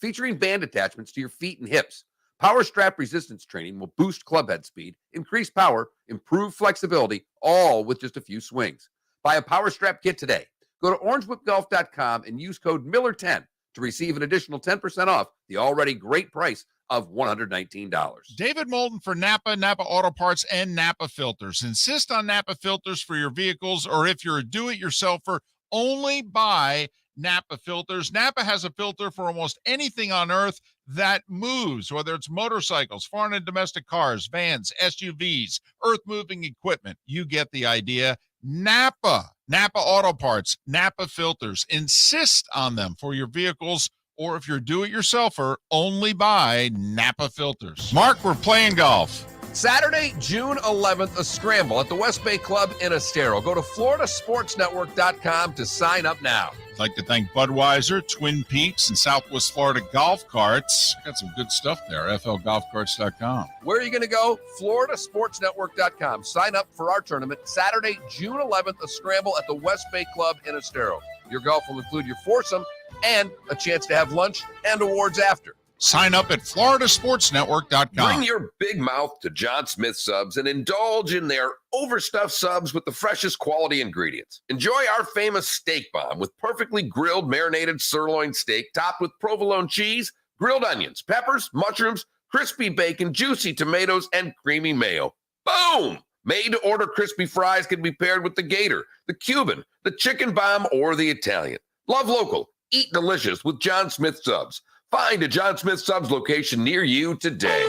Featuring band attachments to your feet and hips, Power Strap resistance training will boost clubhead speed, increase power, improve flexibility, all with just a few swings. Buy a Power Strap Kit today. Go to orangewhipgolf.com and use code Miller10 to receive an additional 10% off the already great price of $119. David Moulton for Napa Auto Parts, and Napa Filters. Insist on Napa Filters for your vehicles, or if you're a do-it-yourselfer, only buy Napa Filters. Napa has a filter for almost anything on earth that moves, whether it's motorcycles, foreign and domestic cars, vans, SUVs, earth-moving equipment. You get the idea. Napa Auto Parts, Napa Filters. Insist on them for your vehicles, or if you're do-it-yourselfer, only buy Napa Filters. Mark, we're playing golf. Saturday, June 11th, a scramble at the West Bay Club in Estero. Go to floridasportsnetwork.com to sign up now. I'd like to thank Budweiser, Twin Peaks, and Southwest Florida Golf Carts. Got some good stuff there. FLGolfCarts.com. Where are you going to go? floridasportsnetwork.com. Sign up for our tournament Saturday, June 11th, a scramble at the West Bay Club in Estero. Your golf will include your foursome and a chance to have lunch and awards after. Sign up at floridasportsnetwork.com. Bring your big mouth to John Smith Subs and indulge in their overstuffed subs with the freshest quality ingredients. Enjoy our famous steak bomb with perfectly grilled marinated sirloin steak topped with provolone cheese, grilled onions, peppers, mushrooms, crispy bacon, juicy tomatoes, and creamy mayo. Boom! Made-to-order crispy fries can be paired with the Gator, the Cuban, the chicken bomb, or the Italian. Love local. Eat delicious with John Smith Subs. Find a John Smith Subs location near you today.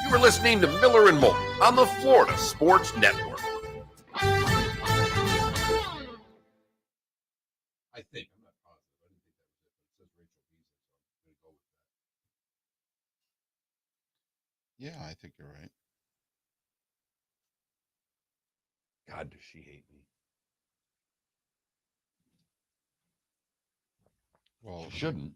You were listening to Miller and Moulton on the Florida Sports Network. I think. I'm not positive. I didn't think that was it. But it says Rachel Beasley, so I'm going to go with that. Yeah, I think you're right. God, does she hate me? Well, She shouldn't.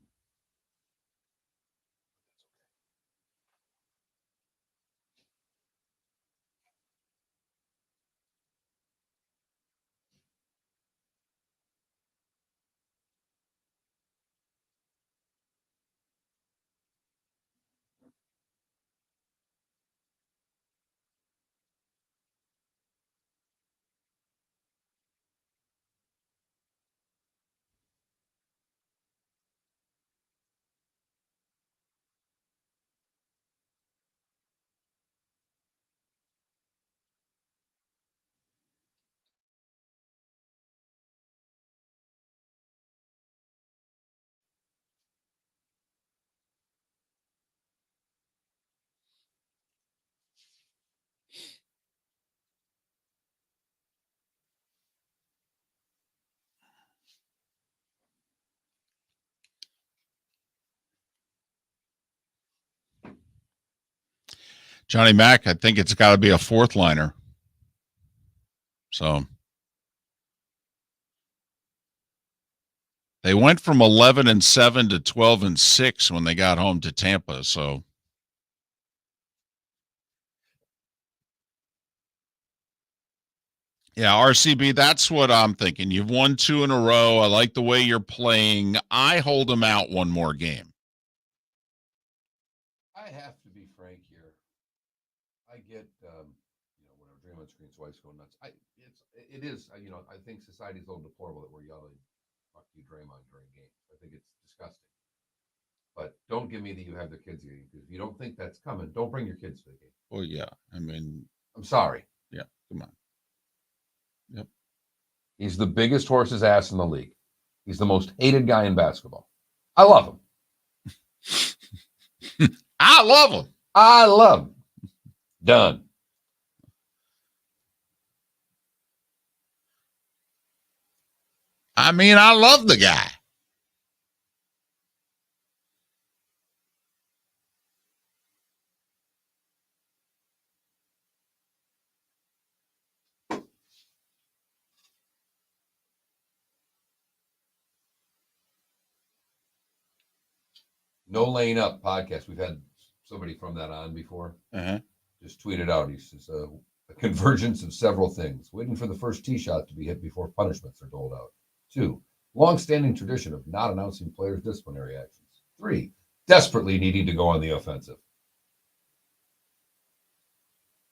Johnny Mack, I think it's got to be a fourth liner. So they went from 11-7 to 12-6 when they got home to Tampa. So yeah, RCB, that's what I'm thinking. You've won 2 in a row. I like the way you're playing. I hold them out one more game. I have to be frank here. I get, whenever Draymond screens wife's going nuts. It is, I think society's a little deplorable that we're yelling, "Fuck you, Draymond," during games. I think it's disgusting. But don't give me that you have the kids here, because if you don't think that's coming, don't bring your kids to the game. Well, yeah. I mean, I'm sorry. yeah, come on. Yep. He's the biggest horse's ass in the league. He's the most hated guy in basketball. I love him. I love him. I love him. Done. I mean, I love the guy. No Laying Up podcast. We've had somebody from that on before. Uh-huh. Just tweeted out. He says, a convergence of several things. Waiting for the first tee shot to be hit before punishments are doled out. 2, long-standing tradition of not announcing players' disciplinary actions. 3, desperately needing to go on the offensive.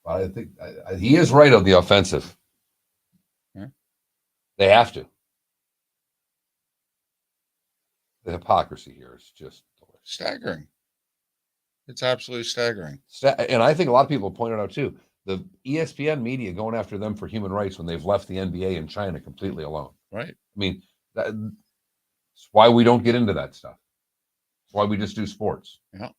But I think he is right on the offensive. Yeah. They have to. The hypocrisy here is just Staggering. It's absolutely staggering. And I think a lot of people pointed out too, the ESPN media going after them for human rights when they've left the NBA and China completely alone. Right. I mean, that's why we don't get into that stuff. That's why we just do sports. Yeah.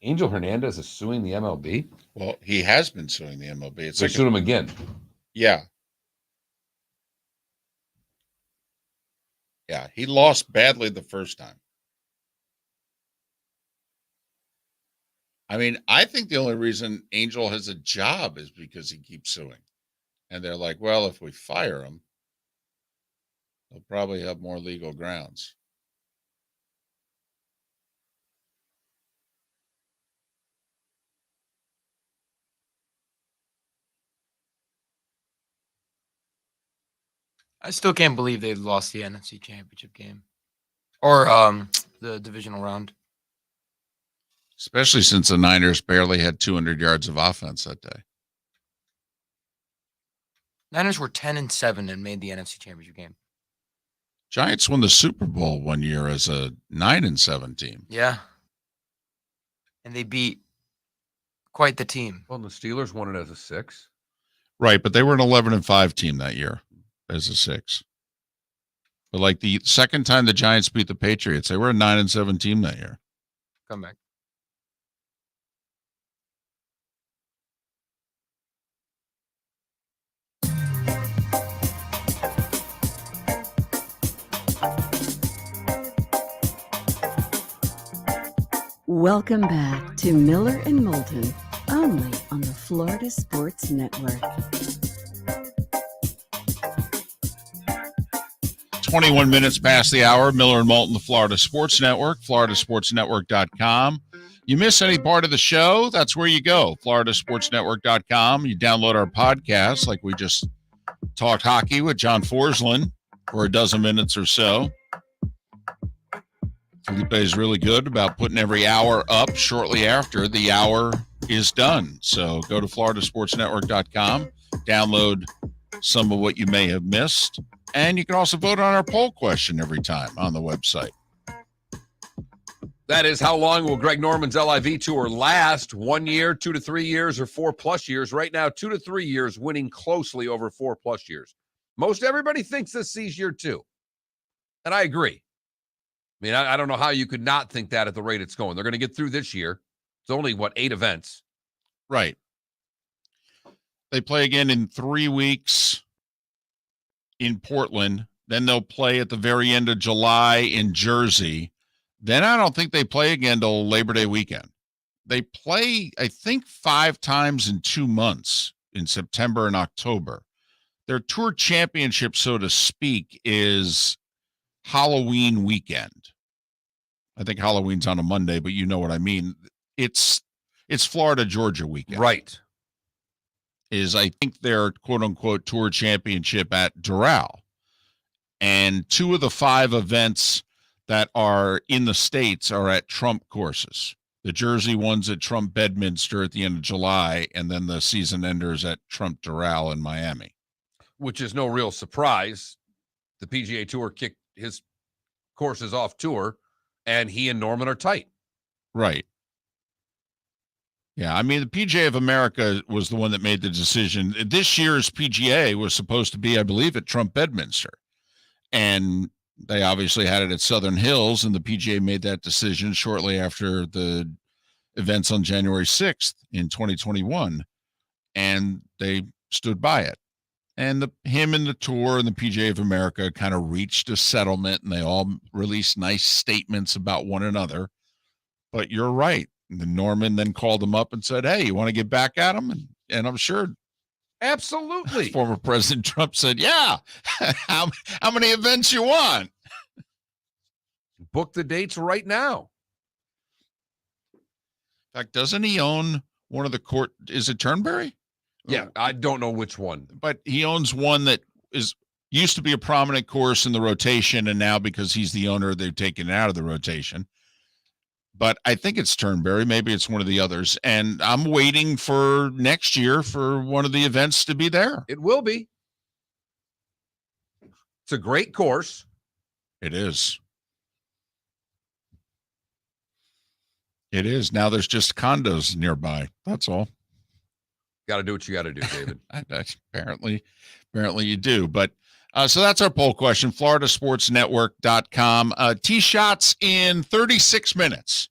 Angel Hernandez is suing the MLB. Well, he has been suing the MLB. It's They're suing him again. Yeah. Yeah, he lost badly the first time. I mean, I think the only reason Angel has a job is because he keeps suing. And they're like, well, if we fire him, they'll probably have more legal grounds. I still can't believe they lost the NFC Championship game or the divisional round. Especially since the Niners barely had 200 yards of offense that day. Niners were 10-7 and made the NFC Championship game. Giants won the Super Bowl one year as a 9-7 team. Yeah. And they beat quite the team. Well, the Steelers won it as a 6. Right, but they were an 11-5 team that year as a 6. But like the second time the Giants beat the Patriots, they were a 9-7 team that year. Come back. Welcome back to Miller and Moulton, only on the Florida Sports Network. 21 minutes past the hour. Miller and Moulton, the Florida Sports Network, floridasportsnetwork.com. You miss any part of the show? That's where you go, floridasportsnetwork.com. You download our podcast, like we just talked hockey with John Forslund for a dozen minutes or so. Felipe is really good about putting every hour up shortly after the hour is done. So go to floridasportsnetwork.com, download some of what you may have missed, and you can also vote on our poll question every time on the website. That is, how long will Greg Norman's LIV tour last? 1 year, 2 to 3 years, or 4+ years? Right now, 2 to 3 years, winning closely over 4+ years. Most everybody thinks this sees year 2. And I agree. I mean, I don't know how you could not think that at the rate it's going. They're going to get through this year. It's only, 8 events? Right. They play again in 3 weeks in Portland. Then they'll play at the very end of July in Jersey. Then I don't think they play again till Labor Day weekend. They play, I think, 5 times in 2 months in September and October. Their tour championship, so to speak, is Halloween weekend. I think Halloween's on a Monday, but you know what I mean. It's Florida, Georgia weekend. Right. Is I think their quote unquote tour championship at Doral. And 2 of the 5 events that are in the States are at Trump courses. The Jersey one's at Trump Bedminster at the end of July, and then the season enders at Trump Doral in Miami. Which is no real surprise. The PGA Tour kicked his courses off tour, and he and Norman are tight. Right. Yeah, I mean, the PGA of America was the one that made the decision. This year's PGA was supposed to be, I believe, at Trump Bedminster. And they obviously had it at Southern Hills, and the PGA made that decision shortly after the events on January 6th in 2021. And they stood by it. And him and the tour and the PGA of America kind of reached a settlement, and they all released nice statements about one another. But you're right. The Norman then called him up and said, hey, you want to get back at him? And I'm sure Absolutely. former President Trump said, yeah, how many events you want? Book the dates right now. In fact, doesn't he own one of the court? Is it Turnberry? Yeah, I don't know which one. But he owns one that used to be a prominent course in the rotation, and now because he's the owner, they've taken it out of the rotation. But I think it's Turnberry. Maybe it's one of the others. And I'm waiting for next year for one of the events to be there. It will be. It's a great course. It is. It is. Now there's just condos nearby. That's all. Got to do what you got to do, David. Apparently you do. But so that's our poll question, floridasportsnetwork.com. Tee shots in 36 minutes.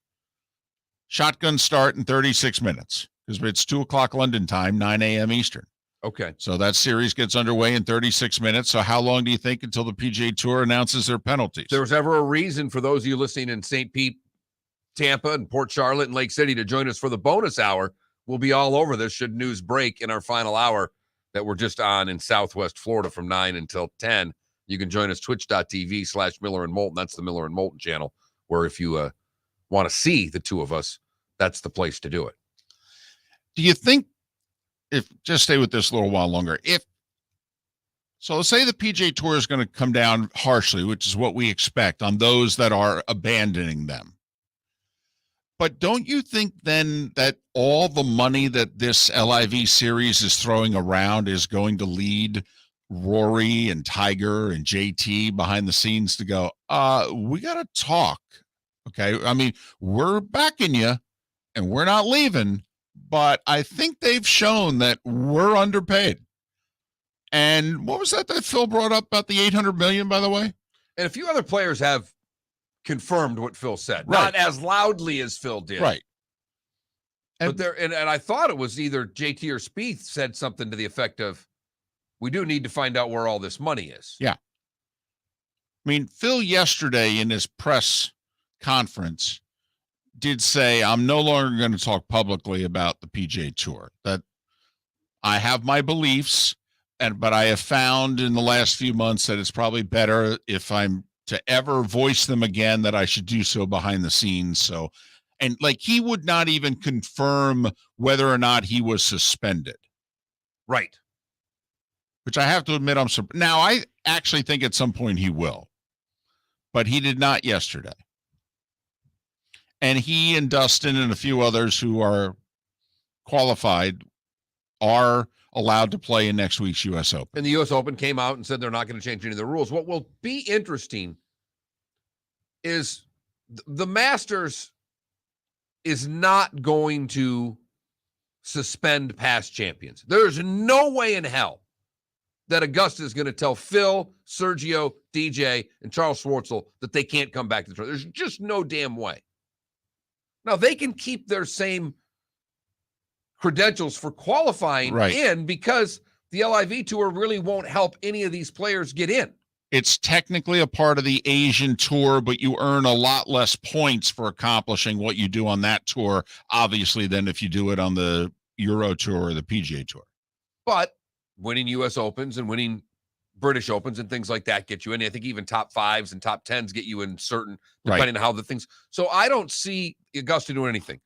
Shotgun start in 36 minutes because it's 2 o'clock London time, 9 a.m. Eastern. Okay. So that series gets underway in 36 minutes. So how long do you think until the PGA Tour announces their penalties? If there was ever a reason for those of you listening in St. Pete, Tampa and Port Charlotte and Lake City to join us for the bonus hour. We'll be all over this should news break in our final hour that we're just on in Southwest Florida from 9 until 10. You can join us, twitch.tv/Miller and Moulton. That's the Miller and Moulton channel, where if you want to see the two of us, that's the place to do it. Do you think, if just stay with this a little while longer, so let's say the PGA Tour is going to come down harshly, which is what we expect on those that are abandoning them. But don't you think then that all the money that this LIV series is throwing around is going to lead Rory and Tiger and JT behind the scenes to go, we got to talk. Okay. I mean, we're backing you and we're not leaving, but I think they've shown that we're underpaid. And what was that Phil brought up about the $800 million, by the way? And a few other players have confirmed what Phil said, right. Not as loudly as Phil did. Right. But and I thought it was either JT or Spieth said something to the effect of, we do need to find out where all this money is. Yeah. I mean, Phil yesterday in his press conference did say, I'm no longer going to talk publicly about the PGA Tour, that I have my beliefs, but I have found in the last few months that it's probably better if I'm to ever voice them again, that I should do so behind the scenes. So, and like, he would not even confirm whether or not he was suspended. Right. Which I have to admit, now I actually think at some point he will, but he did not yesterday. And he and Dustin and a few others who are qualified are allowed to play in next week's U.S. Open. And the U.S. Open came out and said they're not going to change any of the rules. What will be interesting is the Masters is not going to suspend past champions. There's no way in hell that Augusta is going to tell Phil, Sergio, DJ, and Charles Schwartzel that they can't come back to the tournament. There's just no damn way. Now, they can keep their same credentials for qualifying in, because the LIV Tour really won't help any of these players get in. It's technically a part of the Asian Tour, but you earn a lot less points for accomplishing what you do on that tour, obviously, than if you do it on the Euro Tour or the PGA Tour. But winning U.S. Opens and winning British Opens and things like that get you in. I think even top 5s and top 10s get you in certain, depending on how the things. So I don't see Augusta doing anything.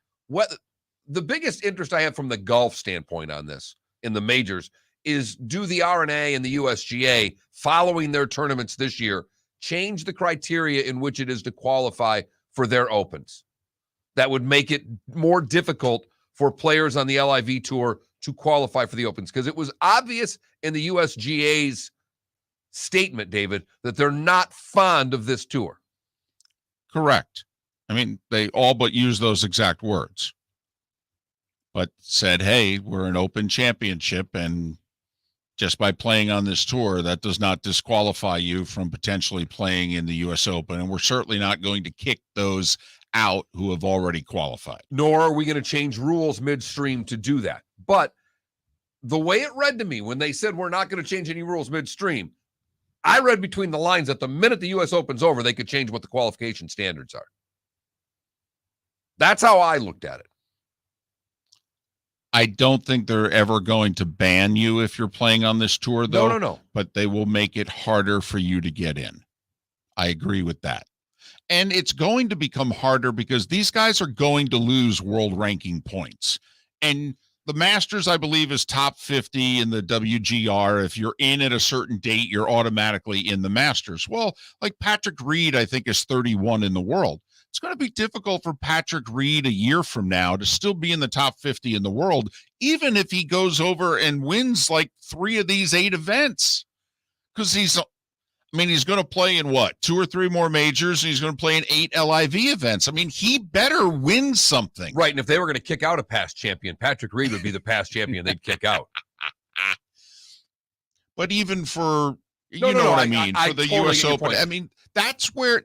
The biggest interest I have from the golf standpoint on this in the majors is, do the RNA and the USGA, following their tournaments this year, change the criteria in which it is to qualify for their Opens? That would make it more difficult for players on the LIV Tour to qualify for the Opens, because it was obvious in the USGA's statement, David, that they're not fond of this tour. Correct. I mean, they all but used those exact words, but said, hey, we're an open championship, and just by playing on this tour, that does not disqualify you from potentially playing in the U.S. Open, and we're certainly not going to kick those out who have already qualified. Nor are we going to change rules midstream to do that. But the way it read to me when they said we're not going to change any rules midstream, I read between the lines that the minute the U.S. Open's over, they could change what the qualification standards are. That's how I looked at it. I don't think they're ever going to ban you if you're playing on this tour, though. No. But they will make it harder for you to get in. I agree with that. And it's going to become harder because these guys are going to lose world ranking points. And the Masters, I believe, is top 50 in the WGR. If you're in at a certain date, you're automatically in the Masters. Well, like Patrick Reed, I think, is 31 in the world. It's going to be difficult for Patrick Reed a year from now to still be in the top 50 in the world, even if he goes over and wins like 3 of these 8 events. Because he's going to play in what, 2 or 3 more majors, and he's going to play in 8 LIV events. I mean, he better win something. Right, and if they were going to kick out a past champion, Patrick Reed would be the past champion they'd kick out. But even for, for the totally U.S. Open, I mean, that's where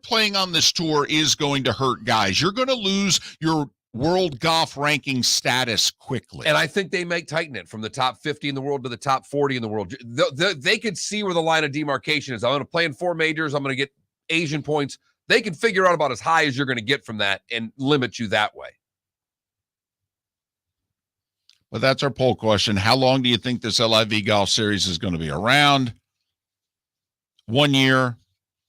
playing on this tour is going to hurt guys. You're going to lose your world golf ranking status quickly. And I think they may tighten it from the top 50 in the world to the top 40 in the world. They could see where the line of demarcation is. I'm going to play in 4 majors. I'm going to get Asian points. They can figure out about as high as you're going to get from that and limit you that way. But that's our poll question. How long do you think this LIV Golf Series is going to be around? 1 year,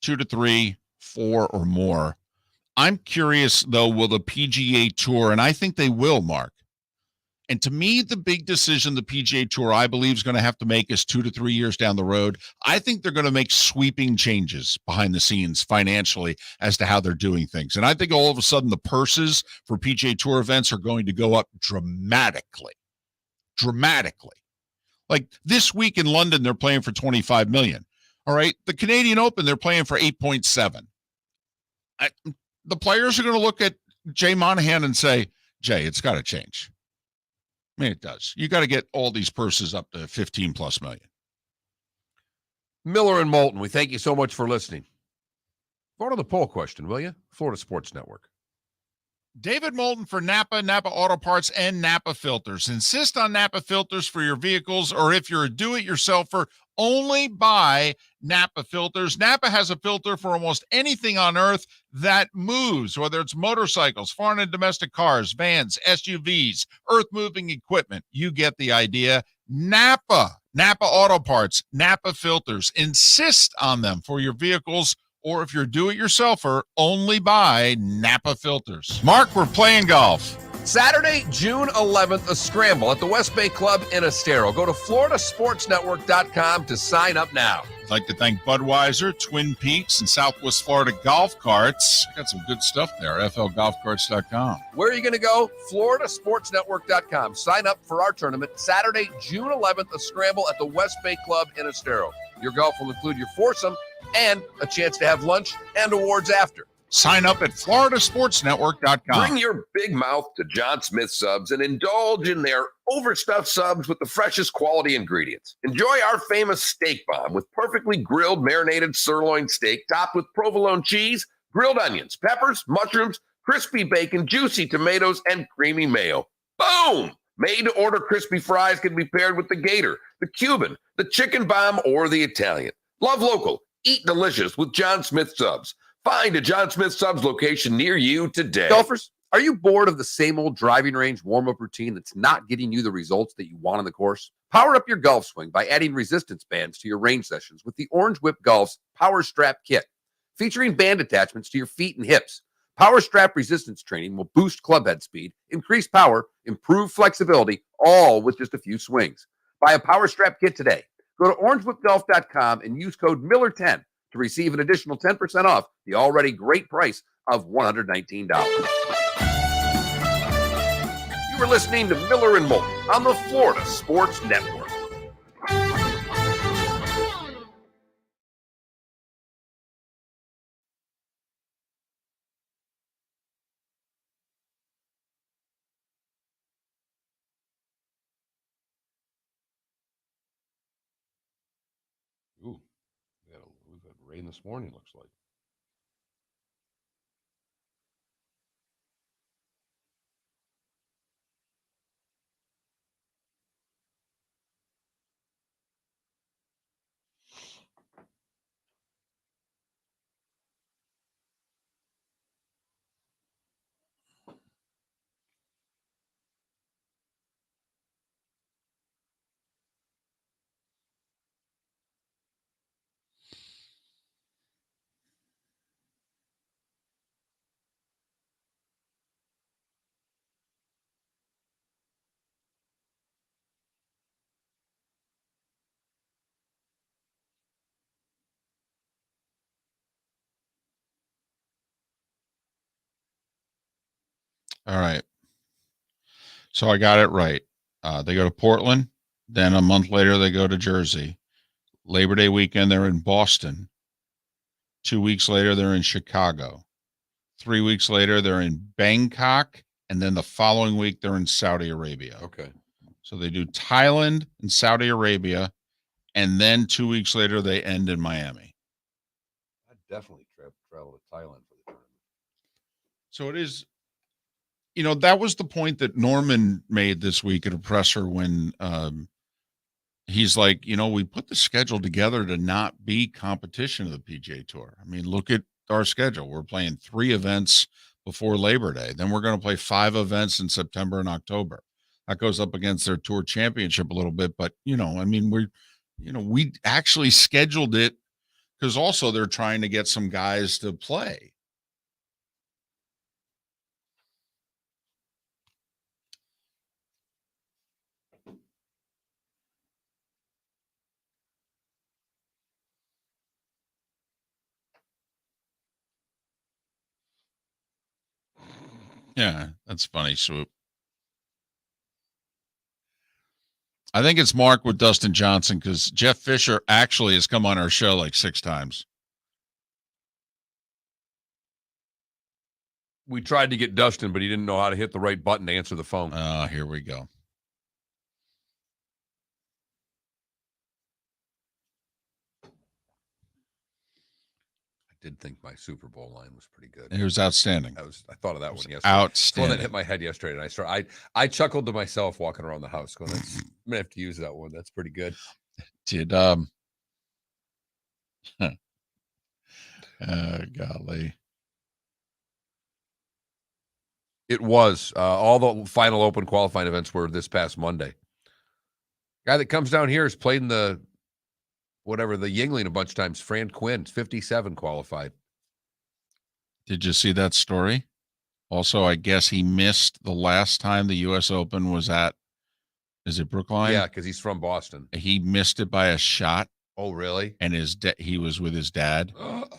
2 to 3, 4, or more. I'm curious, though, will the PGA Tour, and I think they will, Mark. And to me, the big decision the PGA Tour, I believe, is going to have to make is 2 to 3 years down the road. I think they're going to make sweeping changes behind the scenes financially as to how they're doing things. And I think all of a sudden the purses for PGA Tour events are going to go up dramatically. Like this week in London, they're playing for $25 million. All right. The Canadian Open, they're playing for 8.7. The players are going to look at Jay Monahan and say, Jay, it's got to change. I mean, it does. You got to get all these purses up to 15 plus million. Miller and Moulton, we thank you so much for listening. Go to the poll question, will you? Florida Sports Network. David Moulton for Napa, Napa Auto Parts, and Napa Filters. Insist on Napa Filters for your vehicles, or if you're a do-it-yourselfer, only buy Napa Filters. Napa has a filter for almost anything on earth that moves, whether it's motorcycles, foreign and domestic cars, vans, SUVs, earth-moving equipment. You get the idea. Napa Auto Parts, Napa Filters. Insist on them for your vehicles, or if you're a do-it-yourselfer, only buy Napa Filters. Mark, we're playing golf. Saturday, June 11th, a scramble at the West Bay Club in Estero. Go to floridasportsnetwork.com to sign up now. I'd like to thank Budweiser, Twin Peaks, and Southwest Florida Golf Carts. Got some good stuff there, flgolfcarts.com. Where are you going to go? floridasportsnetwork.com. Sign up for our tournament Saturday, June 11th, a scramble at the West Bay Club in Estero. Your golf will include your foursome and a chance to have lunch and awards after. Sign up at floridasportsnetwork.com. Bring your big mouth to John Smith Subs and indulge in their overstuffed subs with the freshest quality ingredients. Enjoy our famous steak bomb with perfectly grilled marinated sirloin steak topped with provolone cheese, grilled onions, peppers, mushrooms, crispy bacon, juicy tomatoes, and creamy mayo. Boom! Made-to-order crispy fries can be paired with the gator, the Cuban, the chicken bomb, or the Italian. Love local. Eat delicious with John Smith Subs. Find a John Smith Subs location near you today. Golfers, are you bored of the same old driving range warm-up routine that's not getting you the results that you want on the course? Power up your golf swing by adding resistance bands to your range sessions with the Orange Whip Golf's Power Strap Kit. Featuring band attachments to your feet and hips, Power Strap resistance training will boost clubhead speed, increase power, improve flexibility, all with just a few swings. Buy a Power Strap Kit today. Go to orangewhipgolf.com and use code Miller10 to receive an additional 10% off the already great price of $119. You were listening to Miller and Moulton on the Florida Sports Network. Ooh, we've had rain this morning, looks like. All right. So I got it right. They go to Portland. Then a month later, they go to Jersey. Labor Day weekend, they're in Boston. 2 weeks later, they're in Chicago. 3 weeks later, they're in Bangkok. And then the following week, they're in Saudi Arabia. Okay. So they do Thailand and Saudi Arabia. And then 2 weeks later, they end in Miami. I'd definitely travel to Thailand for the tournament. So it is, you know, that was the point that Norman made this week at a presser when he's like, you know, we put the schedule together to not be competition of the PGA Tour. I mean, look at our schedule. We're playing 3 events before Labor Day. Then we're going to play 5 events in September and October. That goes up against their tour championship a little bit, but I mean, we actually scheduled it because also they're trying to get some guys to play. Yeah, that's funny, Swoop. I think it's Mark with Dustin Johnson because Jeff Fisher actually has come on our show like 6 times. We tried to get Dustin, but he didn't know how to hit the right button to answer the phone. Here we go. I did think my Super Bowl line was pretty good. It was outstanding. I thought of that one yesterday. Outstanding. It's the one that hit my head yesterday, and I chuckled to myself walking around the house going, I'm gonna have to use that one. That's pretty good. Did golly. It was. All the final open qualifying events were this past Monday. Guy that comes down here has played in the Yingling a bunch of times. Fran Quinn, 57 qualified. Did you see that story? Also, I guess he missed the last time the U.S. Open was at, is it Brookline? Yeah, because he's from Boston. He missed it by a shot. Oh, really? And he was with his dad.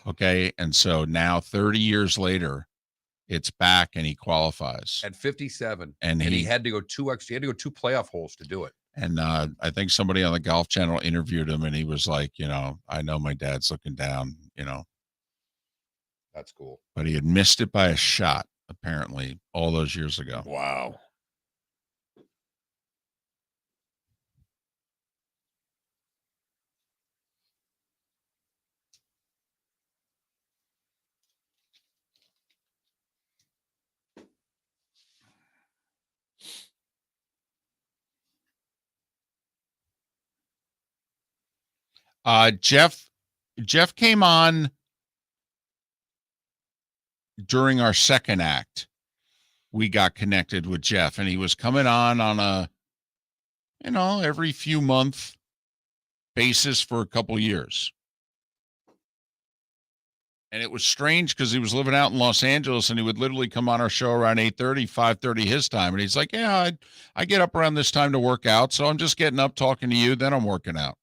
Okay. And so now 30 years later, it's back and he qualifies. At 57. And he had to go 2 extra. He had to go 2 playoff holes to do it. And I think somebody on the Golf Channel interviewed him and he was like, I know my dad's looking down, That's cool. But he had missed it by a shot, apparently, all those years ago. Wow. Jeff came on during our second act. We got connected with Jeff and he was coming on a, every few month basis for a couple years. And it was strange because he was living out in Los Angeles and he would literally come on our show around 8:30, 5:30 his time. And he's like, yeah, I get up around this time to work out. So I'm just getting up talking to you. Then I'm working out.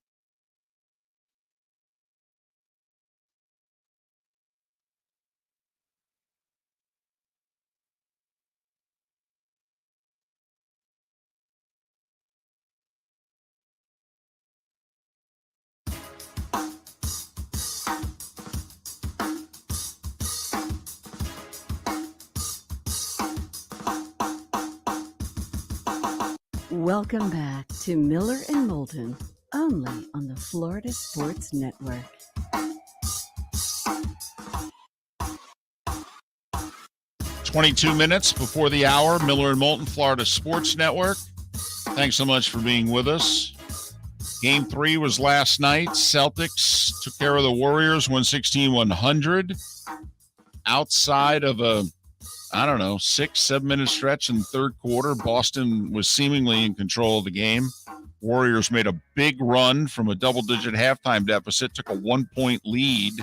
Welcome back to Miller and Moulton, only on the Florida Sports Network. "22 minutes before the hour, Miller and Moulton, Florida Sports Network. Thanks so much for being with us. Game 3 was last night. Celtics took care of the Warriors, 116-100. Outside of a 6-7 minute stretch in the third quarter, Boston was seemingly in control of the game. Warriors made a big run from a double-digit halftime deficit, took a 1-point lead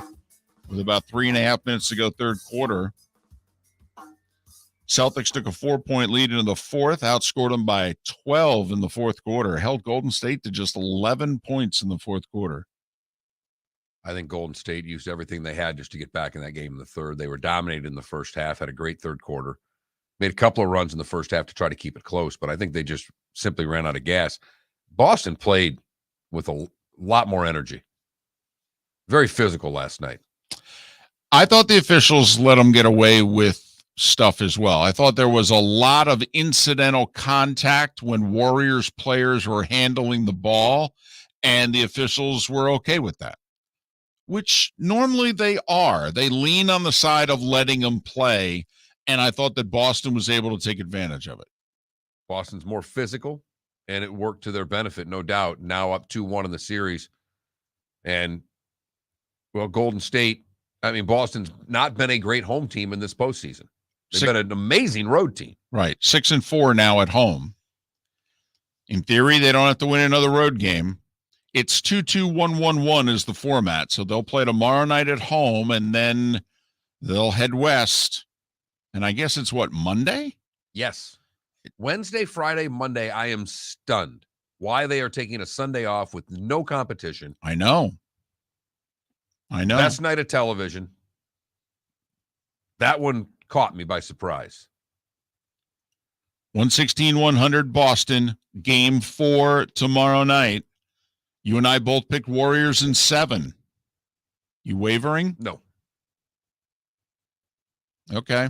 with about 3.5 minutes to go third quarter. Celtics took a 4-point lead into the fourth, outscored them by 12 in the fourth quarter, held Golden State to just 11 points in the fourth quarter. I think Golden State used everything they had just to get back in that game in the third. They were dominated in the first half, had a great third quarter, made a couple of runs in the first half to try to keep it close, but I think they just simply ran out of gas. Boston played with a lot more energy. Very physical last night. I thought the officials let them get away with stuff as well. I thought there was a lot of incidental contact when Warriors players were handling the ball, and the officials were okay with that, which normally they are. They lean on the side of letting them play, and I thought that Boston was able to take advantage of it. Boston's more physical, and it worked to their benefit, no doubt. Now up 2-1 in the series. And, well, Golden State I mean, Boston's not been a great home team in this postseason. They've been an amazing road team. Right. 6-4 now at home. In theory, they don't have to win another road game. It's 2-2-1-1-1 is the format. So they'll play tomorrow night at home, and then they'll head west. And I guess it's what, Monday? Yes. Wednesday, Friday, Monday. I am stunned why they are taking a Sunday off with no competition. I know. Best night of television. That one caught me by surprise. 116-100 Boston, game 4 tomorrow night. You and I both picked Warriors in 7. You wavering? No. Okay.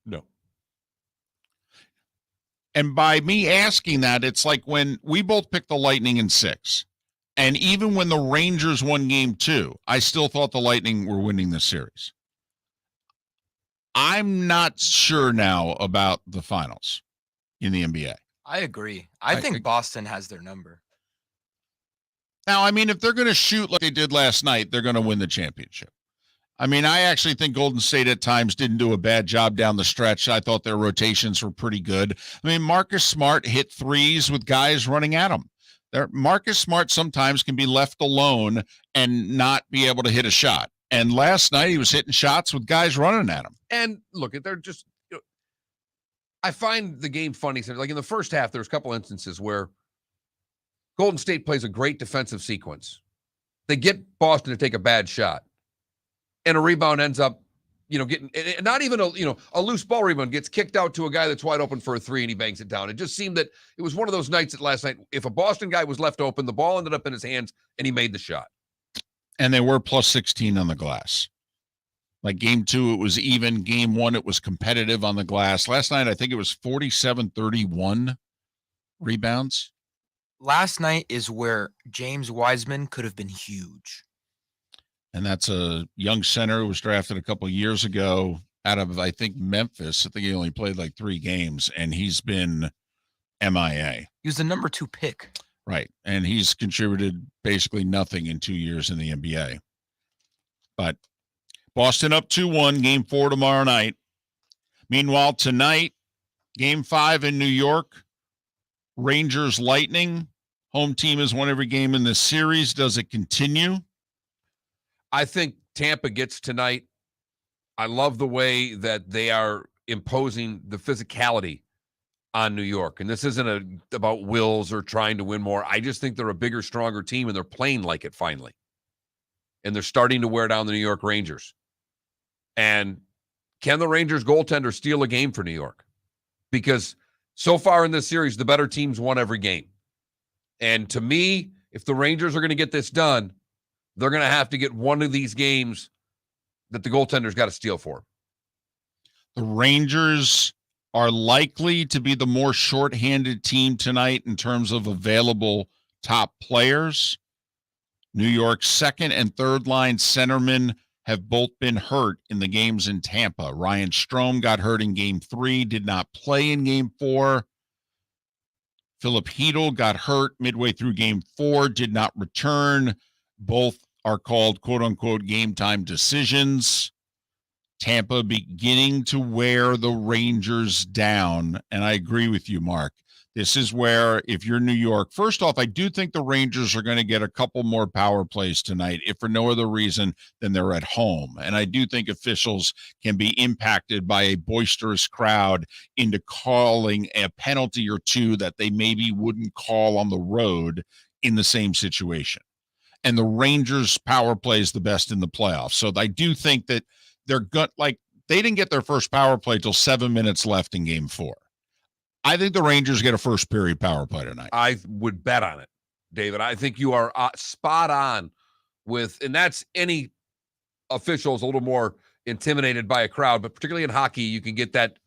No. And by me asking that, it's like when we both picked the Lightning in 6. And even when the Rangers won game 2, I still thought the Lightning were winning the series. I'm not sure now about the finals in the NBA. I agree. I think Boston has their number. Now, I mean, if they're going to shoot like they did last night, they're going to win the championship. I mean, I actually think Golden State at times didn't do a bad job down the stretch. I thought their rotations were pretty good. I mean, Marcus Smart hit threes with guys running at him. Marcus Smart sometimes can be left alone and not be able to hit a shot. And last night he was hitting shots with guys running at him. And look, they're just, I find the game funny. Like in the first half, there's a couple instances where Golden State plays a great defensive sequence. They get Boston to take a bad shot, and a rebound ends up, getting not even a loose ball rebound gets kicked out to a guy that's wide open for a 3 and he bangs it down. It just seemed that it was one of those nights that last night, if a Boston guy was left open, the ball ended up in his hands and he made the shot. And they were plus 16 on the glass. Like game 2, it was even. Game 1, it was competitive on the glass. Last night, I think it was 47-31 rebounds. Last night is where James Wiseman could have been huge. And that's a young center who was drafted a couple of years ago out of, I think, Memphis. I think he only played like 3 games, and he's been MIA. He was the number 2 pick. Right. And he's contributed basically nothing in 2 years in the NBA. But Boston up 2-1, game 4 tomorrow night. Meanwhile, tonight, game 5 in New York, Rangers Lightning. Home team has won every game in this series. Does it continue? I think Tampa gets tonight. I love the way that they are imposing the physicality on New York. And this isn't about wills or trying to win more. I just think they're a bigger, stronger team, and they're playing like it finally. And they're starting to wear down the New York Rangers. And can the Rangers goaltender steal a game for New York? Because so far in this series, the better teams won every game. And to me, if the Rangers are going to get this done, they're going to have to get one of these games that the goaltender's got to steal for. The Rangers are likely to be the more shorthanded team tonight in terms of available top players. New York's second and third line centermen have both been hurt in the games in Tampa. Ryan Strome got hurt in game 3, did not play in game 4. Philip Hedl got hurt midway through game 4, did not return. Both are called quote-unquote game-time decisions. Tampa beginning to wear the Rangers down, and I agree with you, Mark. This is where, if you're New York, first off, I do think the Rangers are going to get a couple more power plays tonight, if for no other reason than they're at home. And I do think officials can be impacted by a boisterous crowd into calling a penalty or two that they maybe wouldn't call on the road in the same situation. And the Rangers' power play is the best in the playoffs. So I do think that they're they didn't get their first power play till 7 minutes left in game 4. I think the Rangers get a first period power play tonight. I would bet on it, David. I think you are spot on with, and that's any officials a little more intimidated by a crowd, but particularly in hockey, you can get that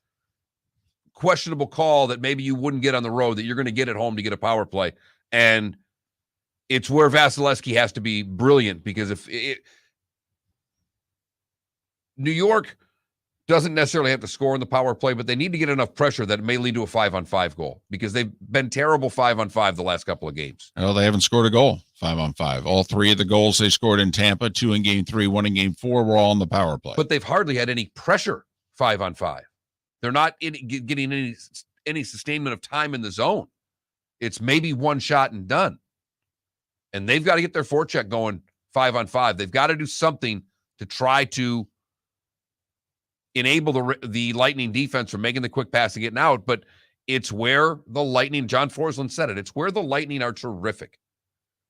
questionable call that maybe you wouldn't get on the road that you're going to get at home to get a power play. And it's where Vasilevsky has to be brilliant, because New York Doesn't necessarily have to score in the power play, but they need to get enough pressure that it may lead to a 5-on-5 goal because they've been terrible 5-on-5 the last couple of games. Well, they haven't scored a goal 5-on-5. All three of the goals they scored in Tampa, 2 in game 3, 1 in game 4, were all in the power play. But they've hardly had any pressure 5-on-5. They're not getting any sustainment of time in the zone. It's maybe one shot and done. And they've got to get their forecheck going 5-on-5. They've got to do something to try to enable the Lightning defense from making the quick pass and getting out. But it's where the Lightning, John Forslund said it, it's where the Lightning are terrific.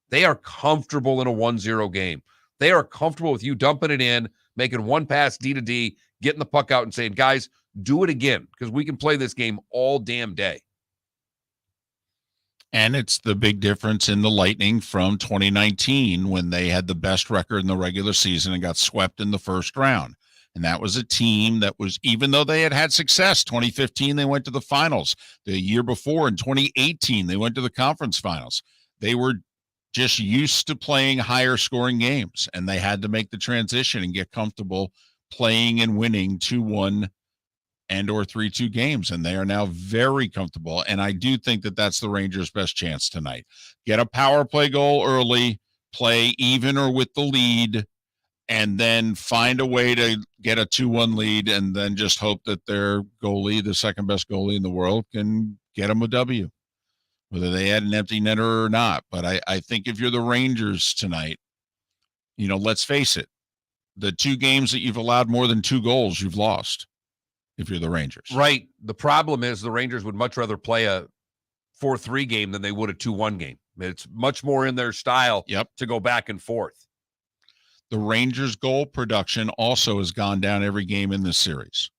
They are comfortable in a 1-0 game. They are comfortable with you dumping it in, making one pass D to D, getting the puck out and saying, guys, do it again because we can play this game all damn day. And it's the big difference in the Lightning from 2019 when they had the best record in the regular season and got swept in the first round. And that was a team that was, even though they had success, 2015, they went to the finals. The year before, in 2018, they went to the conference finals. They were just used to playing higher scoring games, and they had to make the transition and get comfortable playing and winning 2-1 and or 3-2 games. And they are now very comfortable. And I do think that that's the Rangers' best chance tonight. Get a power play goal early, play even or with the lead, and then find a way to get a 2-1 lead, and then just hope that their goalie, the second best goalie in the world, can get them a W, whether they had an empty netter or not. But I think if you're the Rangers tonight, let's face it, the 2 games that you've allowed more than 2 goals, you've lost if you're the Rangers. Right. The problem is the Rangers would much rather play a 4-3 game than they would a 2-1 game. It's much more in their style to go back and forth. The Rangers' goal production also has gone down every game in this series.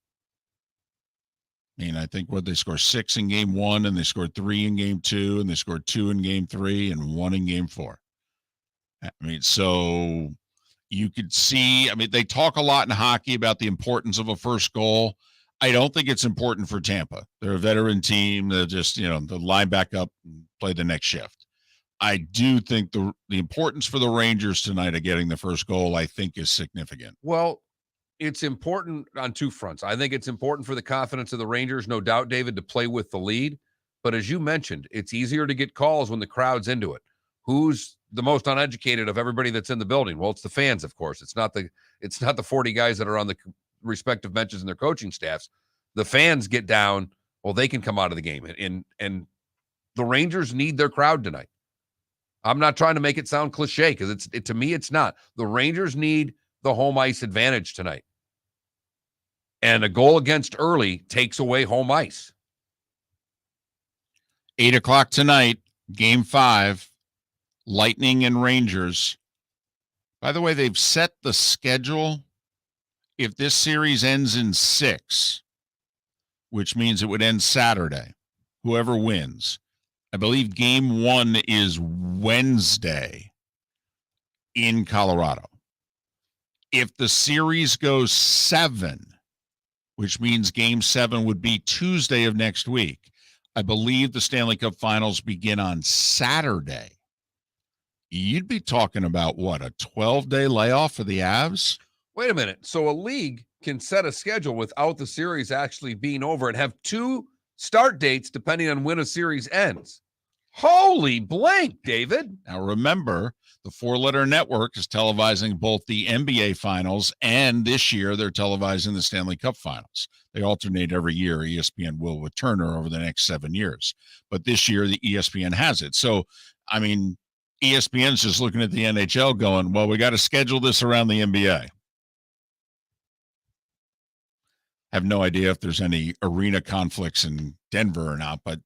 I mean, I think they scored 6 in game 1, and they scored 3 in game 2, and they scored 2 in game 3, and 1 in game 4. I mean, so you could see, they talk a lot in hockey about the importance of a first goal. I don't think it's important for Tampa. They're a veteran team. They're just, they'll line back up and play the next shift. I do think the importance for the Rangers tonight of getting the first goal, I think, is significant. Well, it's important on 2 fronts. I think it's important for the confidence of the Rangers, no doubt, David, to play with the lead. But as you mentioned, it's easier to get calls when the crowd's into it. Who's the most uneducated of everybody that's in the building? Well, it's the fans, of course. It's not the 40 guys that are on the respective benches and their coaching staffs. The fans get down. Well, they can come out of the game. And the Rangers need their crowd tonight. I'm not trying to make it sound cliche because to me, it's not. The Rangers need the home ice advantage tonight. And a goal against early takes away home ice. 8:00 tonight, game 5, Lightning and Rangers. By the way, they've set the schedule. If this series ends in 6, which means it would end Saturday, whoever wins. I believe game 1 is Wednesday in Colorado. If the series goes 7, which means game 7 would be Tuesday of next week, I believe the Stanley Cup Finals begin on Saturday. You'd be talking about, what, a 12-day layoff for the Avs? Wait a minute. So a league can set a schedule without the series actually being over and have 2 start dates depending on when a series ends. Holy blank, David. Now remember, the 4-letter network is televising both the NBA Finals, and this year they're televising the Stanley Cup Finals. They alternate every year. ESPN will with Turner over the next 7 years. But this year, the ESPN has it. So, ESPN's just looking at the NHL going, well, we got to schedule this around the NBA. Have no idea if there's any arena conflicts in Denver or not, but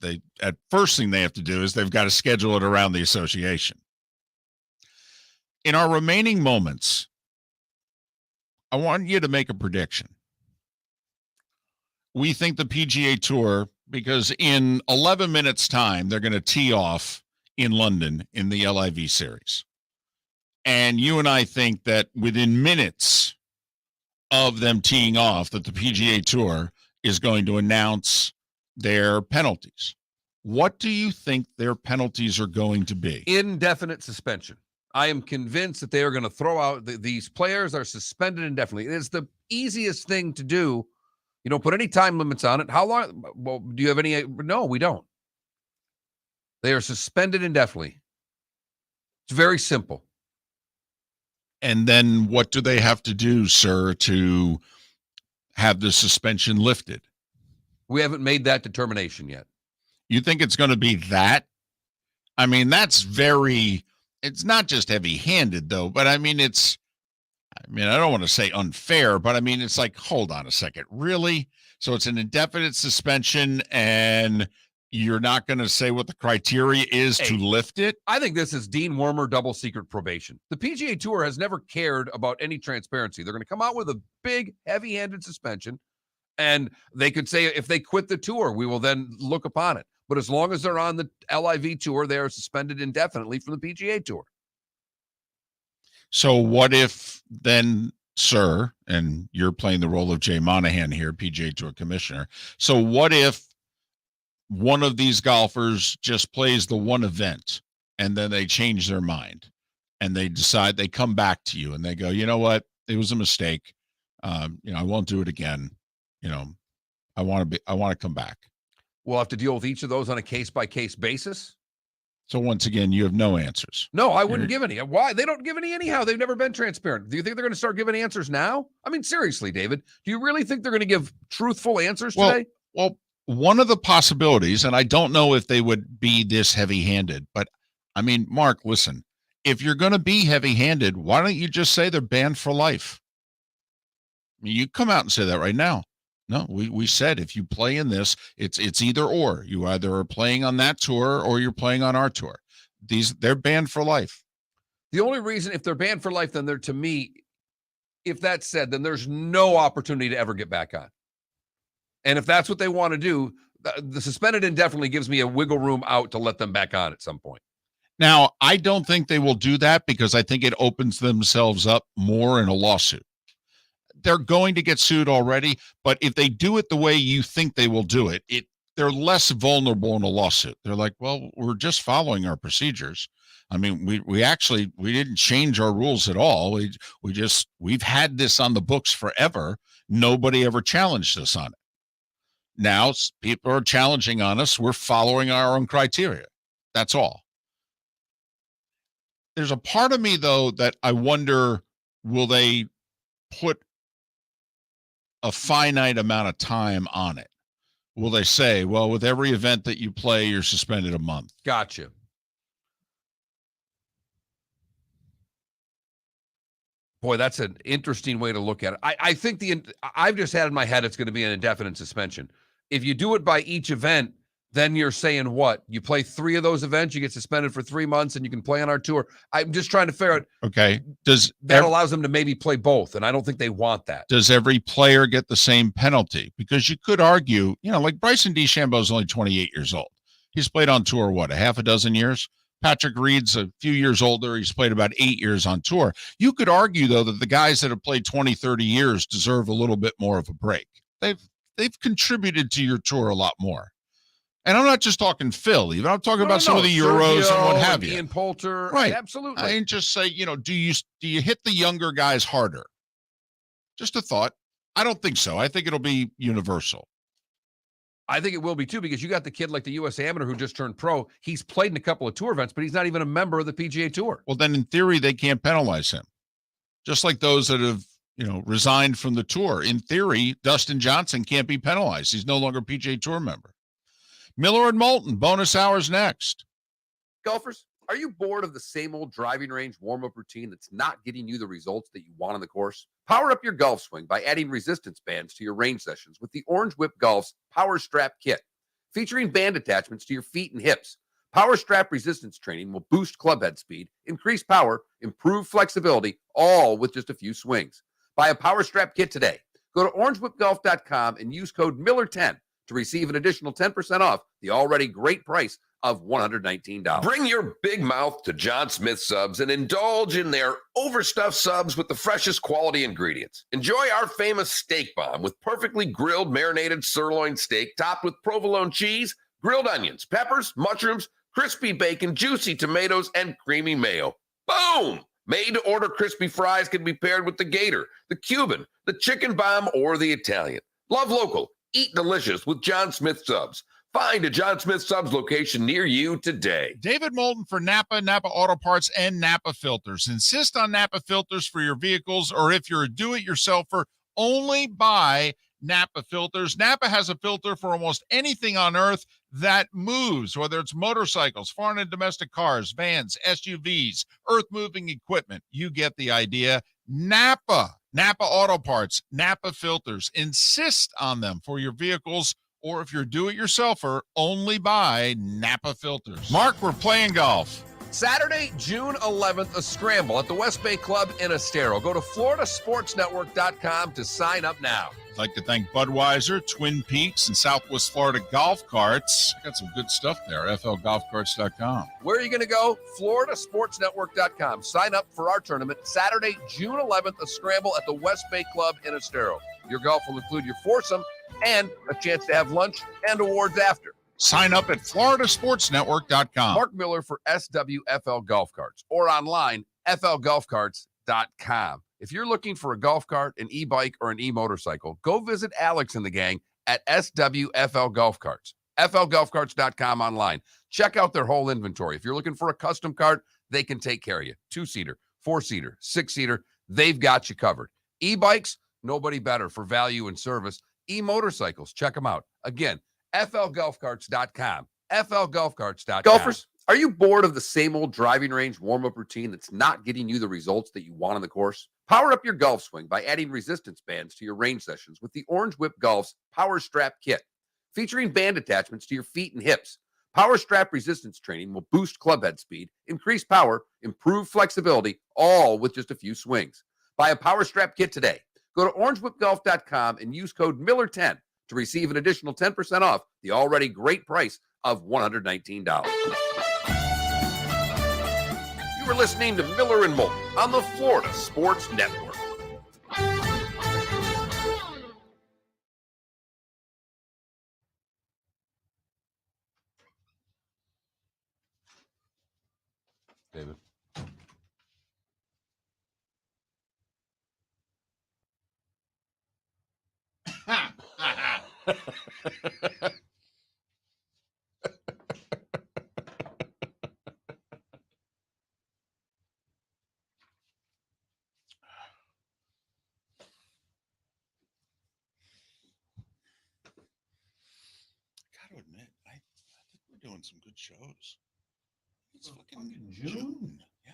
first thing they have to do is they've got to schedule it around the association. In our remaining moments, I want you to make a prediction. We think the PGA Tour, because in 11 minutes time, they're going to tee off in London in the LIV series. And you and I think that within minutes of them teeing off, that the PGA Tour is going to announce their penalties. What do you think their penalties are going to be? Indefinite suspension. I am convinced that they are going to throw out these players are suspended indefinitely. It is the easiest thing to do You don't put any time limits on it. How long? Well, do you have any? No, we don't. They are suspended indefinitely. It's very simple. And then what do they have to do, sir, to have the suspension lifted? We haven't made that determination yet. You think it's going to be that? I mean, that's it's not just heavy-handed, though, but I mean, I don't want to say unfair, but I mean, it's like, hold on a second. Really? So it's an indefinite suspension, and you're not going to say what the criteria is to lift it? I think this is Dean Wormer double secret probation. The PGA Tour has never cared about any transparency. They're going to come out with a big, heavy-handed suspension, and they could say if they quit the tour, we will then look upon it. But as long as they're on the LIV tour, they are suspended indefinitely from the PGA Tour. So what if then, sir, and you're playing the role of Jay Monahan here, PGA Tour commissioner. So what if one of these golfers just plays the one event and then they change their mind and they decide, they come back to you and they go, you know what, it was a mistake. I won't do it again. I want to come back. We'll have to deal with each of those on a case-by-case basis. So once again, you have no answers. No, I wouldn't give any. Why? They don't give any anyhow. They've never been transparent. Do you think they're going to start giving answers now? I mean, seriously, David, do you really think they're going to give truthful answers today? Well, one of the possibilities, and I don't know if they would be this heavy-handed, but I mean, Mark, listen, if you're going to be heavy-handed, why don't you just say they're banned for life? I mean, you come out and say that right now. No, we said if you play in this, it's either or. You either are playing on that tour or you're playing on our tour. They're banned for life. The only reason, if they're banned for life, then they're, to me, if that's said, then there's no opportunity to ever get back on. And if that's what they want to do, the suspended indefinitely gives me a wiggle room out to let them back on at some point. Now, I don't think they will do that because I think it opens themselves up more in a lawsuit. They're going to get sued already, but if they do it the way you think they will do it, they're less vulnerable in a lawsuit. They're like, well, we're just following our procedures. I mean, we didn't change our rules at all. We've had this on the books forever. Nobody ever challenged us on it. Now people are challenging on us. We're following our own criteria. That's all. There's a part of me, though, that I wonder, will they put a finite amount of time on it? Will they say, well, with every event that you play, you're suspended a month? Gotcha. Boy, that's an interesting way to look at it. I think I've just had in my head it's going to be an indefinite suspension. If you do it by each event, then you're saying what? You play 3 of those events, you get suspended for 3 months, and you can play on our tour. I'm just trying to figure out. Okay. That allows them to maybe play both, and I don't think they want that. Does every player get the same penalty? Because you could argue, like Bryson DeChambeau is only 28 years old. He's played on tour, what, a half a dozen years? Patrick Reed's a few years older. He's played about 8 years on tour. You could argue, though, that the guys that have played 20, 30 years deserve a little bit more of a break. They've contributed to your tour a lot more. And I'm not just talking Phil, even I'm talking about some of the Euros Sergio, and what have you. Ian Poulter, right? Absolutely. I didn't just say, do you hit the younger guys harder? Just a thought. I don't think so. I think it'll be universal. I think it will be too, because you got the kid like the U.S. Amateur who just turned pro. He's played in a couple of tour events, but he's not even a member of the PGA Tour. Well, then in theory, they can't penalize him. Just like those that have, resigned from the tour. In theory, Dustin Johnson can't be penalized. He's no longer a PGA Tour member. Miller and Moulton, bonus hours next. Golfers, are you bored of the same old driving range warm-up routine that's not getting you the results that you want on the course? Power up your golf swing by adding resistance bands to your range sessions with the Orange Whip Golf's Power Strap Kit. Featuring band attachments to your feet and hips, Power Strap resistance training will boost club head speed, increase power, improve flexibility, all with just a few swings. Buy a Power Strap Kit today. Go to orangewhipgolf.com and use code Miller10 to receive an additional 10% off the already great price of $119. Bring your big mouth to John Smith Subs and indulge in their overstuffed subs with the freshest quality ingredients. Enjoy our famous steak bomb with perfectly grilled marinated sirloin steak topped with provolone cheese, grilled onions, peppers, mushrooms, crispy bacon, juicy tomatoes, and creamy mayo. Boom! Made-to-order crispy fries can be paired with the gator, the Cuban, the chicken bomb, or the Italian. Love local. Eat delicious with John Smith Subs. Find a John Smith Subs location near you today. David Moulton for Napa, Napa Auto Parts, and Napa Filters. Insist on Napa Filters for your vehicles, or if you're a do-it-yourselfer, only buy Napa Filters. Napa has a filter for almost anything on earth that moves, whether it's motorcycles, foreign and domestic cars, vans, SUVs, earth-moving equipment. You get the idea. Napa Auto Parts, Napa Filters. Insist on them for your vehicles, or if you're a do-it-yourselfer, only buy Napa Filters. Mark, we're playing golf. Saturday, June 11th, a scramble at the West Bay Club in Estero. Go to floridasportsnetwork.com to sign up now. I'd like to thank Budweiser, Twin Peaks, and Southwest Florida Golf Carts. Got some good stuff there, flgolfcarts.com. Where are you going to go? floridasportsnetwork.com. Sign up for our tournament Saturday, June 11th, a scramble at the West Bay Club in Estero. Your golf will include your foursome and a chance to have lunch and awards after. Sign up at floridasportsnetwork.com. Mark Miller for SWFL Golf Carts, or online, flgolfcarts.com. If you're looking for a golf cart, an e-bike, or an e-motorcycle, go visit Alex and the gang at SWFL Golf Carts. flgolfcarts.com online. Check out their whole inventory. If you're looking for a custom cart, they can take care of you. 2-seater, 4-seater, 6-seater, they've got you covered. E-bikes, nobody better for value and service. E-motorcycles, check them out. Again, flgolfcarts.com. flgolfcarts.com. Golfers, are you bored of the same old driving range warm-up routine that's not getting you the results that you want on the course? Power up your golf swing by adding resistance bands to your range sessions with the Orange Whip Golf's Power Strap Kit. Featuring band attachments to your feet and hips, Power Strap resistance training will boost clubhead speed, increase power, improve flexibility, all with just a few swings. Buy a Power Strap Kit today. Go to orangewhipgolf.com and use code Miller10 to receive an additional 10% off the already great price of $119. You are listening to Miller and Moulton on the Florida Sports Network. David. Gotta admit, I think we're doing some good shows. It's fucking June. Yeah.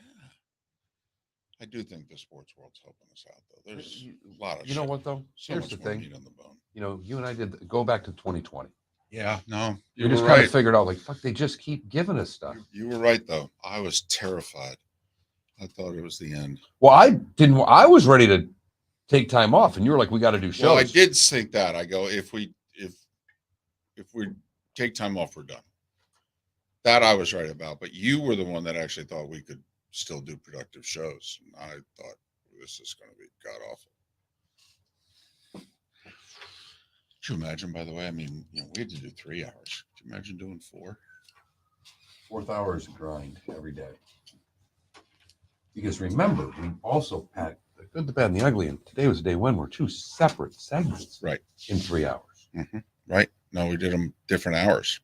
I do think the sports world's helping us out, though. There's a lot of You know what, though? So Here's much the more thing. meat on the bone. You know, you and I did go back to 2020. Yeah, no, You just kind of figured out, like, fuck, they just keep giving us stuff. You were right, though. I was terrified. I thought it was the end. Well, I was ready to take time off, and you were like, we got to do shows. Well, I did think that. I go, if we take time off, we're done. That I was right about. But you were the one that actually thought we could still do productive shows. And I thought this is going to be god awful. Could you imagine, by the way? I mean, we had to do 3 hours. Could you imagine doing 4? 4th hour is a grind every day. Because remember, we also had the good, the bad, and the ugly. And today was day one. We're 2 separate segments. Right. In 3 hours. Mm-hmm. Right. No, we did them different hours.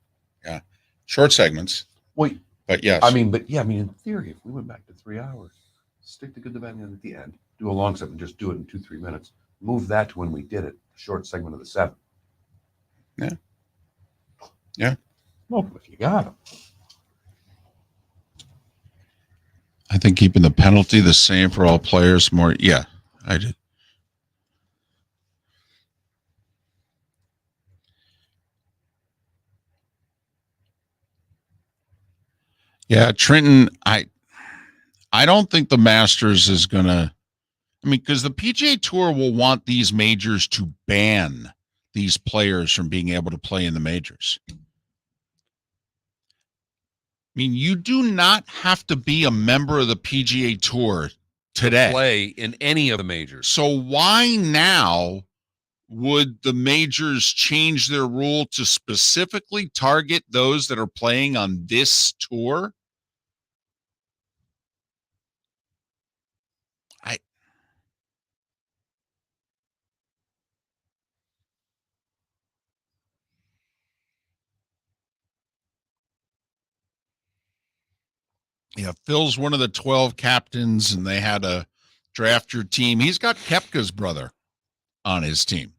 Yeah. Short segments. Wait. But yes. In theory, if we went back to 3 hours, stick the good, the bad, and at the end, do a long segment, just do it in 2-3 minutes. Move that to when we did it, the short segment of the 7. Yeah. Yeah. Well, if you got them. I think keeping the penalty the same for all players more. Yeah, I did. Yeah, Trenton, I don't think the Masters is going to, because the PGA Tour will want these majors to ban these players from being able to play in the majors. You do not have to be a member of the PGA Tour today. Play in any of the majors. So why now would the majors change their rule to specifically target those that are playing on this tour? Yeah, Phil's one of the 12 captains, and they had to draft your team. He's got Koepka's brother on his team.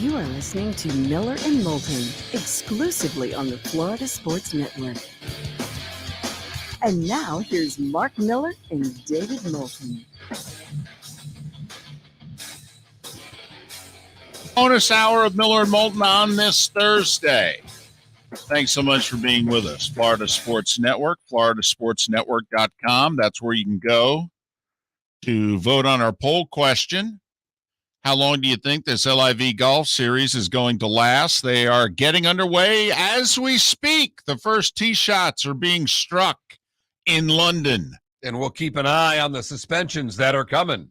You are listening to Miller and Moulton, exclusively on the Florida Sports Network. And now here's Mark Miller and David Moulton. Bonus hour of Miller and Moulton on this Thursday. Thanks so much for being with us. Florida Sports Network, floridasportsnetwork.com. That's where you can go to vote on our poll question. How long do you think this LIV golf series is going to last? They are getting underway as we speak. The first tee shots are being struck in London. And we'll keep an eye on the suspensions that are coming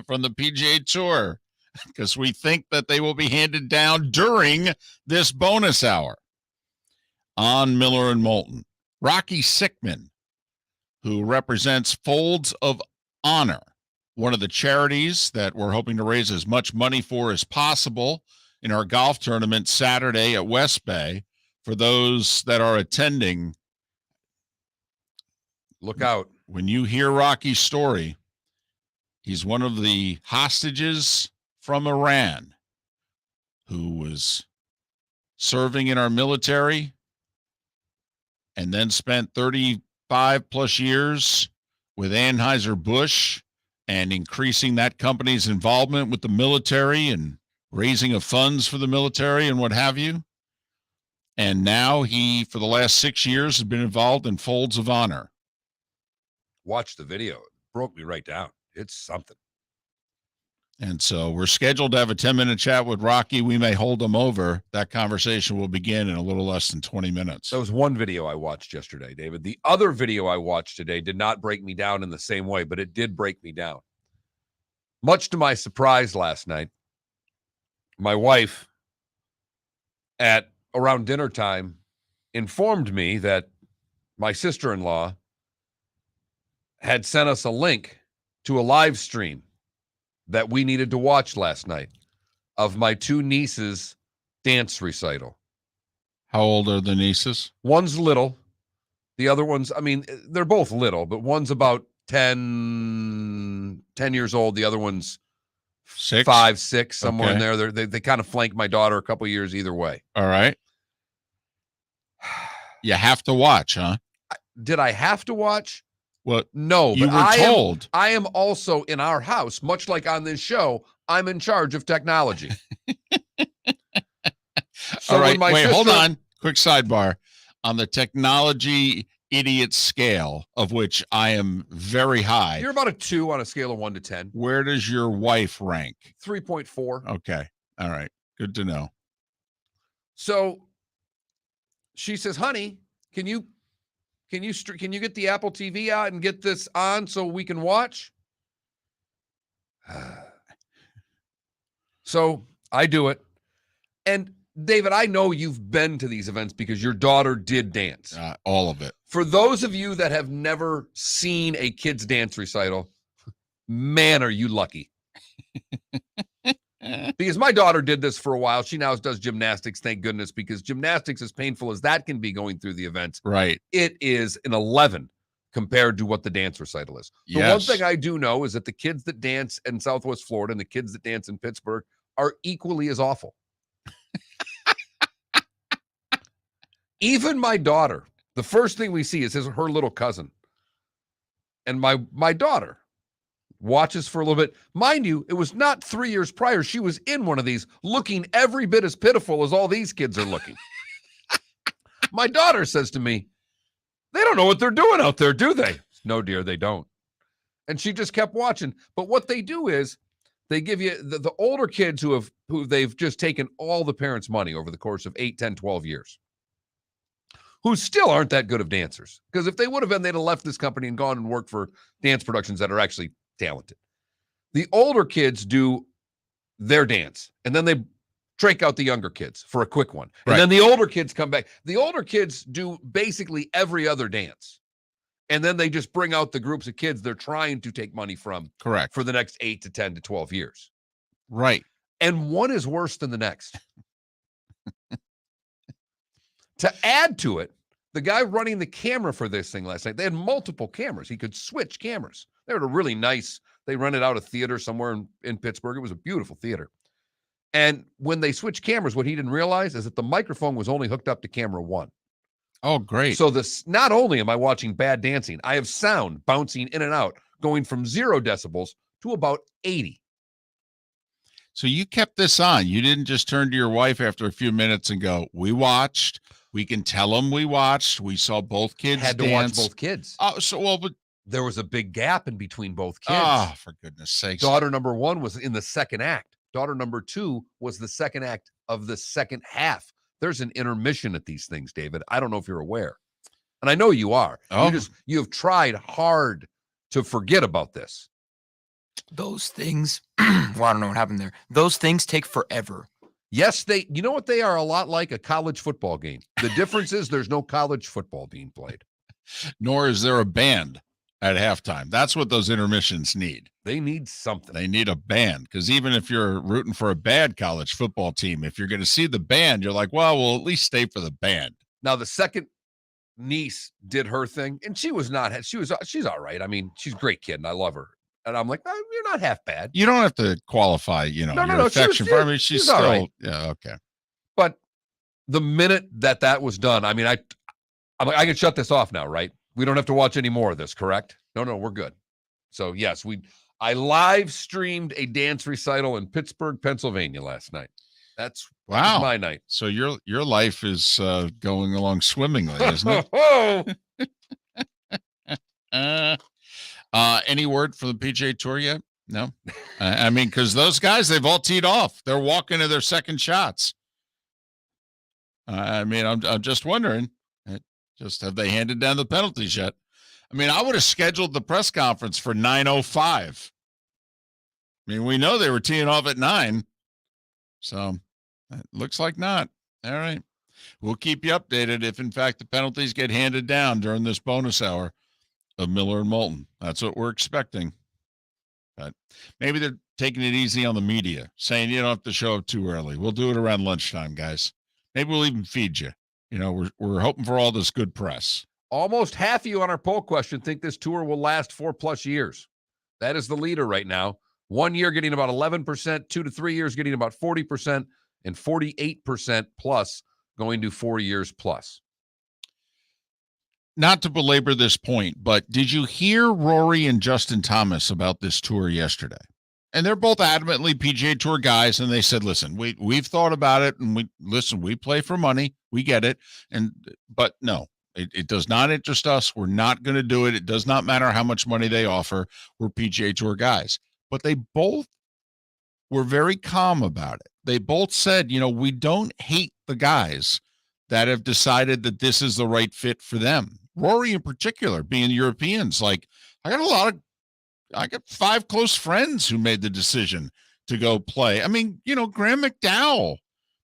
From the PGA Tour, because we think that they will be handed down during this bonus hour on Miller and Moulton. Rocky Sickmann, who represents Folds of Honor, one of the charities that we're hoping to raise as much money for as possible in our golf tournament Saturday at West Bay. For those that are attending, look out. When you hear Rocky's story, he's one of the hostages from Iran who was serving in our military and then spent 35 plus years with Anheuser-Busch and increasing that company's involvement with the military and raising of funds for the military and what have you. And now he, for the last 6 years, has been involved in Folds of Honor. Watch the video. It broke me right down. It's something. And so we're scheduled to have a 10-minute chat with Rocky. We may hold him over. That conversation will begin in a little less than 20 minutes. That was one video I watched yesterday, David. The other video I watched today did not break me down in the same way, but it did break me down. Much to my surprise last night, my wife at around dinner time informed me that my sister-in-law had sent us a link to a live stream that we needed to watch last night of my two nieces' dance recital. How old are the nieces? One's little. The other one's, I mean, they're both little, but one's about 10 years old. The other one's 6, 5, 6, somewhere in Okay. there. They kind of flank my daughter a couple years either way. All right. You have to watch, huh? Did I have to watch? Well, No, you but were told. I am also in our house, much like on this show, I'm in charge of technology. So All right, when my wait, sister, hold on. Quick sidebar. On the technology idiot scale, of which I am very high, You're about a 2 on a scale of 1 to 10. where does your wife rank? 3.4. Okay. All right. Good to know. So she says, "Honey, can you get the Apple TV out and get this on so we can watch?" So I do it. And David, I know you've been to these events because your daughter did dance. All of it. For those of you that have never seen a kid's dance recital, man, are you lucky. Because my daughter did this for a while. She now does gymnastics, thank goodness, because gymnastics, as painful as that can be going through the events, Right. it is an 11 compared to what the dance recital is. The one thing I do know is that the kids that dance in Southwest Florida and the kids that dance in Pittsburgh are equally as awful. Even my daughter, the first thing we see is her little cousin. And my daughter watches for a little bit. Mind you, it was not 3 years prior. She was in one of these looking every bit as pitiful as all these kids are looking. My daughter says to me, they don't know what they're doing out there, do they? No, dear, they don't. And she just kept watching. But what they do is they give you the older kids who they've just taken all the parents' money over the course of 8, 10, 12 years, who still aren't that good of dancers. Because if they would have been, they'd have left this company and gone and worked for dance productions that are actually talented. The older kids do their dance, and then they drink out the younger kids for a quick one. And then the older kids come back. The older kids do basically every other dance. And then they just bring out the groups of kids they're trying to take money from. Correct. For the next 8 to 10 to 12 years. Right. And one is worse than the next. To add to it, the guy running the camera for this thing last night, they had multiple cameras. He could switch cameras. They were really nice. They rented out a theater somewhere in Pittsburgh. It was a beautiful theater. And when they switched cameras, what he didn't realize is that the microphone was only hooked up to camera 1. Oh, great. So not only am I watching bad dancing, I have sound bouncing in and out, going from 0 decibels to about 80. So you kept this on. You didn't just turn to your wife after a few minutes and go, we watched. We can tell them we watched. We saw both kids Had to dance. watch both kids. Oh, but there was a big gap in between both kids. Oh, for goodness sakes. Daughter number 1 was in the second act. Daughter number 2 was the second act of the second half. There's an intermission at these things, David. I don't know if you're aware. And I know you are. Oh. You have tried hard to forget about this. Those things, well, I don't know what happened there. Those things take forever. Yes, you know what? They are a lot like a college football game. The difference is there's no college football being played. Nor is there a band at halftime. That's what those intermissions need. They need something. They need a band, because even if you're rooting for a bad college football team, if you're going to see the band, you're like, well, we'll at least stay for the band. Now, the second niece did her thing, and she's all right. I mean, she's a great kid, and I love her. And I'm like, oh, you're not half bad. You don't have to qualify, your affection for her. I mean, she's all still, right. Yeah, okay. But the minute that was done, I mean, I'm like, I can shut this off now, right? We don't have to watch any more of this, correct? No, we're good. So yes, I live streamed a dance recital in Pittsburgh, Pennsylvania last night. That's my night. So your life is going along swimmingly, isn't it? Any word from the PGA Tour yet? No. I mean, because those guys, they've all teed off. They're walking to their second shots. I mean, I'm just wondering, just have they handed down the penalties yet? I mean, I would have scheduled the press conference for 9:05. I mean, we know they were teeing off at 9. So it looks like not. All right. We'll keep you updated if, in fact, the penalties get handed down during this bonus hour of Miller and Moulton. That's what we're expecting. But maybe they're taking it easy on the media, saying you don't have to show up too early. We'll do it around lunchtime, guys. Maybe we'll even feed you. We're hoping for all this good press. Almost half of you on our poll question think this tour will last 4+ years. That is the leader right now. 1 year getting about 11%, 2 to 3 years getting about 40%, and 48% plus going to 4 years plus. Not to belabor this point, but did you hear Rory and Justin Thomas about this tour yesterday? And they're both adamantly PGA Tour guys, and they said, listen, we've thought about it, and we play for money. We get it. But no, it does not interest us. We're not going to do it. It does not matter how much money they offer. We're PGA Tour guys. But they both were very calm about it. They both said, we don't hate the guys that have decided that this is the right fit for them. Rory in particular, being Europeans, like I got 5 close friends who made the decision to go play. I mean, Graham McDowell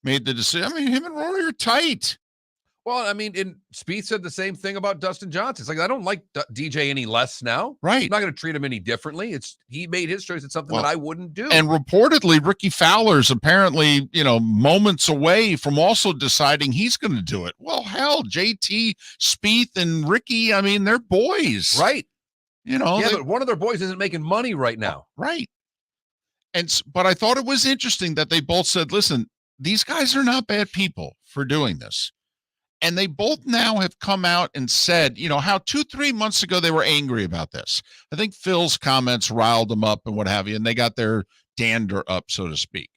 made the decision. I mean, him and Rory are tight. Well, I mean, Spieth said the same thing about Dustin Johnson. It's like, I don't like DJ any less now. Right. I'm not going to treat him any differently. He made his choice. It's something that I wouldn't do. And reportedly, Ricky Fowler's apparently, moments away from also deciding he's going to do it. Well, hell, JT, Spieth, and Ricky, I mean, they're boys. Right. But one of their boys isn't making money right now. Right. But I thought it was interesting that they both said, listen, these guys are not bad people for doing this. And they both now have come out and said, how 2-3 months ago they were angry about this. I think Phil's comments riled them up and what have you, and they got their dander up, so to speak.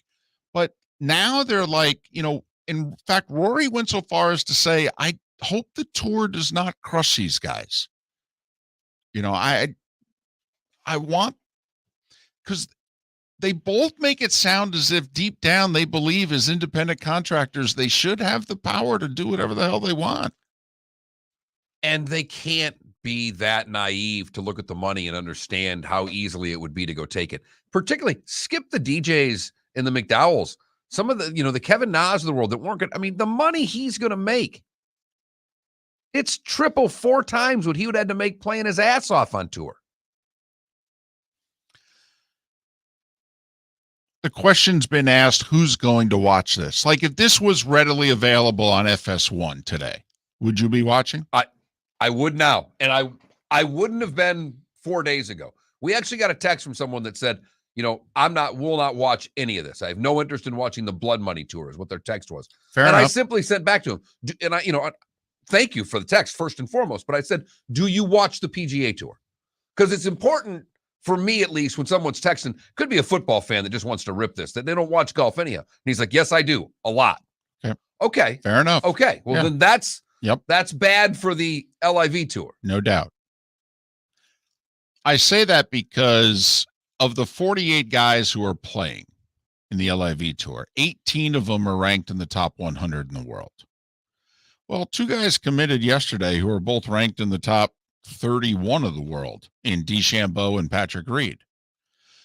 But now they're like, in fact, Rory went so far as to say, I hope the tour does not crush these guys. I want, because they both make it sound as if deep down they believe as independent contractors, they should have the power to do whatever the hell they want. And they can't be that naive to look at the money and understand how easily it would be to go take it. Particularly, skip the DJs and the McDowells. Some of the, the Kevin Nas of the world that weren't good. I mean, the money he's going to make, it's 4 times what he would have had to make playing his ass off on tour. The question's been asked, who's going to watch this? Like, if this was readily available on FS1 today, would you be watching? I would now. And I wouldn't have been 4 days ago. We actually got a text from someone that said, will not watch any of this. I have no interest in watching the Blood Money Tour, is what their text was. Fair enough. I simply sent back to him, and thank you for the text first and foremost, but I said, do you watch the PGA Tour? Because it's important for me, at least, when someone's texting, could be a football fan that just wants to rip this, that they don't watch golf anyhow. And he's like, yes, I do, a lot. Okay. Fair enough. Okay. Well, then that's bad for the LIV Tour. No doubt. I say that because of the 48 guys who are playing in the LIV Tour, 18 of them are ranked in the top 100 in the world. Well, 2 guys committed yesterday who are both ranked in the top 31 of the world in DeChambeau and Patrick Reed.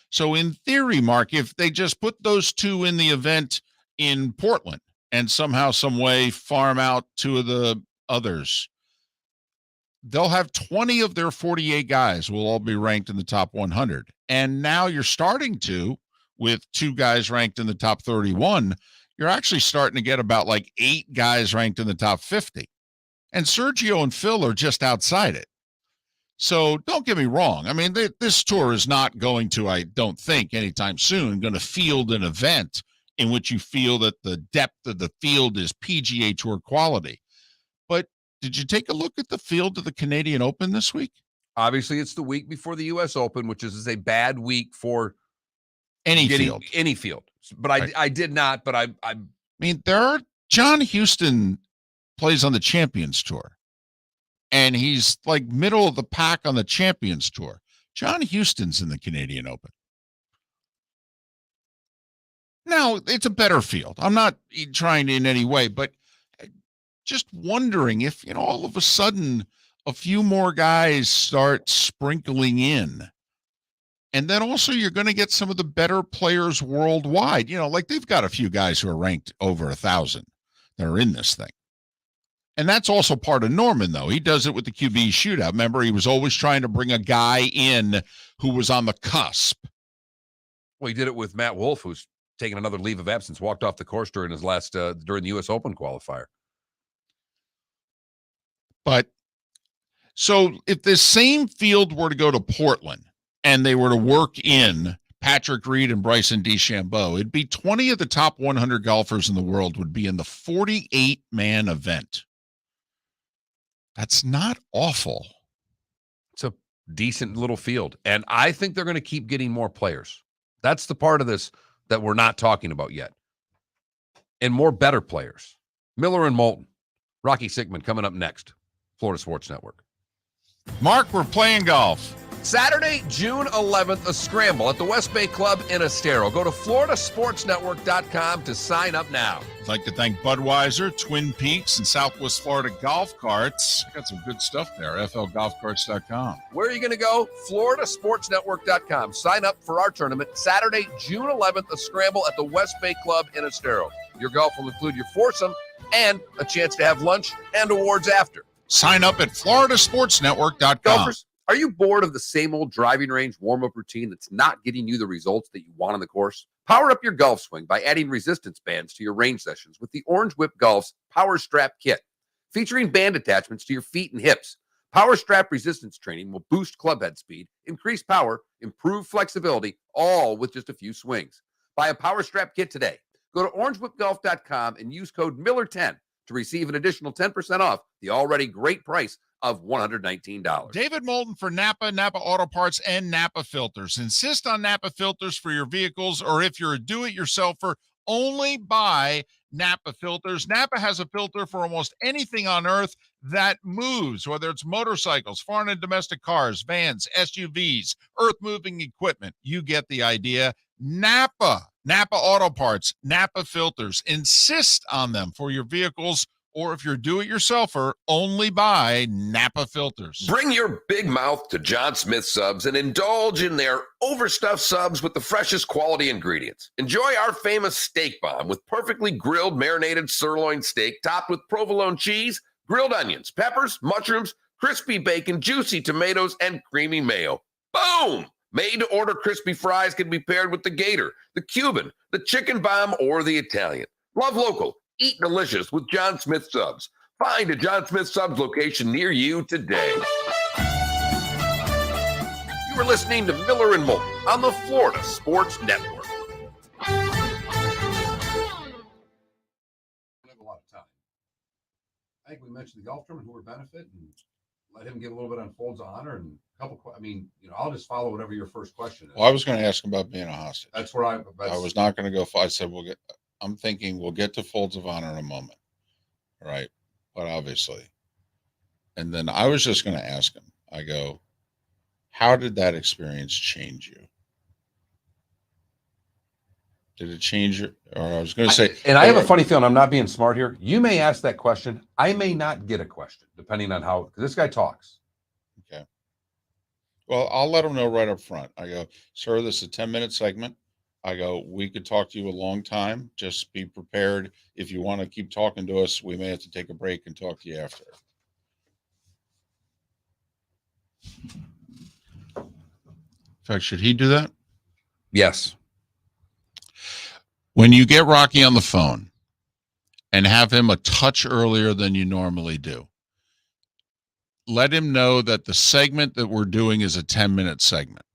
So in theory, Mark, if they just put those 2 in the event in Portland and somehow, some way farm out 2 of the others, they'll have 20 of their 48 guys will all be ranked in the top 100. And now you're starting to, with 2 guys ranked in the top 31, you're actually starting to get about like 8 guys ranked in the top 50. And Sergio and Phil are just outside it. So don't get me wrong. I mean, this tour is not going to, I don't think, anytime soon, going to field an event in which you feel that the depth of the field is PGA Tour quality. But did you take a look at the field of the Canadian Open this week? Obviously, it's the week before the U.S. Open, which is a bad week for any field. But I did not. But I mean, John Houston plays on the Champions Tour. And he's like middle of the pack on the Champions Tour. John Houston's in the Canadian Open. Now, it's a better field. I'm not trying in any way, but just wondering if, all of a sudden a few more guys start sprinkling in. And then also you're going to get some of the better players worldwide. Like they've got a few guys who are ranked over 1,000 that are in this thing. And that's also part of Norman, though. He does it with the QB shootout. Remember, he was always trying to bring a guy in who was on the cusp. Well, he did it with Matt Wolff, who's taken another leave of absence, walked off the course during his last during the U.S. Open qualifier. But so if this same field were to go to Portland and they were to work in Patrick Reed and Bryson DeChambeau, it'd be 20 of the top 100 golfers in the world would be in the 48-man event. That's not awful. It's a decent little field. And I think they're going to keep getting more players. That's the part of this that we're not talking about yet. And more better players. Miller and Moulton. Rocky Sickmann coming up next. Florida Sports Network. Mark, we're playing golf. Saturday, June 11th, a scramble at the West Bay Club in Estero. Go to floridasportsnetwork.com to sign up now. I'd like to thank Budweiser, Twin Peaks, and Southwest Florida Golf Carts. Got some good stuff there, flgolfcarts.com. Where are you going to go? floridasportsnetwork.com. Sign up for our tournament, Saturday, June 11th, a scramble at the West Bay Club in Estero. Your golf will include your foursome and a chance to have lunch and awards after. Sign up at floridasportsnetwork.com. Golfers, are you bored of the same old driving range warm-up routine that's not getting you the results that you want on the course? Power up your golf swing by adding resistance bands to your range sessions with the Orange Whip Golf's Power Strap Kit. Featuring band attachments to your feet and hips, Power Strap resistance training will boost clubhead speed, increase power, improve flexibility, all with just a few swings. Buy a Power Strap Kit today. Go to orangewhipgolf.com and use code Miller10 to receive an additional 10% off the already great price of $119. David Moulton for Napa Auto Parts, and Napa Filters. Insist on Napa Filters for your vehicles, or if you're a do-it-yourselfer, only buy Napa Filters. Napa has a filter for almost anything on earth that moves, whether it's motorcycles, foreign and domestic cars, vans, SUVs, earth-moving equipment. You get the idea. Napa Auto Parts, Napa Filters. Insist on them for your vehicles, or if you're do-it-yourselfer, only buy Napa Filters. Bring your big mouth to John Smith Subs and indulge in their overstuffed subs with the freshest quality ingredients. Enjoy our famous steak bomb with perfectly grilled marinated sirloin steak topped with provolone cheese, grilled onions, peppers, mushrooms, crispy bacon, juicy tomatoes, and creamy mayo. Boom! Made-to-order crispy fries can be paired with the Gator, the Cuban, the chicken bomb, or the Italian. Love local. Eat delicious with John Smith Subs. Find a John Smith Subs location near you today. You are listening to Miller and Moulton on the Florida Sports Network. I don't have a lot of time. I think we mentioned the golf tournament, who would benefit, and let him get a little bit on Folds of Honor and a couple. I'll just follow whatever your first question is. Well, I was going to ask him about being a hostage. That's where I was not going to go. I said, I'm thinking we'll get to Folds of Honor in a moment. Right. But obviously. And then I was just going to ask him, I go, how did that experience change you? Did it change your, or I was going to say. And I have a funny feeling, I'm not being smart here. You may ask that question. I may not get a question, depending on how, because this guy talks. Okay. Well, I'll let him know right up front. I go, sir, this is a 10-minute segment. I go, we could talk to you a long time. Just be prepared. If you want to keep talking to us, we may have to take a break and talk to you after. In fact, should he do that? Yes. When you get Rocky on the phone and have him a touch earlier than you normally do, let him know that the segment that we're doing is a 10-minute segment,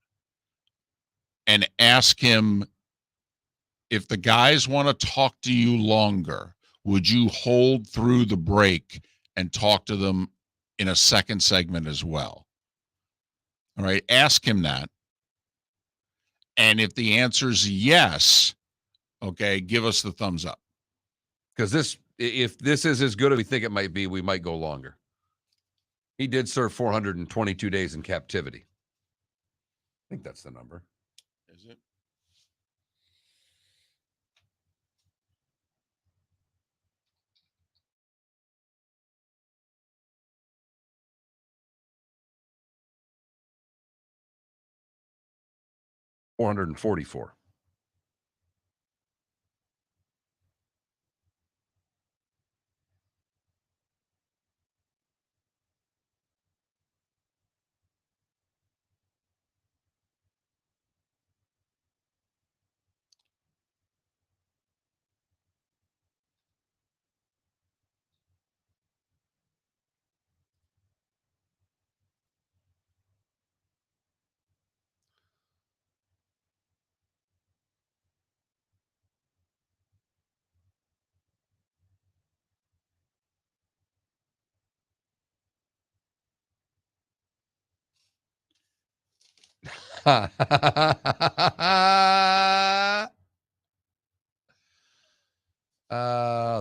and ask him, if the guys want to talk to you longer, would you hold through the break and talk to them in a second segment as well? All right. Ask him that. And if the answer is yes, okay, give us the thumbs up. Because if this is as good as we think it might be, we might go longer. He did serve 422 days in captivity. I think that's the number. Is it? $444.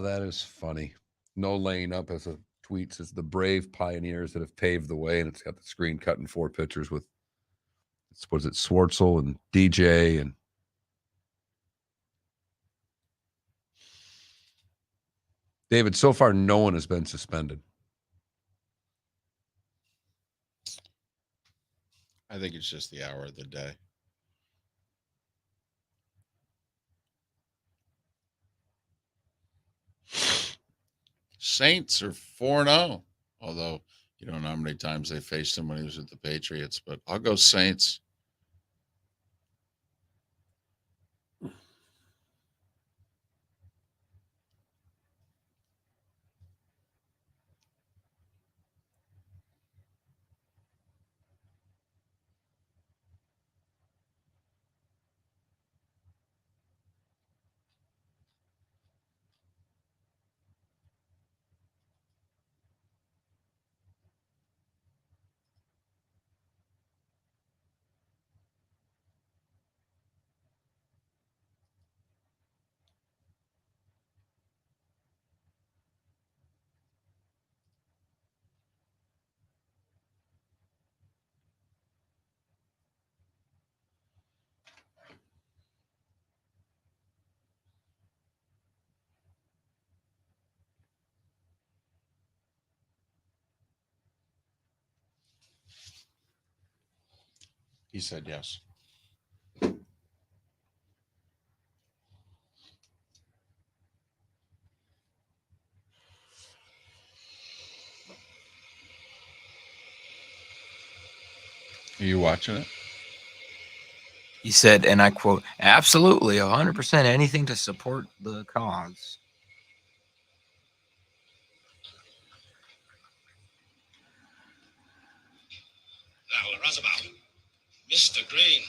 That is funny. No laying up as a tweet says the brave pioneers that have paved the way, and it's got the screen cut in 4 pictures with, was it Swartzel and DJ and David. So far, no one has been suspended. I think it's just the hour of the day. Saints are 4-0. Although you don't know how many times they faced him when he was with the Patriots, but I'll go Saints. He said yes. Are you watching it? He said, and I quote, absolutely, 100% anything to support the cause. Now, Roosevelt, Mr. Green.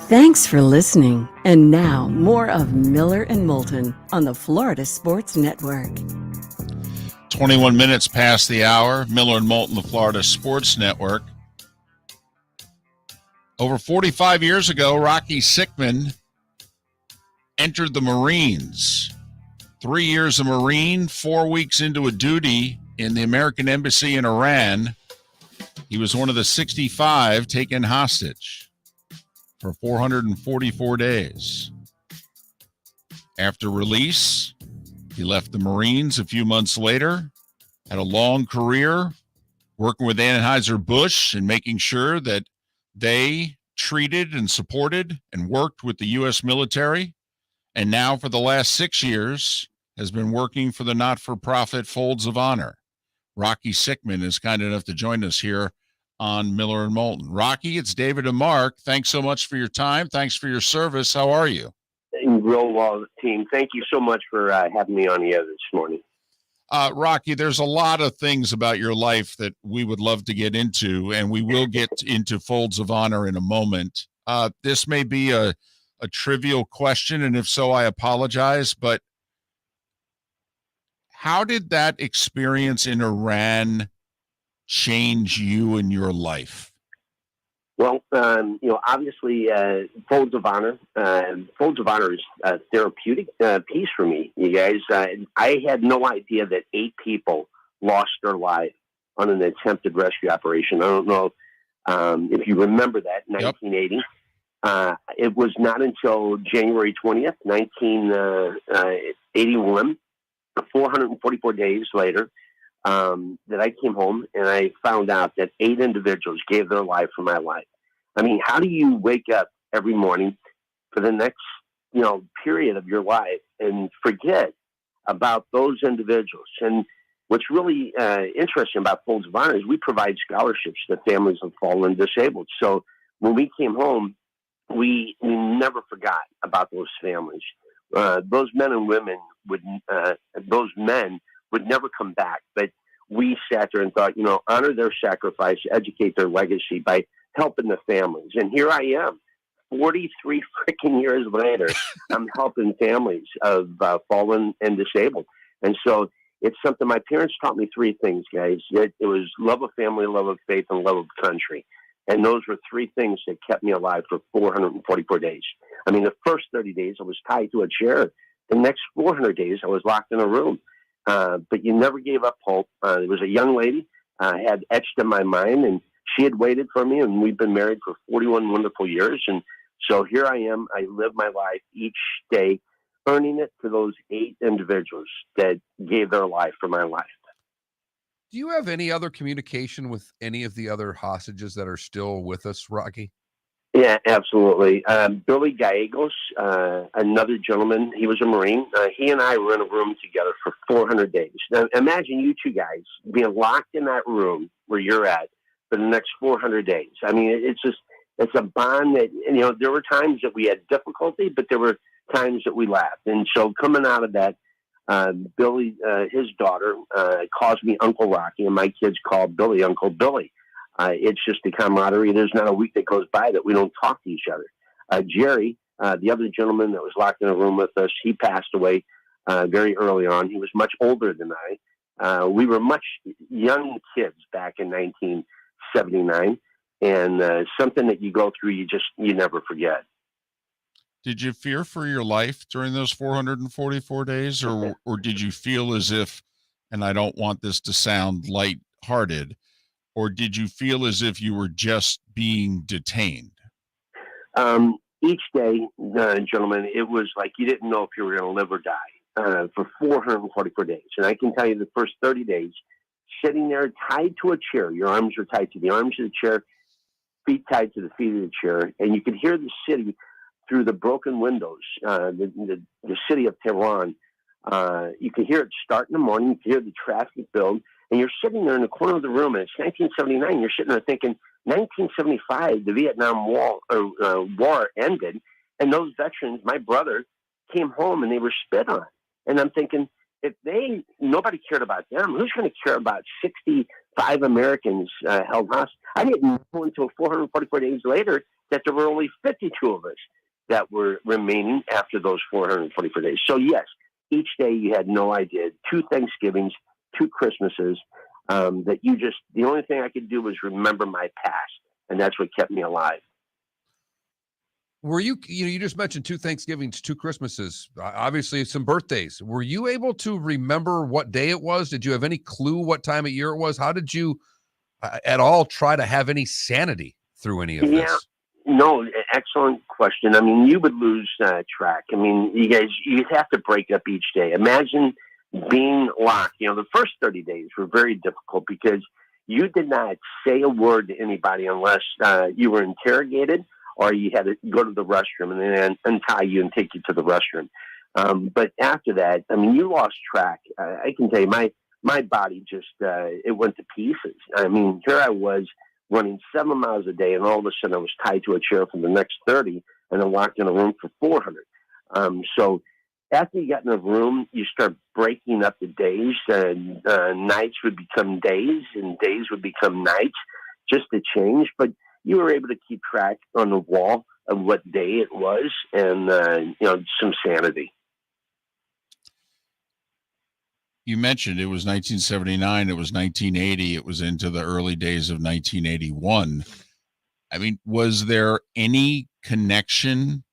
Thanks for listening. And now, more of Miller and Moulton on the Florida Sports Network. 21 minutes past the hour. Miller and Moulton, the Florida Sports Network. Over 45 years ago, Rocky Sickmann entered the Marines. 3 years a Marine, 4 weeks into a duty in the American Embassy in Iran. He was one of the 65 taken hostage for 444 days. After release, he left the Marines a few months later, had a long career working with Anheuser-Busch and making sure that they treated and supported and worked with the U.S. military. And now for the last 6 years has been working for the not-for-profit Folds of Honor. Rocky Sickmann is kind enough to join us here on Miller and Moulton. Rocky, it's David and Mark. Thanks so much for your time. Thanks for your service. How are you? Real well, team. Thank you so much for having me on the air this morning. Rocky, there's a lot of things about your life that we would love to get into, and we will get into Folds of Honor in a moment. This may be a trivial question, and if so, I apologize, but how did that experience in Iran change you in your life? Well, obviously, Folds of Honor. Folds of Honor is a therapeutic piece for me, you guys. I had no idea that 8 people lost their life on an attempted rescue operation. I don't know if you remember that, 1980. Yep. It was not until January 20th, 1981, 444 days later, that I came home and I found out that 8 individuals gave their life for my life. I mean, how do you wake up every morning for the next, period of your life and forget about those individuals? And what's really interesting about Folds of Honor is we provide scholarships to families of fallen disabled. So when we came home, we never forgot about those families. Those men and women those men would never come back, but we sat there and thought, honor their sacrifice, educate their legacy by helping the families. And here I am, 43 freaking years later, I'm helping families of fallen and disabled. And so it's something my parents taught me 3 things, guys. It was love of family, love of faith, and love of country. And those were 3 things that kept me alive for 444 days. I mean, the first 30 days I was tied to a chair. The next 400 days I was locked in a room. But you never gave up hope. There was a young lady I had etched in my mind, and she had waited for me, and we've been married for 41 wonderful years. And so here I am. I live my life each day, earning it for those 8 individuals that gave their life for my life. Do you have any other communication with any of the other hostages that are still with us, Rocky? Yeah, absolutely. Billy Gallegos, another gentleman, he was a Marine. He and I were in a room together for 400 days. Now, imagine you two guys being locked in that room where you're at for the next 400 days. I mean, it's a bond that, there were times that we had difficulty, but there were times that we laughed. And so coming out of that, Billy, his daughter, calls me Uncle Rocky, and my kids call Billy Uncle Billy. It's just a camaraderie. There's not a week that goes by that we don't talk to each other. Jerry, the other gentleman that was locked in a room with us, he passed away very early on. He was much older than I. We were much young kids back in 1979, and something that you go through, you never forget. Did you fear for your life during those 444 days, or did you feel as if, and I don't want this to sound lighthearted, or did you feel as if you were just being detained? Each day, gentlemen, it was like you didn't know if you were going to live or die for 444 days. And I can tell you the first 30 days, sitting there tied to a chair, your arms were tied to the arms of the chair, feet tied to the feet of the chair, and you could hear the city through the broken windows, the city of Tehran. You could hear it start in the morning, you could hear the traffic build, and you're sitting there in the corner of the room, and it's 1979. You're sitting there thinking, 1975, the Vietnam War ended, and those veterans, my brother, came home and they were spit on. And I'm thinking, if nobody cared about them, who's going to care about 65 Americans held hostage? I didn't know until 444 days later that there were only 52 of us that were remaining after those 444 days. So yes, each day you had no idea. 2 Thanksgivings, 2 Christmases, that the only thing I could do was remember my past, and that's what kept me alive. Were you just mentioned 2 Thanksgivings, 2 Christmases, obviously some birthdays. Were you able to remember what day it was? Did you have any clue what time of year it was? How did you at all try to have any sanity through any of this? No, excellent question. I mean, you would lose track. I mean, you'd have to break up each day. Imagine being locked. The first 30 days were very difficult because you did not say a word to anybody unless you were interrogated or you had to go to the restroom and then untie you and take you to the restroom. But after that, I mean, you lost track. I can tell you, my body just, it went to pieces. I mean, here I was running 7 miles a day, and all of a sudden I was tied to a chair for the next 30 and then locked in a room for 400. So after you got in a room, you start breaking up the days, and nights would become days and days would become nights, just to change. But you were able to keep track on the wall of what day it was, and some sanity. You mentioned it was 1979, it was 1980, it was into the early days of 1981. I mean, was there any connection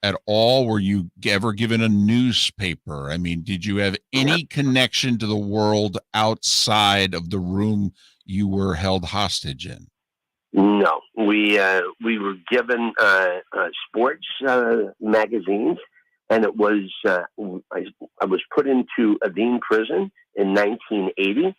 at all? Were you ever given a newspaper? I mean, did you have any connection to the world outside of the room you were held hostage in? No, we were given sports magazines, and it was I was put into Aden prison in 1980.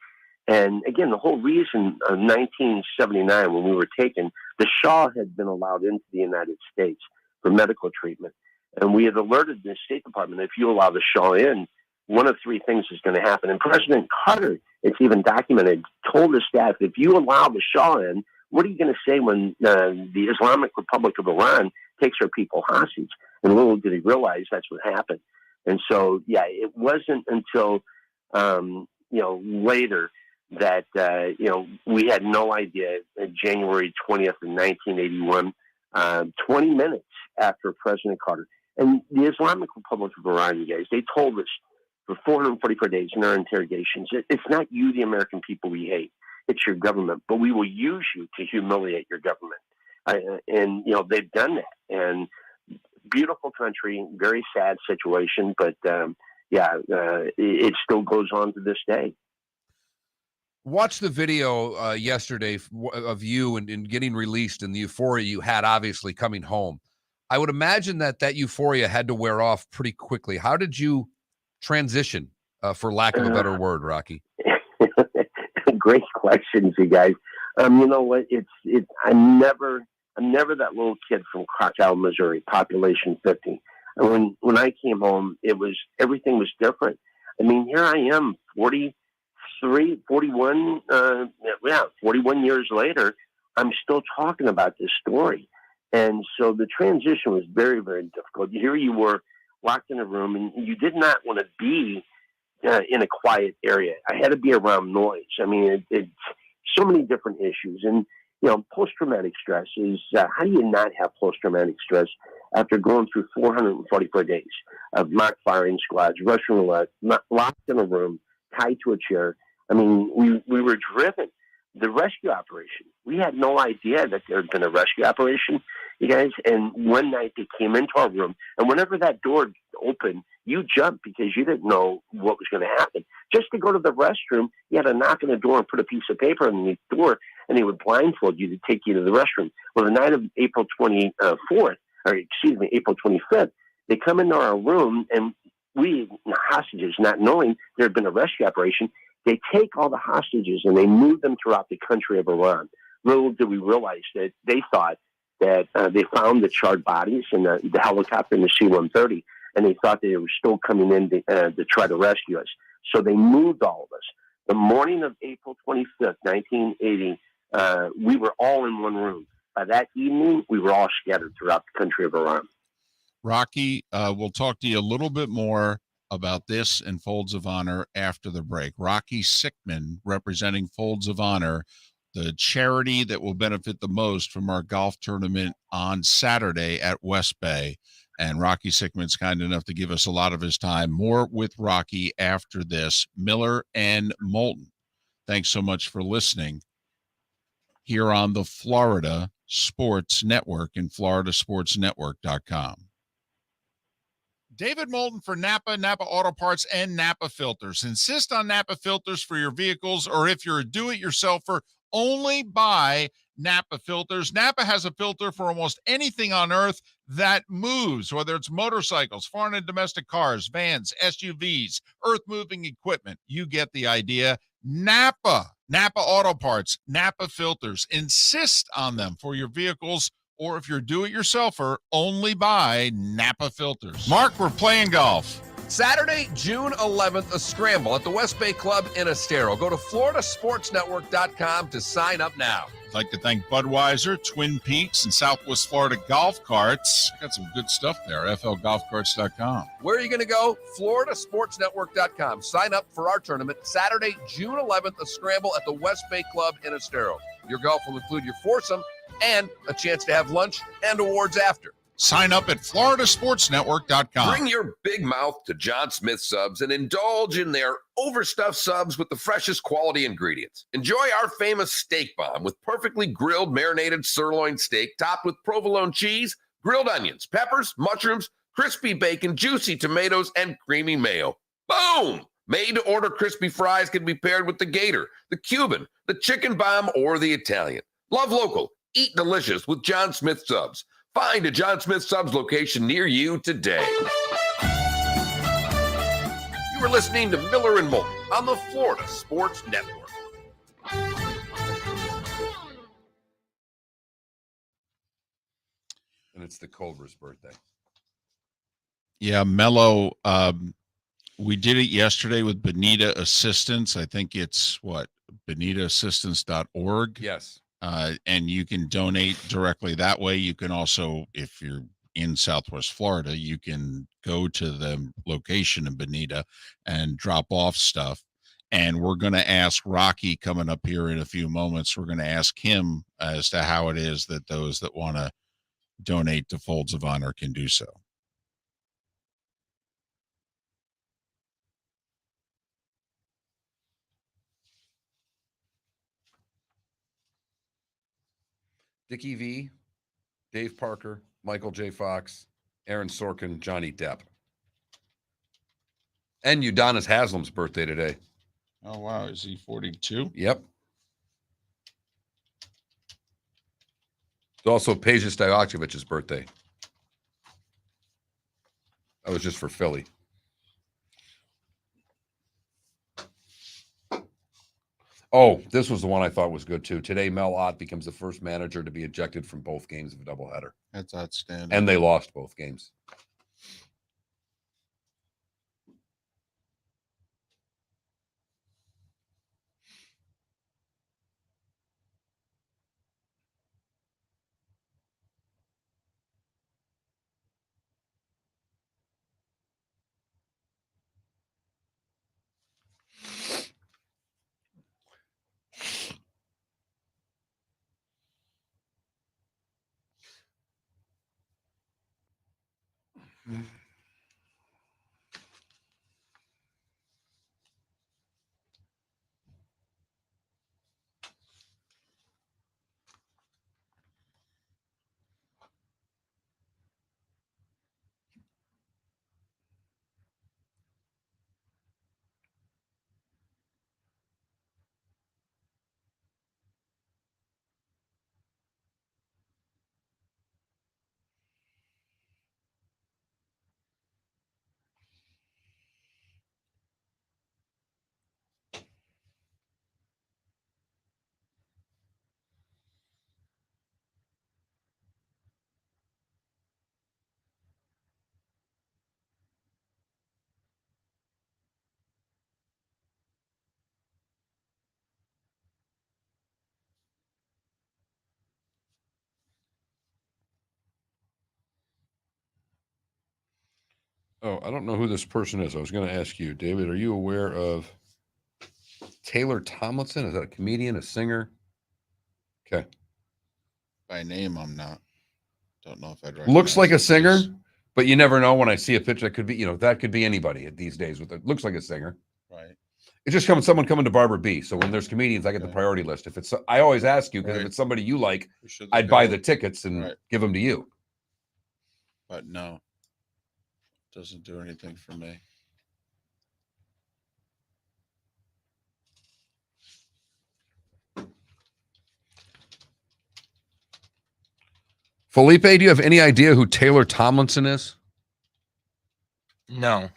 And again, the whole reason of 1979, when we were taken, the Shah had been allowed into the United States for medical treatment. And we had alerted the State Department, if you allow the Shah in, one of 3 things is going to happen. And President Carter, it's even documented, told the staff, if you allow the Shah in, what are you going to say when the Islamic Republic of Iran takes our people hostage? And little did he realize that's what happened. And so, yeah, it wasn't until, later that, we had no idea, January 20th of 1981, 20 minutes after President Carter. And the Islamic Republic of Iran, you guys, they told us for 444 days in our interrogations, it's not you, the American people, we hate. It's your government, but we will use you to humiliate your government. And they've done that. And beautiful country, very sad situation, but it still goes on to this day. Watch the video yesterday of you and getting released and the euphoria you had, obviously, coming home. I would imagine that euphoria had to wear off pretty quickly. How did you transition, for lack of a better word, Rocky? Great questions, you guys. You know what? I never I'm never that little kid from Crocodile, Missouri, population 50. And when I came home, everything was different. I mean, here I am, 41 years later, I'm still talking about this story. And so the transition was very, very difficult. Here you were locked in a room, and you did not want to be in a quiet area. I had to be around noise. I mean, it's so many different issues. And, post-traumatic stress is, how do you not have post-traumatic stress after going through 444 days of mock firing squads, Russian roulette, locked in a room, tied to a chair? I mean, we were driven. The rescue operation, we had no idea that there had been a rescue operation, you guys. And one night they came into our room, and whenever that door opened, you jumped because you didn't know what was going to happen. Just to go to the restroom, you had to knock on the door and put a piece of paper on the door, and they would blindfold you to take you to the restroom. Well, the night of April 25th, they come into our room, and we, hostages, not knowing there had been a rescue operation, they take all the hostages and they move them throughout the country of Iran. Little did we realize that they thought that they found the charred bodies in the helicopter in the C-130, and they thought they were still coming in to try to rescue us. So they moved all of us. The morning of April 25th, 1980, we were all in one room. By that evening, we were all scattered throughout the country of Iran. Rocky, we'll talk to you a little bit more about this and Folds of Honor after the break. Rocky Sickmann, representing Folds of Honor, the charity that will benefit the most from our golf tournament on Saturday at West Bay. And Rocky Sickmann's kind enough to give us a lot of his time. More with Rocky after this. Miller and Moulton, thanks so much for listening here on the Florida Sports Network and floridasportsnetwork.com. David Moulton for Napa Auto Parts, and Napa Filters. Insist on Napa Filters for your vehicles, or if you're a do-it-yourselfer, only buy Napa Filters. Napa has a filter for almost anything on earth that moves, whether it's motorcycles, foreign and domestic cars, vans, SUVs, earth-moving equipment. You get the idea. Napa Auto Parts, Napa Filters. Insist on them for your vehicles, or if you're do-it-yourselfer, only buy Napa Filters. Mark, we're playing golf. Saturday, June 11th, a scramble at the West Bay Club in Estero. Go to floridasportsnetwork.com to sign up now. I'd like to thank Budweiser, Twin Peaks, and Southwest Florida Golf Carts. Got some good stuff there, flgolfcarts.com. Where are you going to go? floridasportsnetwork.com. Sign up for our tournament Saturday, June 11th, a scramble at the West Bay Club in Estero. Your golf will include your foursome and a chance to have lunch and awards after. Sign up at floridasportsnetwork.com. Bring your big mouth to John Smith Subs and indulge in their overstuffed subs with the freshest quality ingredients. Enjoy our famous steak bomb with perfectly grilled marinated sirloin steak topped with provolone cheese, grilled onions, peppers, mushrooms, crispy bacon, juicy tomatoes, and creamy mayo. Boom! Made-to-order crispy fries can be paired with the Gator, the Cuban, the chicken bomb, or the Italian. Love local. Eat delicious with John Smith Subs. Find a John Smith Subs location near you today. You were listening to Miller and Moulton on the Florida Sports Network. And it's the Cobra's birthday. Yeah, Mello, we did it yesterday with Bonita Assistance. I think it's bonitaassistance.org. Yes. And you can donate directly that way. You can also, if you're in Southwest Florida, you can go to the location in Bonita and drop off stuff. And we're going to ask Rocky coming up here in a few moments. We're going to ask him as to how it is that those that want to donate to Folds of Honor can do so. Dickie V, Dave Parker, Michael J. Fox, Aaron Sorkin, Johnny Depp. And Udonis Haslam's birthday today. Oh, wow. Is he 42? Yep. It's also Peja Stojakovic's birthday. That was just for Philly. Oh, this was the one I thought was good too. Today, Mel Ott becomes the first manager to be ejected from both games of a doubleheader. That's outstanding. And they lost both games. Oh, I don't know who this person is. I was going to ask you, David, are you aware of Taylor Tomlinson? Is that a comedian, a singer? Okay. By name, I'm not. Don't know if I'd Looks like a recognize singer, his- but you never know when I see a picture. That could be, that could be anybody these days. With it looks like a singer. Right. It's just someone coming to Barbara B. So when there's comedians, I get the Okay. priority list. If it's, I always ask you because if Right. it's somebody you like, We should I'd look buy it the up, tickets and Right. give them to you. But no. Doesn't do anything for me. Felipe, do you have any idea who Taylor Tomlinson is? No.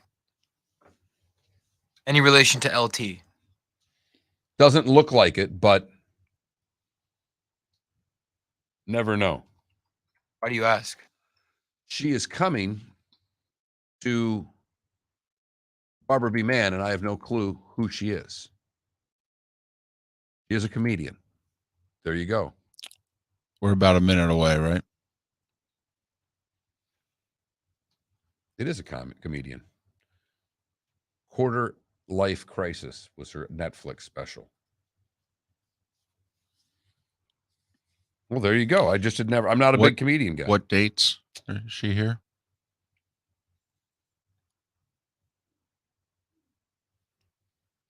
Any relation to LT? Doesn't look like it, but never know. Why do you ask? She is coming to Barbara B. Mann, and I have no clue who she is. She is a comedian. There you go. We're about a minute away, right? It is a comedian. Quarter Life Crisis was her Netflix special. Well, there you go. I just had never. I'm not a big comedian guy. What dates is she here?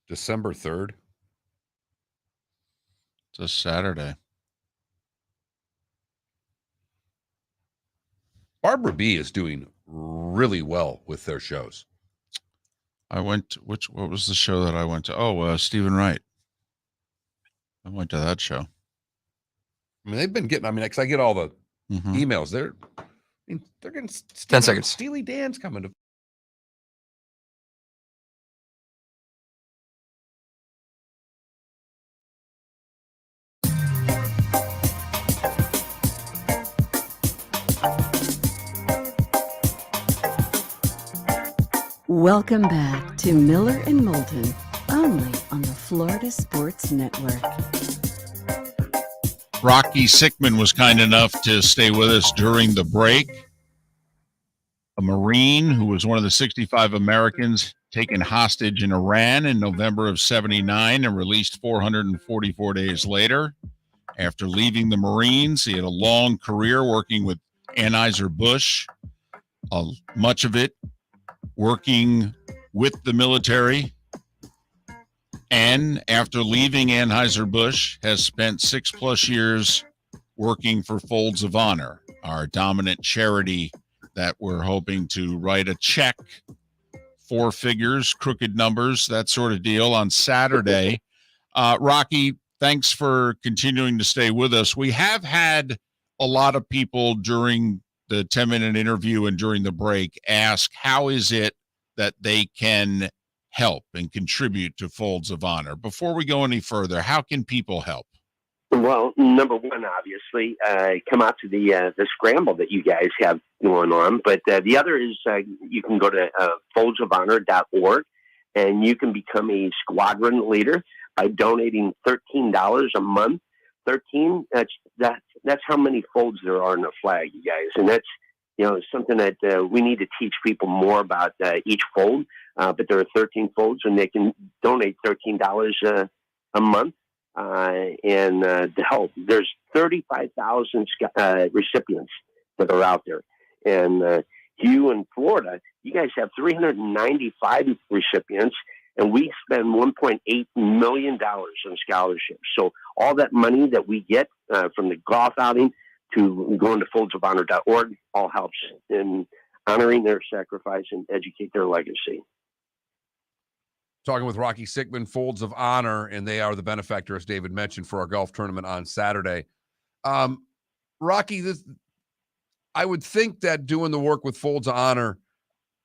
December 3rd. It's a Saturday. Barbara B is doing really well with their shows. I went. What was the show that I went to? Oh, Stephen Wright. I went to that show. I mean, they've been getting. I mean, because I get all the Mhm. emails. They're getting 10 seconds. Steely Dan's coming to. Welcome back to Miller and Moulton, only on the Florida Sports Network. Rocky Sickmann was kind enough to stay with us during the break. A Marine who was one of the 65 Americans taken hostage in Iran in November of '79 and released 444 days later. After leaving the Marines, he had a long career working with Anheuser-Busch, much of it working with the military. And after leaving Anheuser-Busch, has spent 6+ years working for Folds of Honor, our dominant charity that we're hoping to write a check, 4 figures, crooked numbers, that sort of deal on Saturday. Rocky, thanks for continuing to stay with us. We have had a lot of people during the 10-minute interview and during the break ask, how is it that they can help and contribute to Folds of Honor? Before we go any further, how can people help? Well, number one, obviously, come out to the scramble that you guys have going on. But the other is you can go to foldsofhonor.org, and you can become a squadron leader by donating $13 a month. 13, that's how many folds there are in a flag, you guys. And that's, something that we need to teach people more about each fold. But there are 13 folds, and they can donate $13 a month. And to help. There's 35,000 recipients that are out there. And you in Florida, you guys have 395 recipients, and we spend $1.8 million on scholarships. So all that money that we get from the golf outing to going to foldsofhonor.org all helps in honoring their sacrifice and educate their legacy. Talking with Rocky Sickmann, Folds of Honor, and they are the benefactor, as David mentioned, for our golf tournament on Saturday. Rocky, I would think that doing the work with Folds of Honor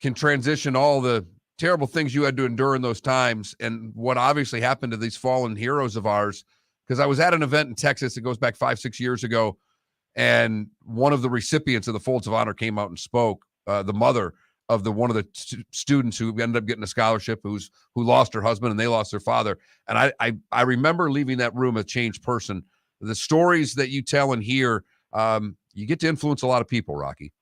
can transition all the terrible things you had to endure in those times and what obviously happened to these fallen heroes of ours. Because I was at an event in Texas, it goes back 5-6 years ago, and one of the recipients of the Folds of Honor came out and spoke, the mother of one of the students who ended up getting a scholarship, who lost her husband and they lost their father. And I remember leaving that room a changed person. The stories that you tell and hear, you get to influence a lot of people, Rocky.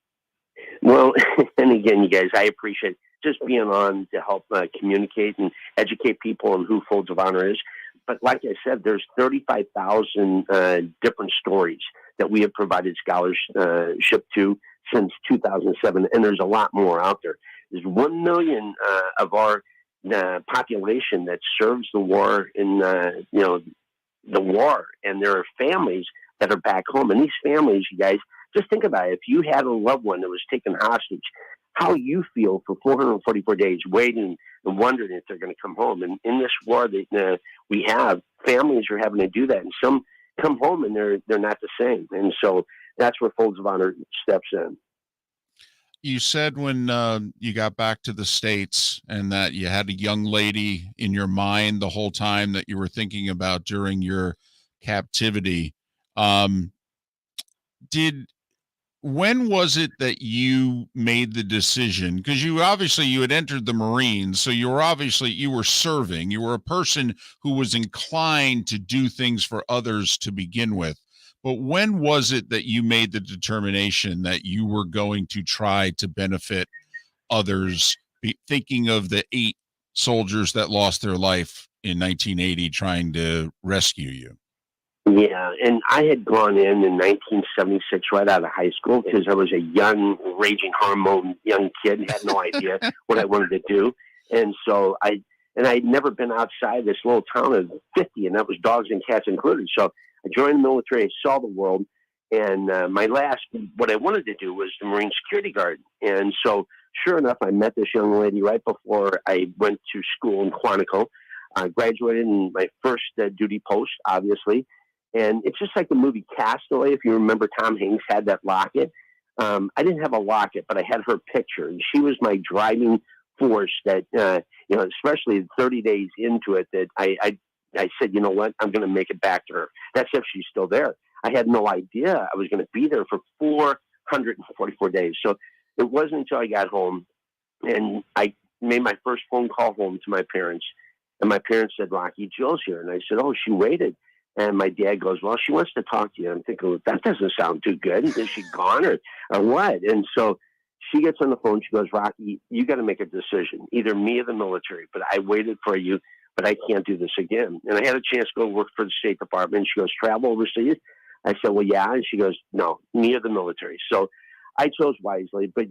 Well, and again, you guys, I appreciate just being on to help communicate and educate people on who Folds of Honor is. But like I said, there's 35,000 different stories that we have provided scholarship to since 2007, and there's a lot more out there. There's 1 million of our population that serves the war in the war, and there are families that are back home. And these families, you guys, just think about it. If you had a loved one that was taken hostage, how you feel for 444 days waiting and wondering if they're going to come home. And in this war that we have, families are having to do that, and some come home and they're not the same. And so that's where Folds of Honor steps in. You said when you got back to the States and that you had a young lady in your mind the whole time that you were thinking about during your captivity. When was it that you made the decision? Because you had entered the Marines, so you were serving. You were a person who was inclined to do things for others to begin with. But when was it that you made the determination that you were going to try to benefit others, thinking of the 8 soldiers that lost their life in 1980 trying to rescue you? Yeah, and I had gone in 1976 right out of high school because I was a young, raging hormone young kid and had no idea what I wanted to do. And so I'd never been outside this little town of 50, and that was dogs and cats included. So I joined the military, I saw the world, and what I wanted to do was the Marine Security Guard. And so sure enough, I met this young lady right before I went to school in Quantico. I graduated in my first duty post, obviously. And it's just like the movie Castaway. If you remember, Tom Hanks had that locket. I didn't have a locket, but I had her picture. And she was my driving force that, especially 30 days into it, that I said, you know what, I'm going to make it back to her. That's if she's still there. I had no idea I was going to be there for 444 days. So it wasn't until I got home and I made my first phone call home to my parents. And my parents said, Rocky, Jill's here. And I said, oh, she waited. And my dad goes, well, she wants to talk to you. I'm thinking, well, that doesn't sound too good. Is she gone or what? And so she gets on the phone. She goes, Rocky, you got to make a decision, either me or the military. But I waited for you, but I can't do this again. And I had a chance to go work for the State Department. She goes, travel overseas? I said, well, yeah. And she goes, no, me or the military. So I chose wisely. But,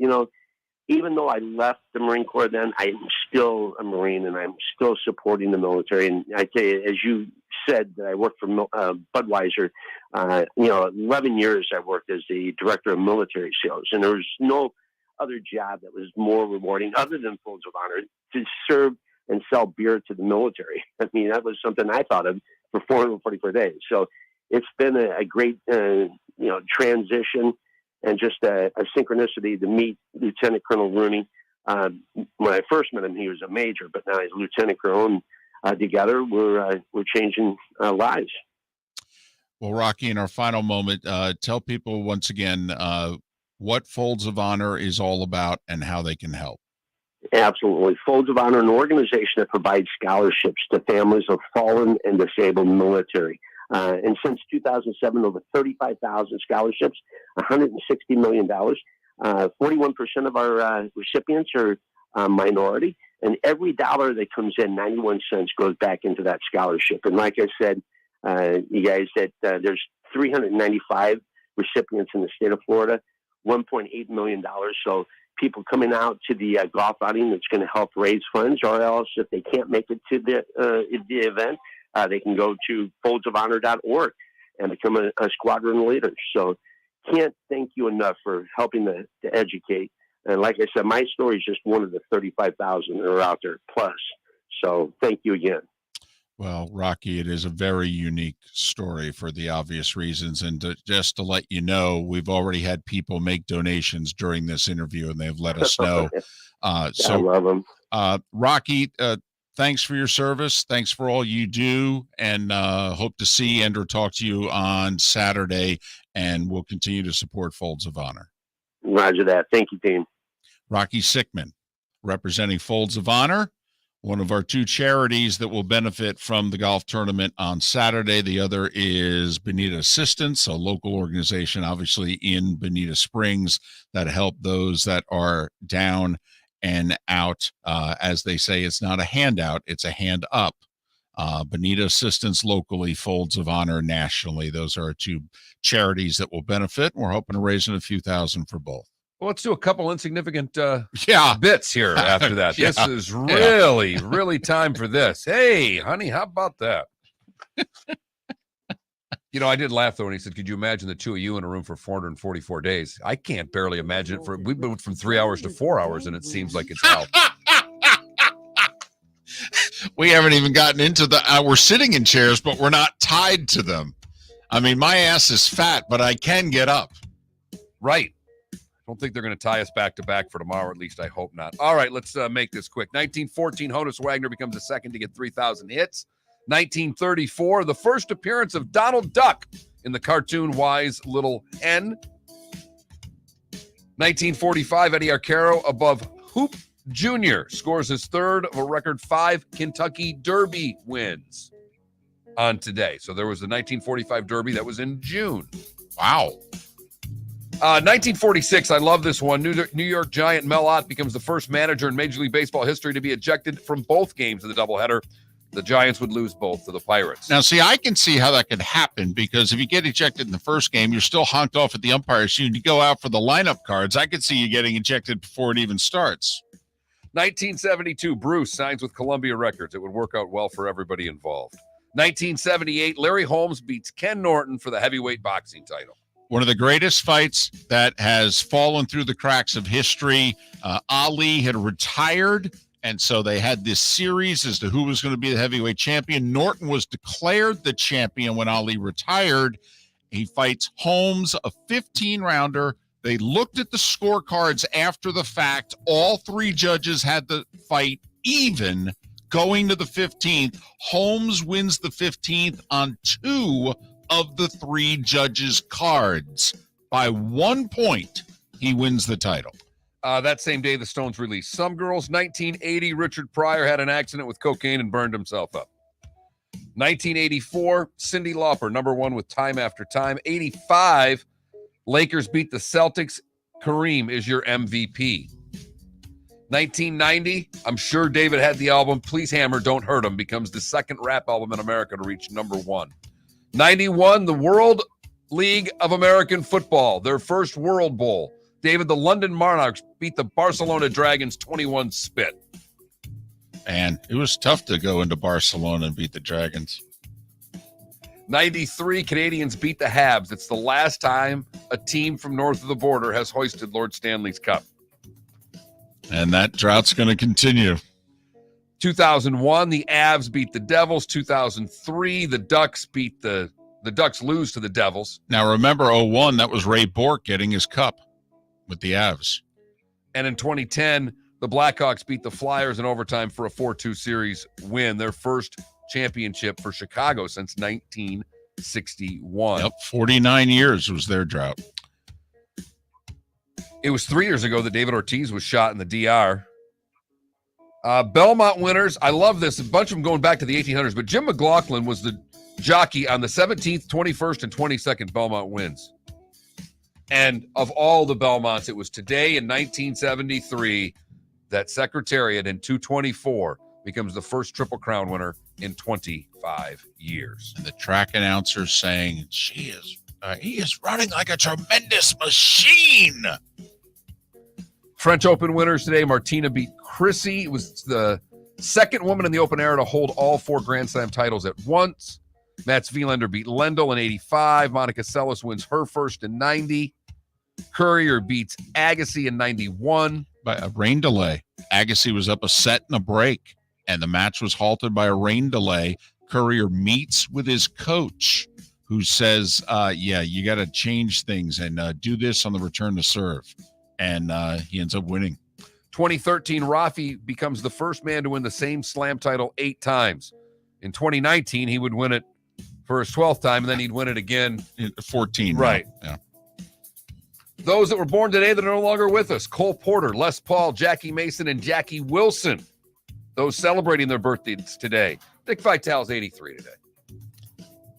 even though I left the Marine Corps then, I'm still a Marine and I'm still supporting the military. And I tell you, as you said, that I worked for Budweiser, 11 years I worked as the director of military sales. And there was no other job that was more rewarding other than Folds of Honor to serve and sell beer to the military. I mean, that was something I thought of for 444 days. So it's been a great, transition. And just a synchronicity to meet Lieutenant Colonel Rooney When I first met him, he was a major, but now he's lieutenant colonel. And together, we're changing lives. Well, Rocky, in our final moment, tell people once again what Folds of Honor is all about and how they can help. Absolutely. Folds of Honor, an organization that provides scholarships to families of fallen and disabled military. And since 2007, over 35,000 scholarships, $160 million. 41% of our recipients are minority. And every dollar that comes in, 91 cents, goes back into that scholarship. And like I said, you guys, that there's 395 recipients in the state of Florida, $1.8 million. So people coming out to the golf outing, that's going to help raise funds, or else if they can't make it to the event, they can go to foldsofhonor.org and become a squadron leader. So can't thank you enough for helping to educate. And like I said, my story is just one of the 35,000 that are out there plus. So thank you again. Well, Rocky, it is a very unique story for the obvious reasons. And just to let you know, we've already had people make donations during this interview, and they've let us know. I love them. Rocky, thanks for your service. Thanks for all you do, and hope to see and or talk to you on Saturday, and we'll continue to support Folds of Honor. Roger that. Thank you, team. Rocky Sickmann, representing Folds of Honor, one of our two charities that will benefit from the golf tournament on Saturday. The other is Bonita Assistance, a local organization, obviously in Bonita Springs, that help those that are down and out. As they say, it's not a handout, it's a hand up. Bonita Assistance locally, Folds of Honor nationally. Those are our two charities that will benefit. We're hoping to raise in a few thousand for both. Well, let's do a couple insignificant bits here after that. Yeah. This is really time for this. Hey, honey, how about that? I did laugh, though, when he said, could you imagine the two of you in a room for 444 days? I can't barely imagine it. We've moved from 3 hours to 4 hours, and it seems like it's hell. We haven't even gotten into we're sitting in chairs, but we're not tied to them. I mean, my ass is fat, but I can get up. Right. I don't think they're going to tie us back to back for tomorrow. At least I hope not. All right, let's make this quick. 1914, Honus Wagner becomes the second to get 3,000 hits. 1934, the first appearance of Donald Duck in the cartoon Wise Little Hen. 1945, Eddie Arcaro above Hoop Jr. scores his third of a record 5 Kentucky Derby wins on today. So there was the 1945 Derby that was in June. Wow. 1946, I love this one. New York Giant Mel Ott becomes the first manager in Major League Baseball history to be ejected from both games of the doubleheader. The Giants would lose both to the Pirates. Now, see, I can see how that could happen, because if you get ejected in the first game, you're still honked off at the umpire. So you go out for the lineup cards. I could see you getting ejected before it even starts. 1972, Bruce signs with Columbia Records. It would work out well for everybody involved. 1978, Larry Holmes beats Ken Norton for the heavyweight boxing title. One of the greatest fights that has fallen through the cracks of history. Ali had retired, and so they had this series as to who was going to be the heavyweight champion. Norton was declared the champion when Ali retired. He fights Holmes, a 15-rounder. They looked at the scorecards after the fact. All three judges had the fight even going to the 15th. Holmes wins the 15th on 2 of the 3 judges' cards. By 1 point, he wins the title. That same day, the Stones released Some Girls. 1980, Richard Pryor had an accident with cocaine and burned himself up. 1984, Cyndi Lauper, #1 with Time After Time. 85, Lakers beat the Celtics. Kareem is your MVP. 1990, I'm sure David had the album Please Hammer, Don't Hurt Him, becomes the second rap album in America to reach #1. 91, the World League of American Football, their first World Bowl. David, the London Monarchs beat the Barcelona Dragons 21 spit. And it was tough to go into Barcelona and beat the Dragons. 93, Canadians beat the Habs. It's the last time a team from north of the border has hoisted Lord Stanley's Cup. And that drought's going to continue. 2001, the Avs beat the Devils. 2003, the Ducks lose to the Devils. Now remember, 01, that was Ray Bourque getting his cup with the Avs. And in 2010, The Blackhawks beat the Flyers in overtime for a 4-2 series win, their first championship for Chicago since 1961. Yep, 49 years was their drought. It was 3 years ago that David Ortiz was shot in the DR. Belmont winners, I love this, a bunch of them going back to the 1800s, but Jim McLaughlin was the jockey on the 17th, 21st, and 22nd Belmont wins. And of all the Belmonts, it was today in 1973 that Secretariat in 224 becomes the first Triple Crown winner in 25 years. And the track announcer saying, he is running like a tremendous machine. French Open winners today, Martina beat Chrissy. It was the second woman in the open era to hold all 4 Grand Slam titles at once. Mats Wilander beat Lendl in 85. Monica Seles wins her first in 90. Courier beats Agassi in 91. By a rain delay. Agassi was up a set and a break, and the match was halted by a rain delay. Courier meets with his coach, who says, you got to change things and do this on the return to serve. And he ends up winning. 2013, Rafi becomes the first man to win the same slam title 8 times. In 2019, he would win it for his 12th time, and then he'd win it again. 14. Right. Yeah. Those that were born today that are no longer with us: Cole Porter, Les Paul, Jackie Mason, and Jackie Wilson. Those celebrating their birthdays today. Dick Vitale's 83 today.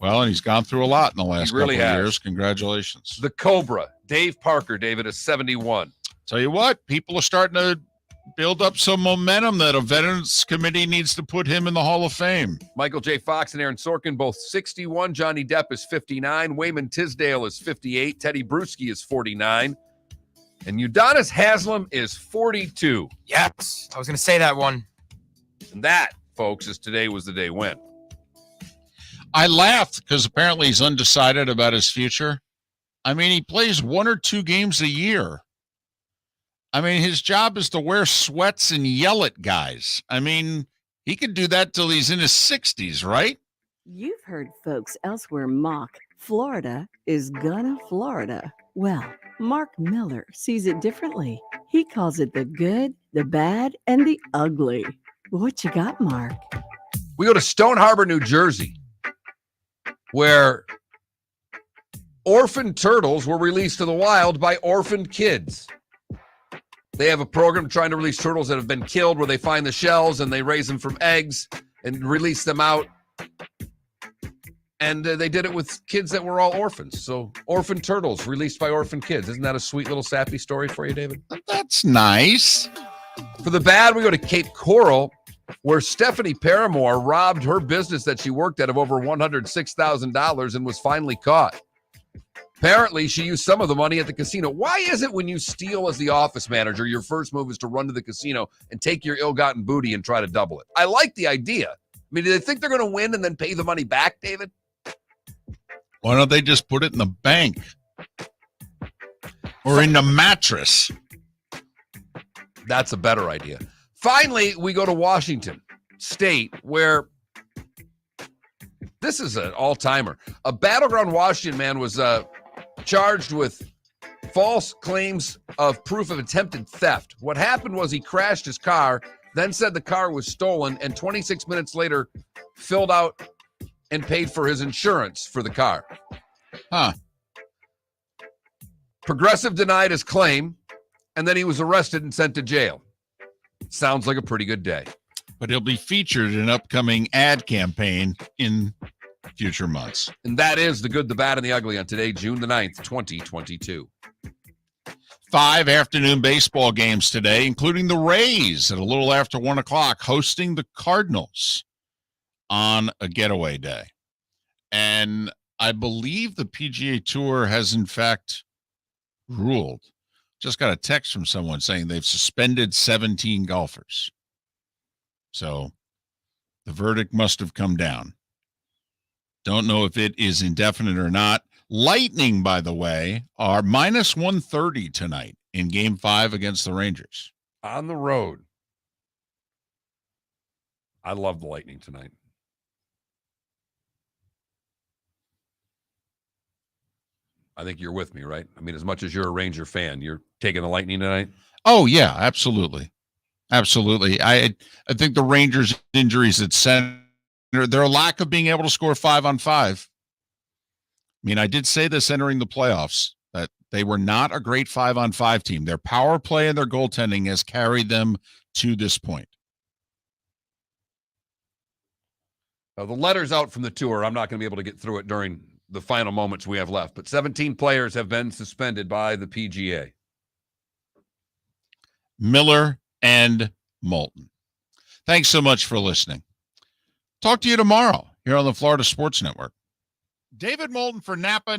Well, and he's gone through a lot in the last He really couple of has. years. Congratulations. The Cobra, Dave Parker, David, is 71. Tell you what, people are starting to build up some momentum that a Veterans Committee needs to put him in the Hall of Fame. Michael J. Fox and Aaron Sorkin, both 61. Johnny Depp is 59. Wayman Tisdale is 58. Teddy Bruschi is 49. And Udonis Haslem is 42. Yes, I was going to say that one. And that, folks, is today was the day when. I laughed because apparently he's undecided about his future. I mean, he plays 1 or 2 games a year. I mean, his job is to wear sweats and yell at guys. I mean, he could do that till he's in his 60s, right? You've heard folks elsewhere mock Florida is gonna Florida. Well, Mark Miller sees it differently. He calls it the good, the bad, and the ugly. What you got, Mark? We go to Stone Harbor, New Jersey, where orphaned turtles were released to the wild by orphaned kids. They have a program trying to release turtles that have been killed where they find the shells and they raise them from eggs and release them out. And they did it with kids that were all orphans. So orphaned turtles released by orphaned kids. Isn't that a sweet little sappy story for you, David? That's nice. For the bad, we go to Cape Coral, where Stephanie Paramore robbed her business that she worked at of over $106,000 and was finally caught. Apparently, she used some of the money at the casino. Why is it when you steal as the office manager, your first move is to run to the casino and take your ill-gotten booty and try to double it? I like the idea. I mean, do they think they're going to win and then pay the money back, David? Why don't they just put it in the bank? Or in the mattress? That's a better idea. Finally, we go to Washington State, where this is an all-timer. A Battleground Washington man was charged with false claims of proof of attempted theft. What happened was he crashed his car, then said the car was stolen, and 26 minutes later filled out and paid for his insurance for the car. Huh. Progressive denied his claim, and then he was arrested and sent to jail. Sounds like a pretty good day. But he'll be featured in an upcoming ad campaign in future months. And that is the good, the bad, and the ugly on today, June the 9th, 2022. 5 afternoon baseball games today, including the Rays at a little after 1 o'clock, hosting the Cardinals on a getaway day. And I believe the PGA Tour has, in fact, ruled. Just got a text from someone saying they've suspended 17 golfers. So the verdict must have come down. Don't know if it is indefinite or not. Lightning, by the way, are minus 130 tonight in Game 5 against the Rangers. On the road. I love the Lightning tonight. I think you're with me, right? I mean, as much as you're a Ranger fan, you're taking the Lightning tonight? Oh, yeah, absolutely. Absolutely. I think the Rangers' injuries at center, their lack of being able to score 5-on-5. I mean, I did say this entering the playoffs, that they were not a great 5-on-5 team. Their power play and their goaltending has carried them to this point. The letter's out from the tour. I'm not going to be able to get through it during the final moments we have left, but 17 players have been suspended by the PGA. Miller and Moulton. Thanks so much for listening. Talk to you tomorrow here on the Florida Sports Network. David Moulton for Napa